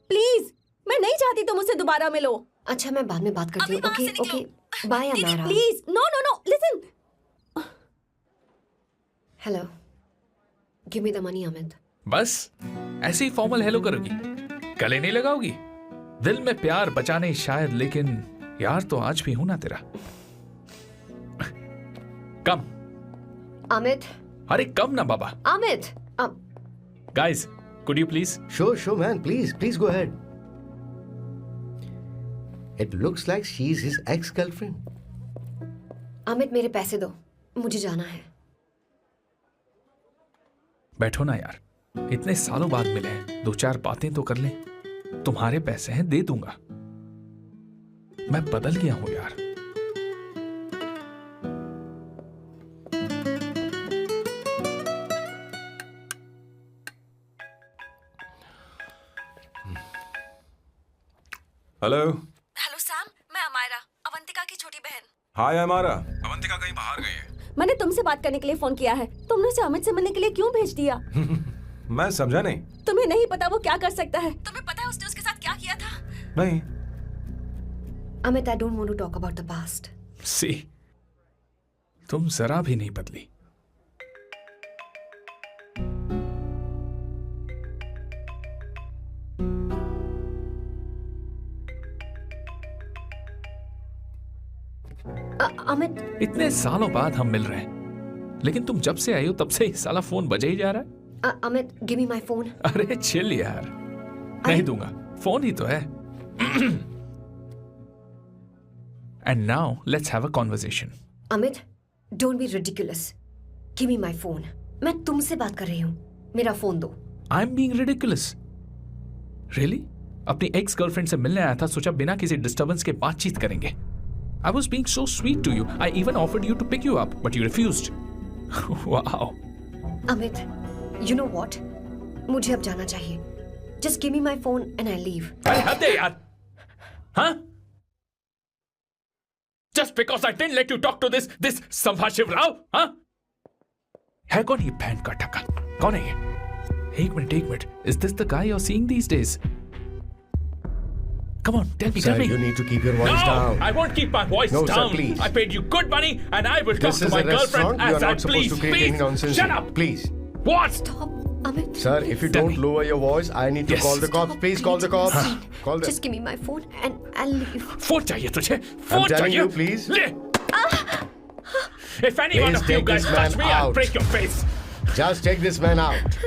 प्लीज, मैं नहीं चाहती तुम मुझसे दोबारा मिलो। अच्छा मैं बाद में बात करती हूँ। Okay, bye Amaira. Please, no, listen. Hello, give me the money Amit. बस ऐसे ही फॉर्मल हेलो करोगी, गले नहीं लगाओगी? दिल में प्यार बचा नहीं शायद, लेकिन यार तो आज भी हूं ना तेरा। कम अमित। अरे कम ना बाबा। Amit, guys, could you please? Sure, man. Please go ahead. It looks like she's his ex-girlfriend. Amit मेरे पैसे दो, मुझे जाना है। बैठो ना यार, इतने सालों बाद मिले हैं, 2-4 बातें तो कर लें। तुम्हारे पैसे हैं, दे दूंगा। मैं बदल गया हूं यार। हेलो। हेलो सैम, मैं अमायरा, अवंतिका की छोटी बहन। हाय हमारा। अवंतिका कहीं बाहर गई है। मैंने तुमसे बात करने के लिए फोन किया है। तुमने उसे अमित से मिलने के लिए क्यों भेज दिया? मैं समझा नहीं। तुम्हें नहीं पता वो क्या कर सकता है। तुम्हें पता है उसने उसके साथ क्या किया था? नहीं। Amit, I don't want to talk about the past. सी, तुम जरा भी नहीं बदली। Amit, इतने सालों बाद हम मिल रहे हैं, लेकिन तुम जब से आई हो तब से ही साला फोन बजे ही जा रहा है। Amit, give me my phone. अरे चिल यार, नहीं दूंगा, फोन ही तो है। And now let's have a conversation. Amit, don't be ridiculous. Give me my phone. मैं तुमसे बात कर रही हूँ। मेरा फोन दो। I'm being ridiculous. Really? अपनी एक्स गर्लफ्रेंड से मिलने आया था, सोचा बिना किसी डिस्टर्बेंस के बातचीत करेंगे। I was being so sweet to you. I even offered you to pick you up, but you refused. Wow. Amit, you know what? मुझे अब जाना चाहिए. Just give me my phone and I leave. अरे हद है यार, हाँ? Just because I didn't let you talk to this संभाशिव Rao, हाँ? है कौन ये बैंड का टक्का? कौन है ये? एक minute. Is this the guy you're seeing these days? Come on, tell me. Sir, you need to keep your voice down. I won't keep my voice No, down. sir, please. I paid you good money and I will talk This to is my a restaurant. girlfriend You are as I not supposed to create any nonsense. Shut here. up. Please. What? Stop, Amit. Sir, if you Tell don't me. lower your voice, I need to Yes. call the cops. Please call the cops. Call them. Just give me my phone and I'll leave. Phone चाहिए तुझे? I'm phone telling चाहिए? you, please. ले. If any one Please of you take guys this touch man me, I'll out. break your face. Just take this man out.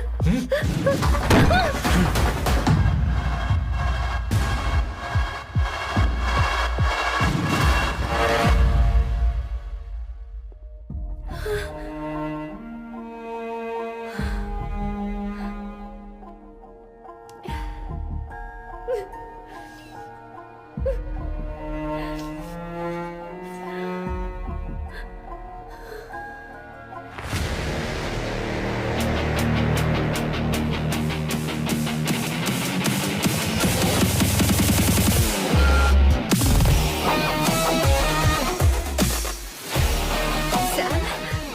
Sam,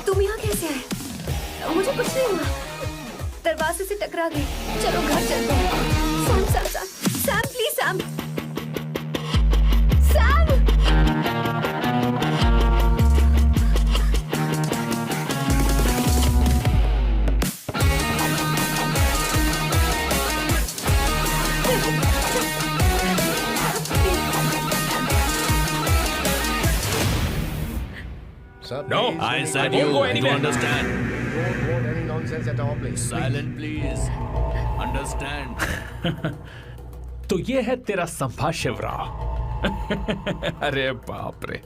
तुम यहाँ कैसे आए? मुझे कुछ नहीं हुआ। दरवाजे से टकरा गई। चलो घर चलते हैं। Sam, please Sam. Sir, No, please. I said I won't you. go You anywhere. understand? Don't want any nonsense at our place. Silent, please. Understand? तो ये है तेरा संभाशिव राव। अरे बाप रे,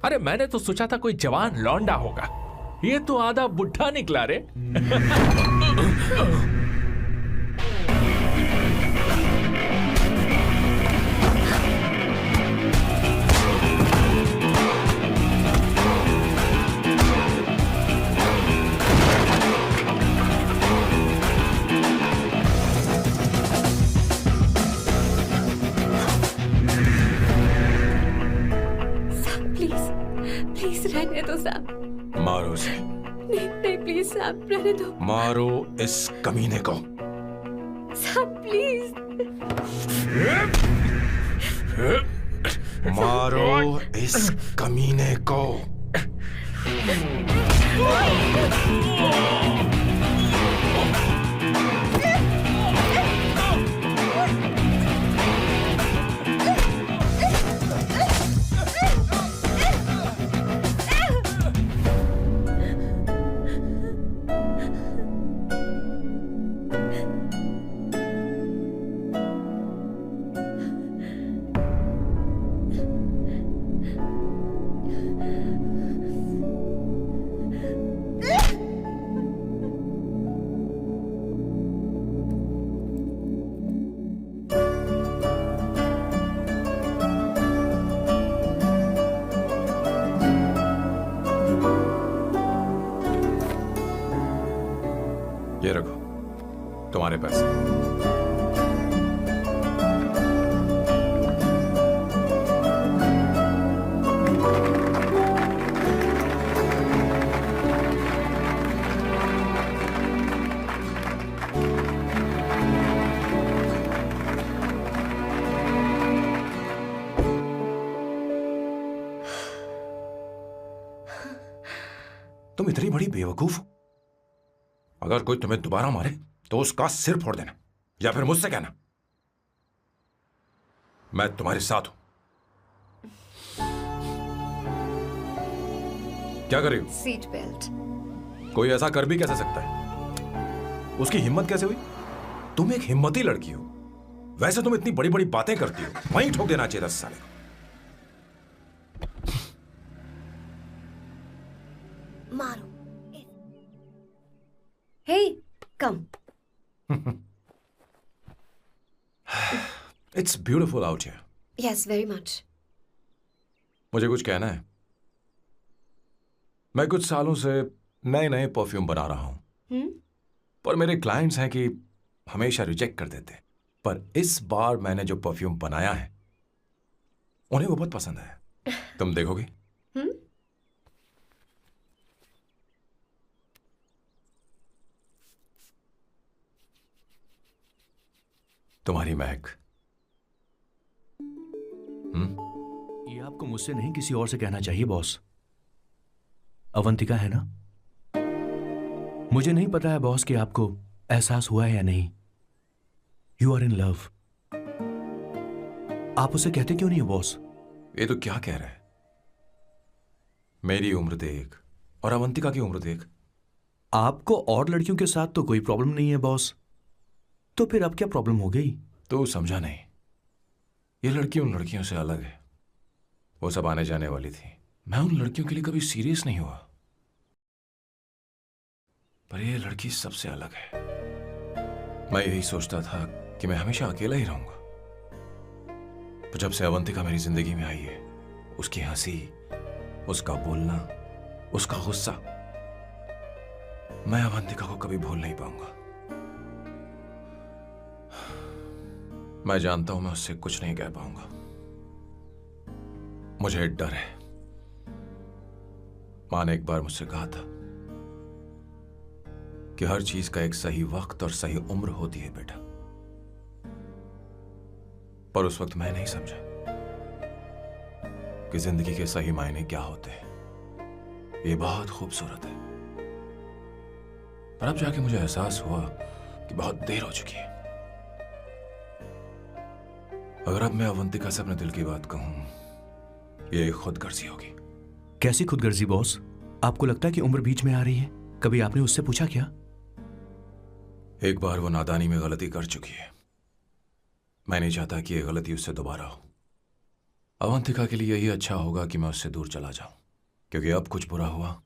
अरे मैंने तो सोचा था कोई जवान लौंडा होगा, ये तो आधा बुढ़ा निकला रे। प्लीज रहने दो सैम। मारो उसे। नहीं प्लीज सैम, रहने दो। मारो इस कमीने को। Sam please. मारो इस कमीने को। तुम्हारे पैसे। तुम इतनी बड़ी बेवकूफ हो। अगर कोई तुम्हें दोबारा मारे तो उसका सिर फोड़ देना, या फिर मुझसे कहना मैं तुम्हारे साथ हूं। क्या कर रही हो? Seat belt. कोई ऐसा कर भी कैसे सकता है? उसकी हिम्मत कैसे हुई? तुम एक हिम्मती लड़की हो। वैसे तुम इतनी बड़ी बड़ी बातें करती हो, वहीं ठोक देना चाहिए 10 साल को। मारो। Hey, come. It's beautiful out here. Yes, very much. मुझे कुछ कहना है। मैं कुछ सालों से नए नए परफ्यूम बना रहा हूं, पर मेरे क्लाइंट्स हैं कि हमेशा रिजेक्ट कर देते। पर इस बार मैंने जो परफ्यूम बनाया है उन्हें वो बहुत पसंद आया। तुम देखोगे? तुम्हारी महक। ये आपको मुझसे नहीं किसी और से कहना चाहिए बॉस। अवंतिका है ना? मुझे नहीं पता है बॉस कि आपको एहसास हुआ है या नहीं। You are in love. आप उसे कहते क्यों नहीं हो बॉस? ये तो क्या कह रहा है? मेरी उम्र देख और अवंतिका की उम्र देख। आपको और लड़कियों के साथ तो कोई प्रॉब्लम नहीं है बॉस, तो फिर अब क्या प्रॉब्लम हो गई? तो समझा नहीं। ये लड़की उन लड़कियों से अलग है। वो सब आने जाने वाली थी। मैं उन लड़कियों के लिए कभी सीरियस नहीं हुआ, पर ये लड़की सबसे अलग है। मैं यही सोचता था कि मैं हमेशा अकेला ही रहूंगा, पर जब से अवंतिका मेरी जिंदगी में आई है, उसकी हंसी, उसका बोलना, उसका गुस्सा, मैं अवंतिका को कभी भूल नहीं पाऊंगा। मैं जानता हूं मैं उससे कुछ नहीं कह पाऊंगा। मुझे डर है। मां ने एक बार मुझसे कहा था कि हर चीज का एक सही वक्त और सही उम्र होती है बेटा, पर उस वक्त मैं नहीं समझा कि जिंदगी के सही मायने क्या होते हैं। ये बहुत खूबसूरत है, पर अब जाके मुझे एहसास हुआ कि बहुत देर हो चुकी है। अगर अब मैं अवंतिका से अपने दिल की बात कहूं, ये खुदगर्जी होगी। कैसी खुदगर्जी बॉस? आपको लगता है कि उम्र बीच में आ रही है? कभी आपने उससे पूछा क्या? एक बार वो नादानी में गलती कर चुकी है। मैं नहीं चाहता कि ये गलती उससे दोबारा हो। अवंतिका के लिए यही अच्छा होगा कि मैं उससे दूर चला जाऊं, क्योंकि अब कुछ बुरा हुआ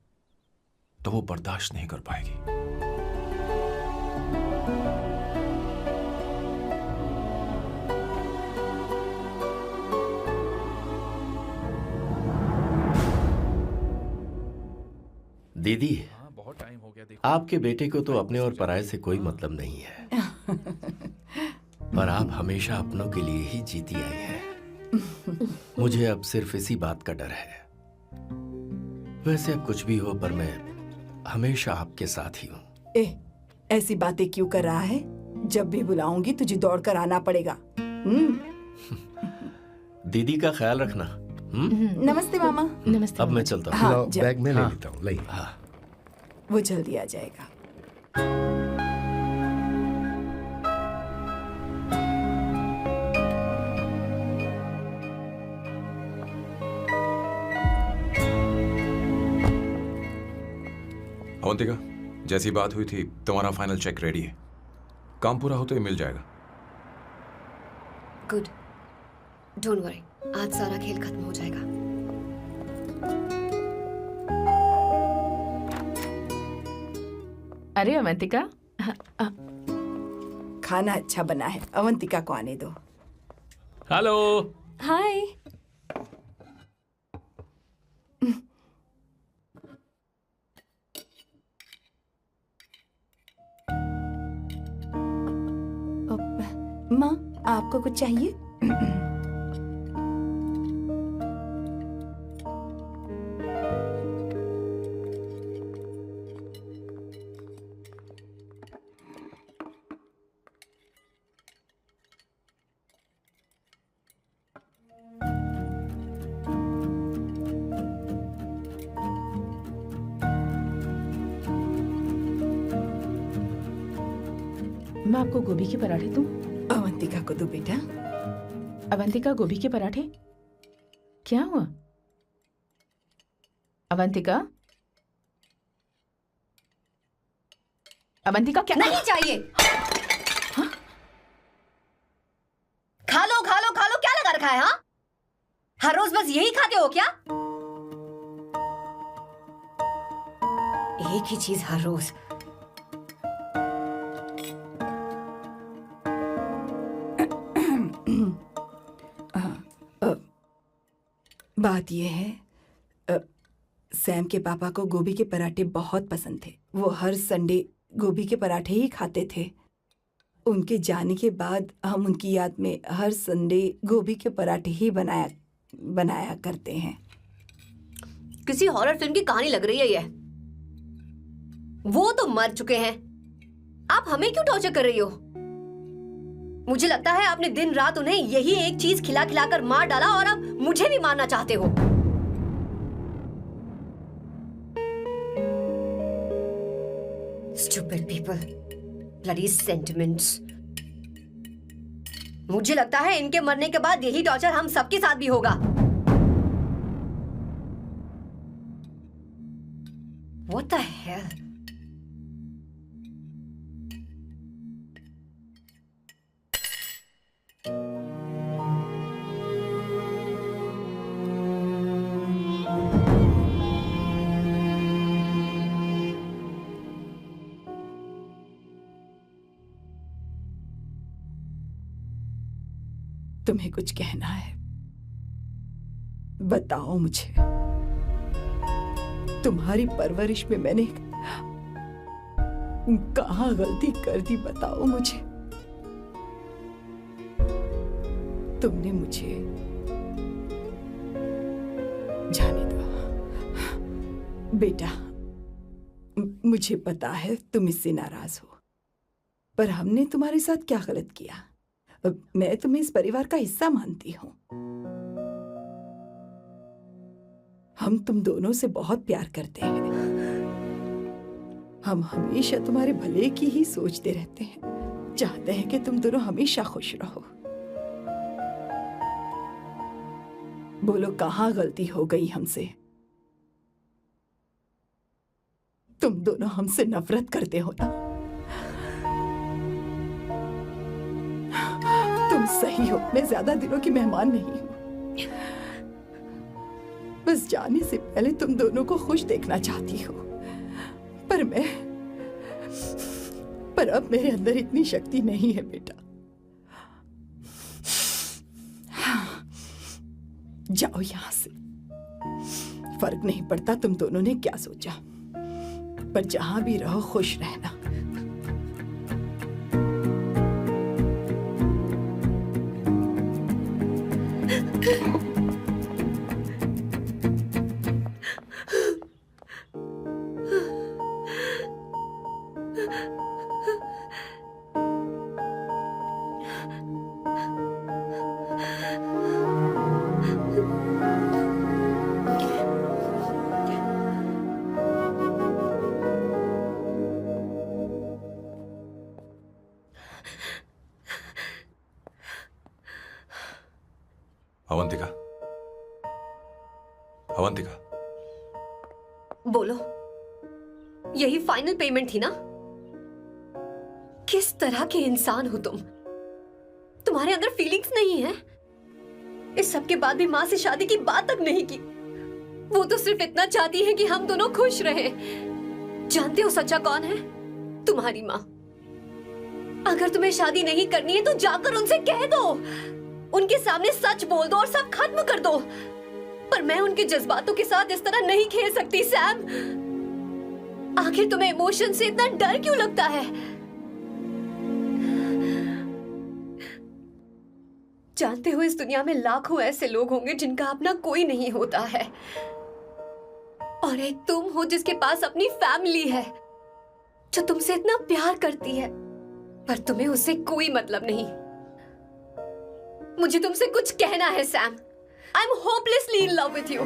तो वो बर्दाश्त नहीं कर पाएगी। दीदी, बहुत टाइम हो गया। आपके बेटे को तो अपने और पराये से कोई मतलब नहीं है, पर आप हमेशा अपनों के लिए ही जीती आई हैं। मुझे अब सिर्फ इसी बात का डर है। वैसे अब कुछ भी हो, पर मैं हमेशा आपके साथ ही हूँ। ऐसी बातें क्यों कर रहा है? जब भी बुलाऊंगी तुझे दौड़कर आना पड़ेगा। दीदी का ख्याल रखना। नमस्ते मामा। नमस्ते। अब मैं चलता हूँ। हाँ, लो, जा। बैग में ले हाँ। लेता हूँ। ले। हाँ। वो जल्दी आ जाएगा। अवंतिका, जैसी बात हुई थी, तुम्हारा फाइनल चेक रेडी है। काम पूरा हो तो ये मिल जाएगा। गुड, डोंट वरी, आज सारा खेल खत्म हो जाएगा। अरे अवंतिका, खाना अच्छा बना है, अवंतिका को आने दो। हेलो। हाय। माँ, आपको कुछ चाहिए? मैं आपको गोभी के पराठे दूं? अवंतिका को दो बेटा। अवंतिका, गोभी के पराठे? क्या हुआ अवंतिका? अवंतिका क्या? नहीं चाहिए। हाँ? खा लो खा लो खा लो, क्या लगा रखा है? हाँ, हर रोज बस यही खाते हो क्या? एक ही चीज हर रोज। बात यह है, सैम के पापा को गोभी के पराठे बहुत पसंद थे। वो हर संडे गोभी के पराठे ही खाते थे। उनके जाने के बाद हम उनकी याद में हर संडे गोभी के पराठे ही बनाया करते हैं। किसी हॉरर फिल्म की कहानी लग रही है ये। वो तो मर चुके हैं, आप हमें क्यों टॉर्चर कर रही हो? मुझे लगता है आपने दिन रात उन्हें यही एक चीज खिला खिला कर मार डाला और अब मुझे भी मारना चाहते हो। Stupid people, bloody sentiments। मुझे लगता है इनके मरने के बाद यही टॉर्चर हम सबके साथ भी होगा। What the hell? तुम्हें कुछ कहना है? बताओ मुझे। तुम्हारी परवरिश में मैंने कहाँ गलती कर दी, बताओ मुझे। तुमने मुझे जाने दो बेटा। मुझे पता है तुम इससे नाराज हो, पर हमने तुम्हारे साथ क्या गलत किया? मैं तुम्हें इस परिवार का हिस्सा मानती हूं। हम तुम दोनों से बहुत प्यार करते हैं। हम हमेशा तुम्हारे भले की ही सोचते रहते हैं, चाहते हैं कि तुम दोनों हमेशा खुश रहो। बोलो, कहाँ गलती हो गई हमसे? तुम दोनों हमसे नफरत करते हो ना? तुम सही हो, मैं ज्यादा दिनों की मेहमान नहीं हूं। बस जाने से पहले तुम दोनों को खुश देखना चाहती हो, पर अब मेरे अंदर इतनी शक्ति नहीं है बेटा। जाओ यहां से। फर्क नहीं पड़ता तुम दोनों ने क्या सोचा, पर जहां भी रहो खुश रहना। अवंतिका, अवंतिका, बोलो, यही फाइनल पेमेंट थी ना? किस तरह के इंसान हो तुम? तुम्हारे अंदर फीलिंग्स नहीं है? इस सब के बाद भी माँ से शादी की बात तक नहीं की। वो तो सिर्फ इतना चाहती है कि हम दोनों खुश रहें। जानते हो सच्चा कौन है? तुम्हारी माँ। अगर तुम्हें शादी नहीं करनी है तो जाकर उनसे कह दो, उनके सामने सच बोल दो और सब खत्म कर दो। पर मैं उनके जज्बातों के साथ इस तरह नहीं खेल सकती सैम। आखिर तुम्हें इमोशन से इतना डर क्यों लगता है? जानते हो इस दुनिया में लाखों ऐसे लोग होंगे जिनका अपना कोई नहीं होता है, और एक तुम हो जिसके पास अपनी फैमिली है जो तुमसे इतना प्यार करती है, पर तुम्हें उससे कोई मतलब नहीं। मुझे तुमसे कुछ कहना है Sam. I am hopelessly in love with you.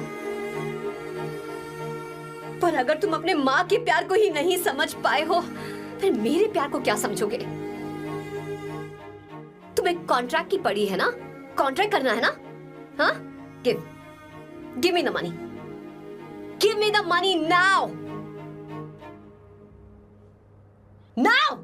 पर अगर तुम अपने माँ के प्यार को ही नहीं समझ पाए हो, फिर मेरे प्यार को क्या समझोगे? तुम्हें कॉन्ट्रैक्ट की पड़ी है ना, कॉन्ट्रैक्ट करना है ना? हाँ, give me the money, give me the money now, now.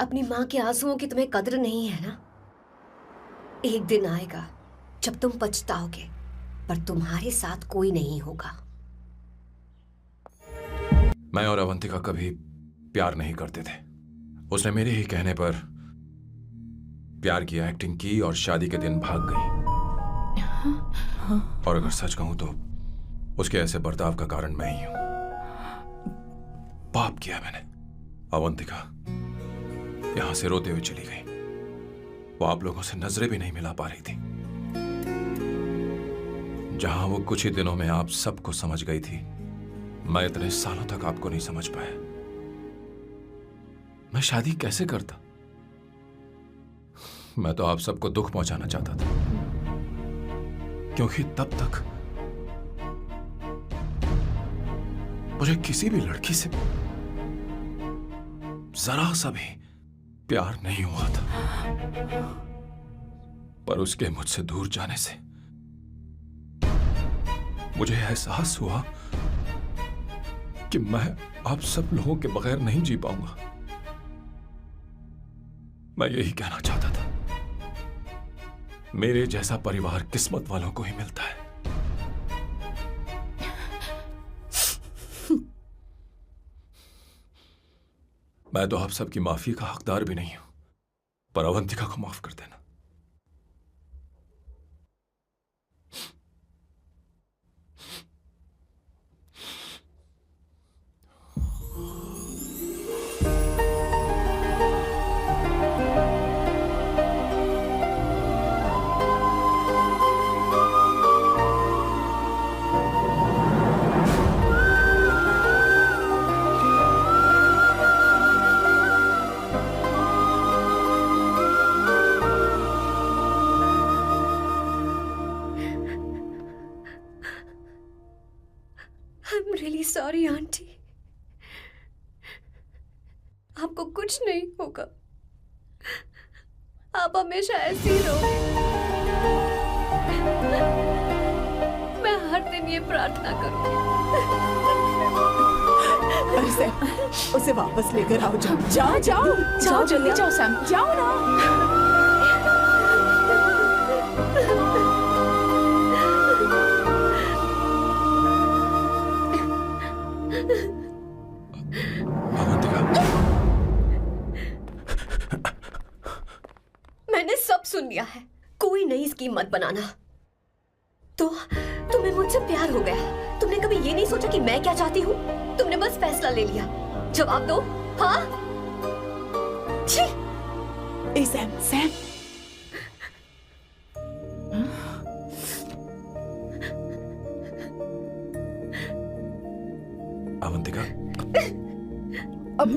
अपनी मां के आंसुओं की तुम्हें कद्र नहीं है ना? एक दिन आएगा जब तुम पछताओगे, पर तुम्हारे साथ कोई नहीं होगा। मैं और अवंतिका कभी प्यार नहीं करते थे। उसने मेरे ही कहने पर प्यार की एक्टिंग की और शादी के दिन भाग गई। और अगर सच कहूं तो उसके ऐसे बर्ताव का कारण मैं ही हूं। पाप किया मैंने। अवंतिका यहां से रोते हुए चली गई। वो आप लोगों से नजरें भी नहीं मिला पा रही थी। जहां वो कुछ ही दिनों में आप सबको समझ गई थी, मैं इतने सालों तक आपको नहीं समझ पाया। मैं शादी कैसे करता? मैं तो आप सबको दुख पहुंचाना चाहता था, क्योंकि तब तक मुझे किसी भी लड़की से जरा सा भी प्यार नहीं हुआ था। पर उसके मुझसे दूर जाने से मुझे एहसास हुआ कि मैं आप सब लोगों के बगैर नहीं जी पाऊंगा। मैं यही कहना चाहता था, मेरे जैसा परिवार किस्मत वालों को ही मिलता है। मैं तो आप सबकी माफी का हकदार भी नहीं हूं, पर अवंतिका को माफ कर देना। I'm really sorry, aunty. आपको कुछ नहीं होगा। आप हमेशा ऐसी ही रहोगे। मैं हर दिन ये प्रार्थना करूंगी। अरे सैम, उसे वापस लेकर आओ। जाओ जाओ जाओ जल्दी जाओ सैम, जाओ ना। मैंने सब सुन लिया है। कोई नई स्कीम मत बनाना। तो तुम्हें मुझसे प्यार हो गया। तुमने कभी ये नहीं सोचा कि मैं क्या चाहती हूँ? तुमने बस फैसला ले लिया। जवाब दो। हाँ? छी! ए सैम, सैम। अवंतिका, अब